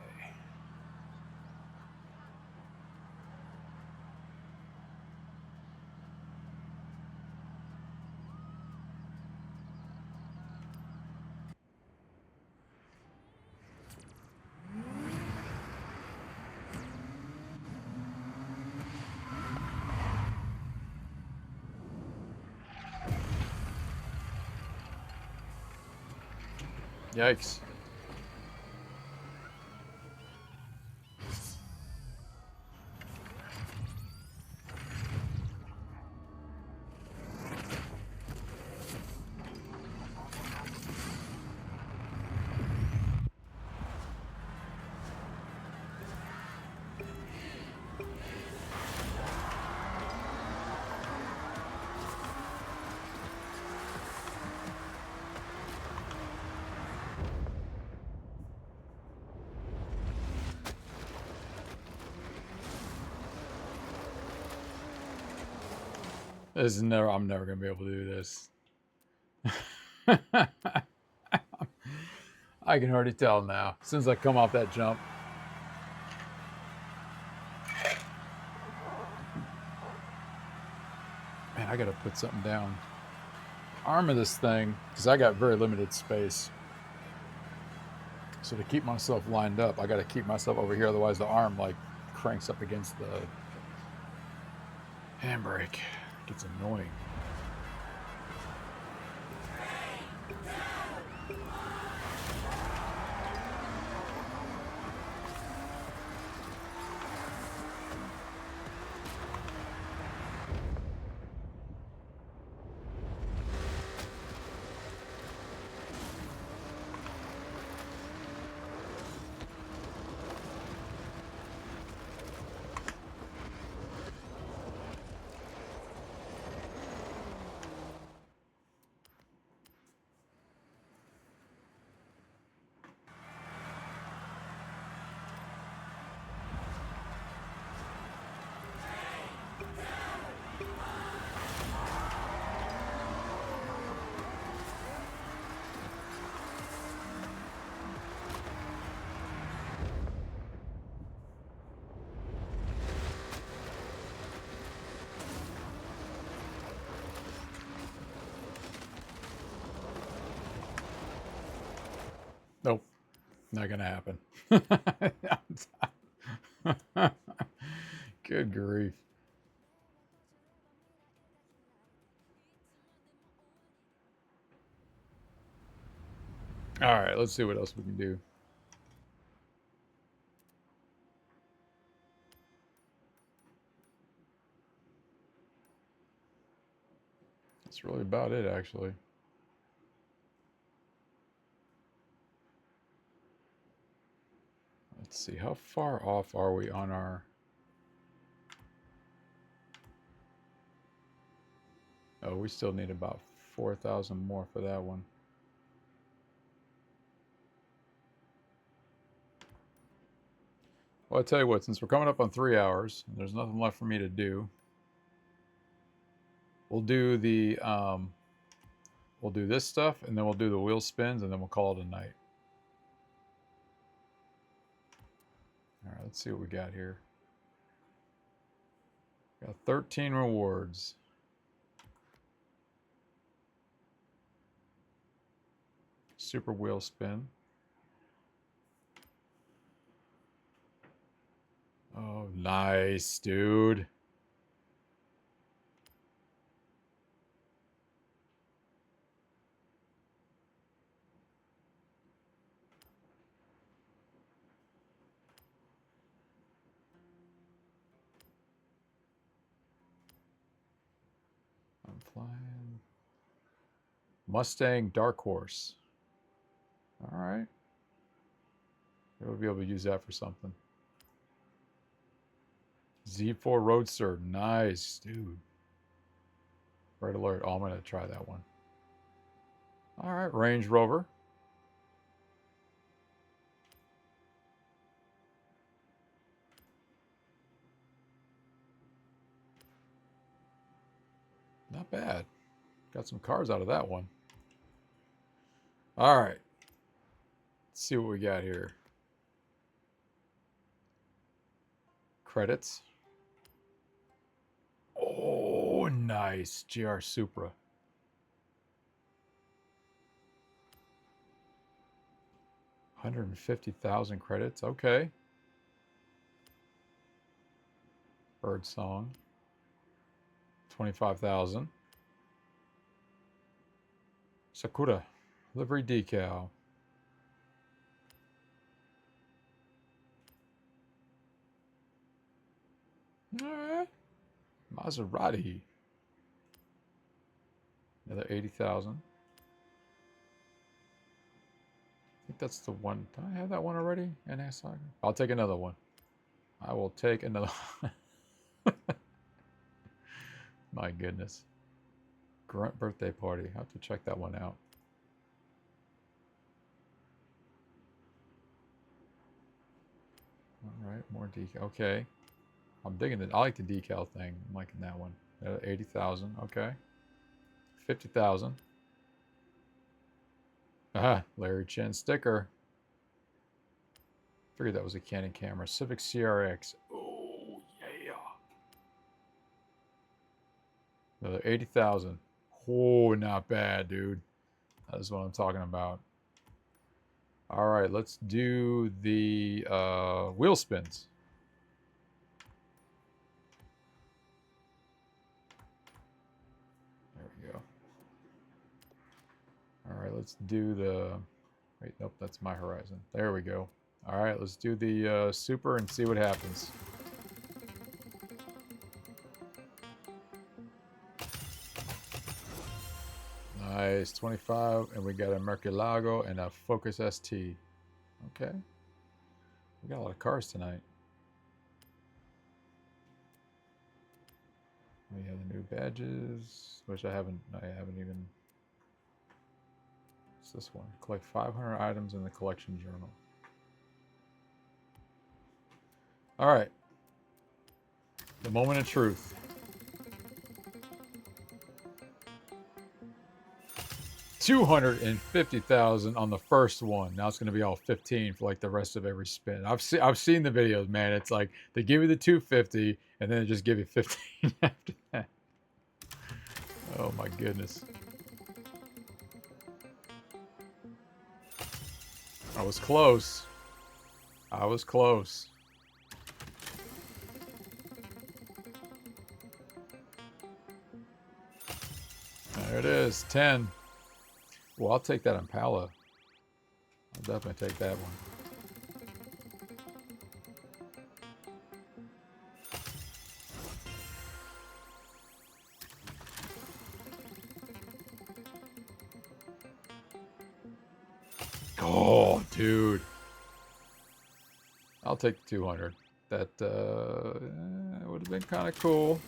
Yikes. This is never. I'm never gonna be able to do this. I can already tell now. As soon as I come off that jump. Man, I gotta put something down. Arm of this thing, because I got very limited space. So to keep myself lined up, I gotta keep myself over here. Otherwise, the arm like cranks up against the handbrake. Gets annoying. Nope, not gonna happen. Good grief. All right, let's see what else we can do. That's really about it, actually. Let's see, how far off are we on our Oh, we still need about 4,000 more for that one. Well, I tell you what, since we're coming up on 3 hours, and there's nothing left for me to do, we'll do the we'll do this stuff, and then we'll do the wheel spins, and then we'll call it a night. All right, let's see what we got here. Got 13 rewards. Super wheel spin. Oh, nice, dude. I'm flying. Mustang Dark Horse. All right. We'll be able to use that for something. Z4 Roadster. Nice, dude. Red alert. Oh, I'm going to try that one. All right. Range Rover. Not bad. Got some cars out of that one. All right. Let's see what we got here. Credits. Oh, nice. GR Supra. $150,000 credits. Okay. Bird Song. 25,000. Sakura. Livery decal. Alright. Maserati. Another 80,000. I think that's the one. Did I have that one already? NSI? I'll take another one. I will take another one. My goodness. Grunt birthday party. I have to check that one out. All right, more decal. Okay. I'm digging it. I like the decal thing. I'm liking that one. 80,000. Okay. 50,000. Ah, Larry Chen sticker. Figured that was a Canon camera. Civic CRX. Oh, yeah. Another 80,000. Oh, not bad, dude. That's what I'm talking about. All right, let's do the wheel spins. There we go. All right, let's do the... Wait, nope, that's my horizon. There we go. All right, let's do the super and see what happens. Nice, 25, and we got a Murcielago and a Focus ST. Okay. We got a lot of cars tonight. We have the new badges, which I haven't even... What's this one? Collect 500 items in the collection journal. All right. The moment of truth. 250,000 on the first one. Now it's going to be all 15 for like the rest of every spin. I've seen the videos, man. It's like they give you the 250 and then they just give you 15 after that. Oh my goodness. I was close. I was close. There it is, 10. Well, I'll take that Impala. I'll definitely take that one. Oh, dude. I'll take the 200. That would have been kind of cool.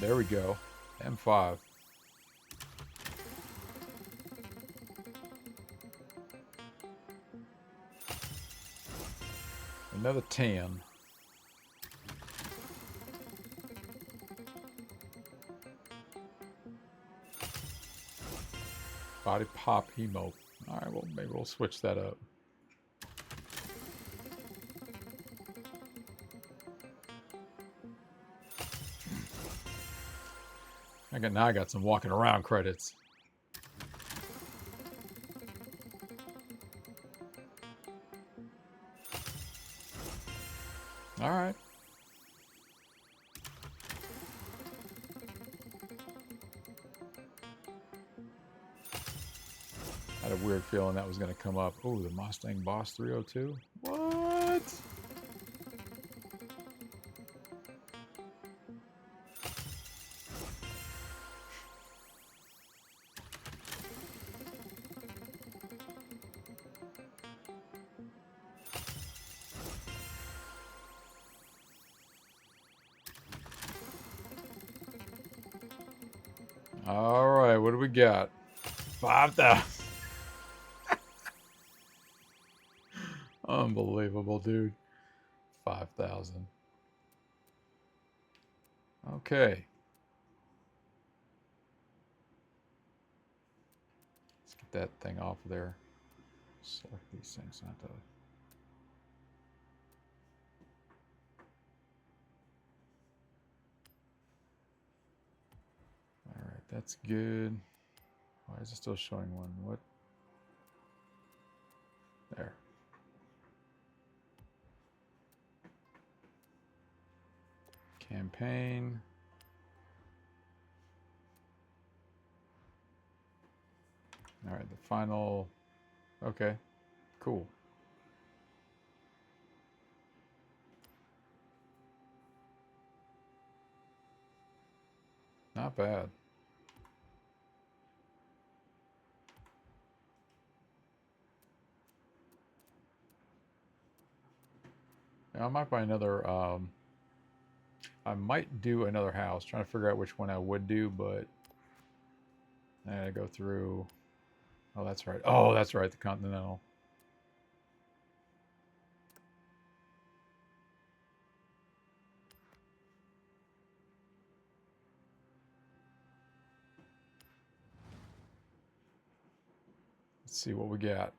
There we go. M5. Another 10. Body pop emote. Alright, well, maybe we'll switch that up. Now I got some walking around credits. Alright. I had a weird feeling that was going to come up. Oh, the Mustang Boss 302? What? All right, what do we got? 5,000. Unbelievable, dude. 5,000. Okay. Let's get that thing off of there. Select these things, not to... All right, that's good. Why is it still showing one? What? There. Campaign. All right, the final. Okay, cool. Not bad. Yeah, I might buy another. I might do another house. Trying to figure out which one I would do, but I gotta go through. Oh, that's right. Oh, that's right. The Continental. Let's see what we got.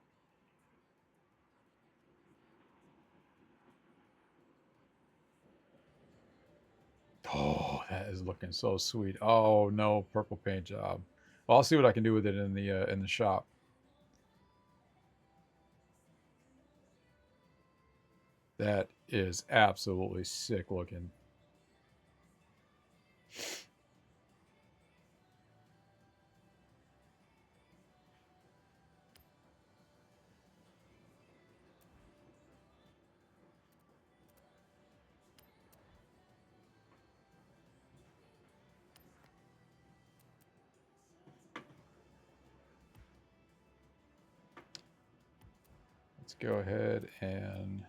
Oh, that is looking so sweet. Oh no, purple paint job. Well, I'll see what I can do with it in the shop. That is absolutely sick looking. Let's go ahead and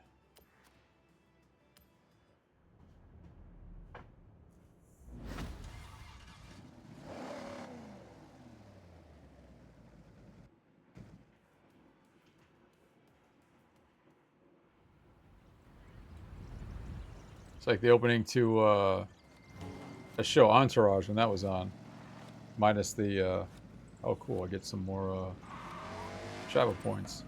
it's like the opening to a show Entourage when that was on. Minus the oh cool, I get some more travel points.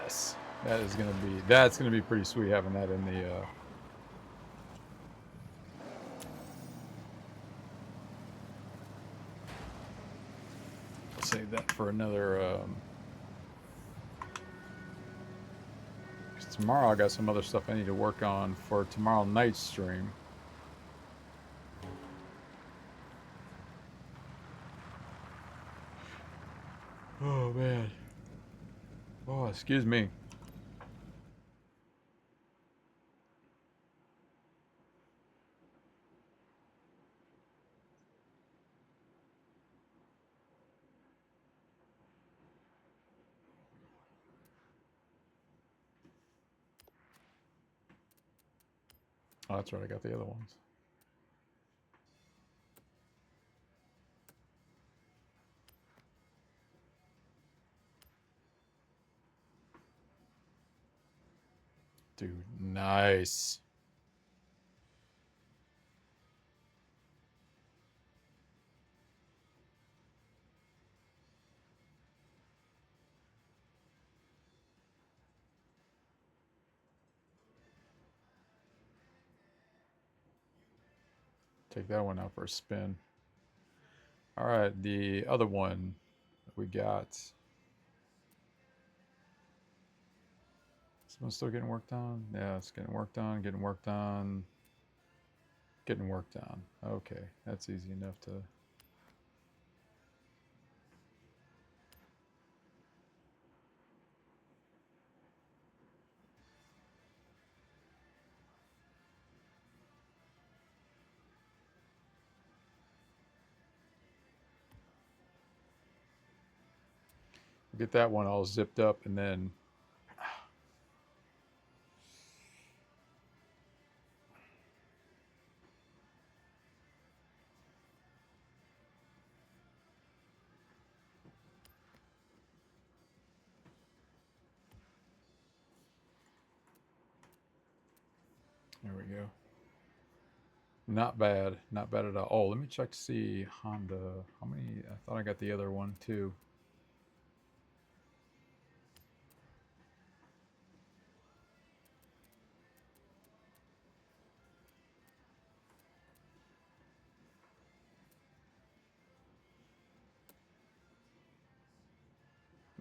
Yes, that's gonna be pretty sweet having that in the. I'll save that for another. 'Cause tomorrow I got some other stuff I need to work on for tomorrow night's stream. Oh man. Oh, excuse me. Oh, that's right. I got the other ones. Dude, nice. Take that one out for a spin. All right, the other one we got. This one's still getting worked on? Yeah, it's getting worked on, getting worked on, getting worked on. Okay, that's easy enough to... Get that one all zipped up and then... There we go. Not bad. Not bad at all. Oh, let me check to see Honda. How many? I thought I got the other one too.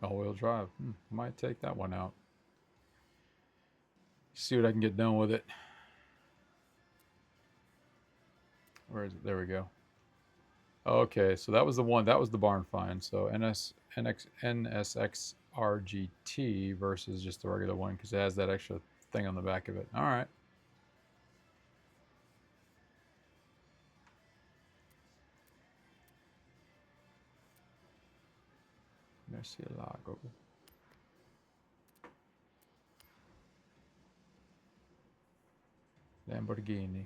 All-wheel drive. Might take that one out. See what I can get done with it. Where is it? There we go. Okay, so that was the one. That was the barn find. So NSX RGT versus just the regular one because it has that extra thing on the back of it. All right. Murcielago. Lamborghini.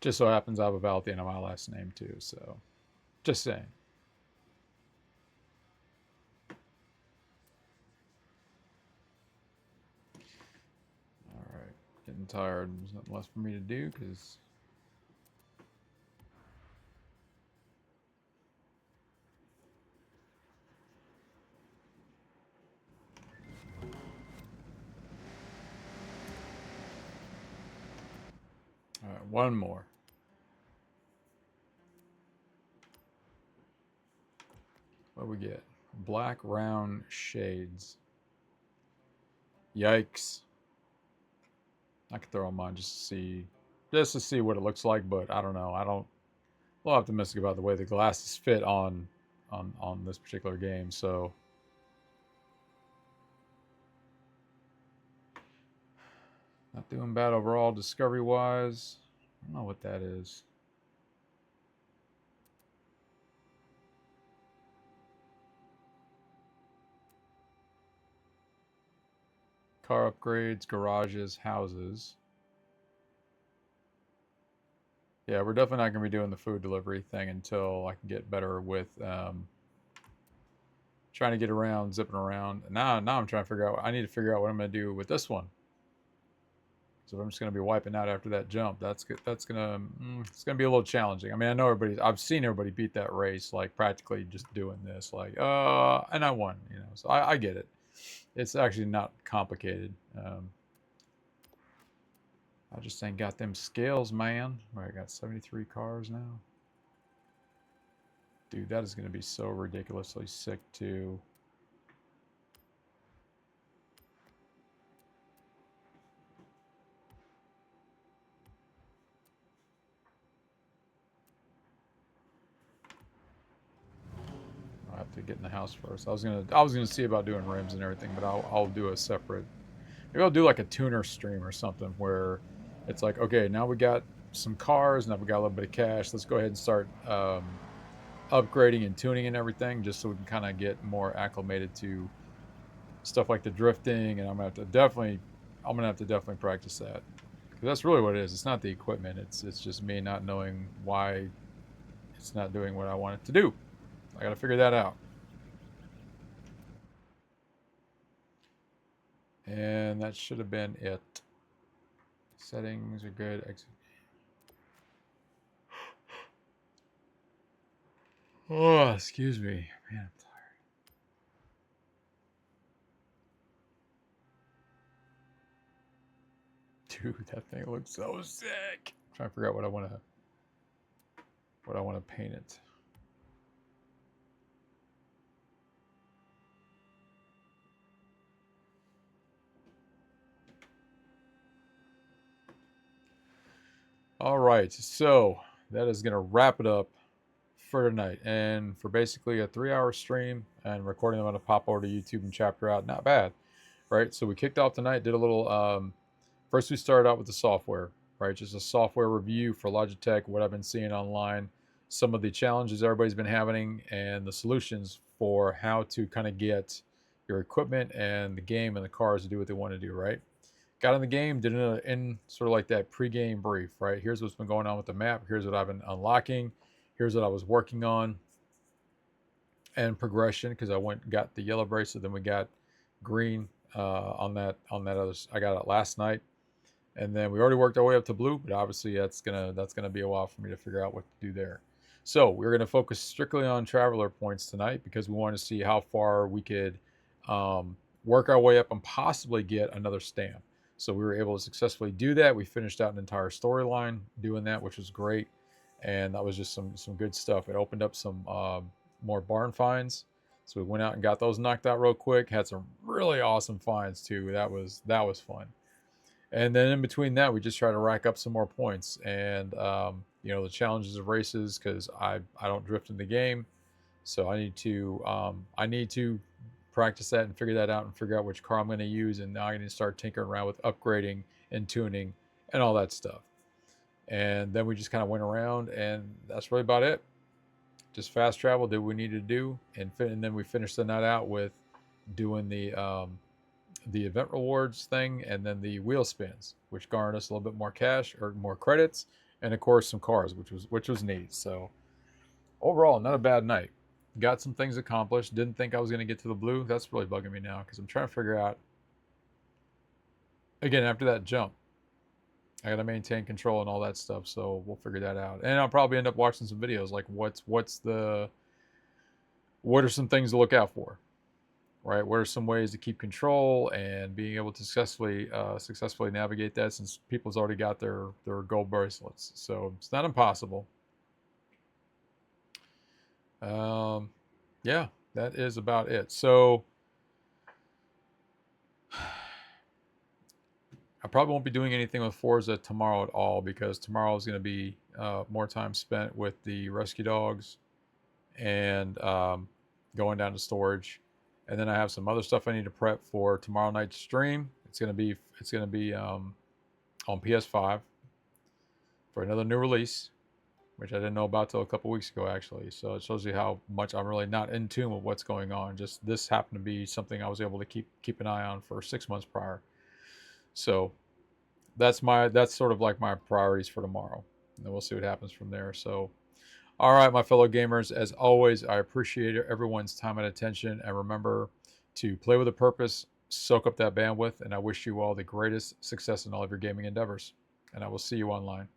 Just so happens I have a vowel at the end of my last name too, so just saying. All right, getting tired. There's nothing less for me to do because all right, one more. What do we get? Black round shades. Yikes. I could throw them on just to see what it looks like, but I don't know. I'm a little optimistic about the way the glasses fit on this particular game, so not doing bad overall discovery wise. I don't know what that is. Car upgrades, garages, houses. Yeah, we're definitely not going to be doing the food delivery thing until I can get better with trying to get around, zipping around. Now I'm trying to figure out, I need to figure out what I'm going to do with this one. So if I'm just going to be wiping out after that jump, it's going to be a little challenging. I mean, I know I've seen everybody beat that race, like practically just doing this, like, and I won, you know, so I get it. It's actually not complicated. I just ain't got them skills, man. All right, I got 73 cars now. Dude, that is going to be so ridiculously sick, too. I'll have to get in the house first. I was gonna see about doing rims and everything, but I'll do a separate. Maybe I'll do like a tuner stream or something where it's like, okay, now we got some cars, now we got a little bit of cash. Let's go ahead and start upgrading and tuning and everything, just so we can kind of get more acclimated to stuff like the drifting. And I'm gonna have to definitely practice that, because that's really what it is. It's not the equipment. It's just me not knowing why it's not doing what I want it to do. I gotta figure that out. And that should have been it. Settings are good. Oh, excuse me. Man, I'm tired. Dude, that thing looks so sick. I'm trying to figure out what I want to paint it. All right, so that is going to wrap it up for tonight. And for basically a 3-hour stream and recording, I'm going to pop over to YouTube and chapter out. Not bad, right? So we kicked off tonight, did a little, first we started out with the software, right? Just a software review for Logitech, what I've been seeing online, some of the challenges everybody's been having, and the solutions for how to kind of get your equipment and the game and the cars to do what they want to do, right? Got in the game, did it in sort of like that pre-game brief, right? Here's what's been going on with the map. Here's what I've been unlocking. Here's what I was working on. And progression, because I got the yellow bracelet, then we got green on that other. I got it last night, and then we already worked our way up to blue. But obviously, that's gonna be a while for me to figure out what to do there. So we're gonna focus strictly on traveler points tonight, because we want to see how far we could work our way up and possibly get another stamp. So we were able to successfully do that. We finished out an entire storyline doing that, which was great. And that was just some good stuff. It opened up some more barn finds. So we went out and got those knocked out real quick. Had some really awesome finds too. That was fun. And then in between that, we just try to rack up some more points. And you know, the challenges of races, because I don't drift in the game. So I need to practice that and figure that out and figure out which car I'm going to use. And now I need to start tinkering around with upgrading and tuning and all that stuff. And then we just kind of went around, and that's really about it. Just fast travel, did what we needed to do, and then we finished the night out with doing the event rewards thing, and then the wheel spins, which garnered us a little bit more cash or more credits, and of course some cars, which was neat. So overall, not a bad night. Got some things accomplished. Didn't think I was going to get to the blue. That's really bugging me now, because I'm trying to figure out, again, after that jump, I got to maintain control and all that stuff. So we'll figure that out. And I'll probably end up watching some videos, like what are some things to look out for, right? What are some ways to keep control and being able to successfully navigate that, since people's already got their gold bracelets. So it's not impossible. Yeah, that is about it. So I probably won't be doing anything with Forza tomorrow at all, because tomorrow is going to be more time spent with the rescue dogs and going down to storage. And then I have some other stuff I need to prep for tomorrow night's stream. It's going to be on PS5 for another new release, which I didn't know about till a couple weeks ago, actually. So it shows you how much I'm really not in tune with what's going on. Just this happened to be something I was able to keep an eye on for 6 months prior. So that's sort of like my priorities for tomorrow. And then we'll see what happens from there. So, all right, my fellow gamers, as always, I appreciate everyone's time and attention. And remember to play with a purpose, soak up that bandwidth, and I wish you all the greatest success in all of your gaming endeavors. And I will see you online.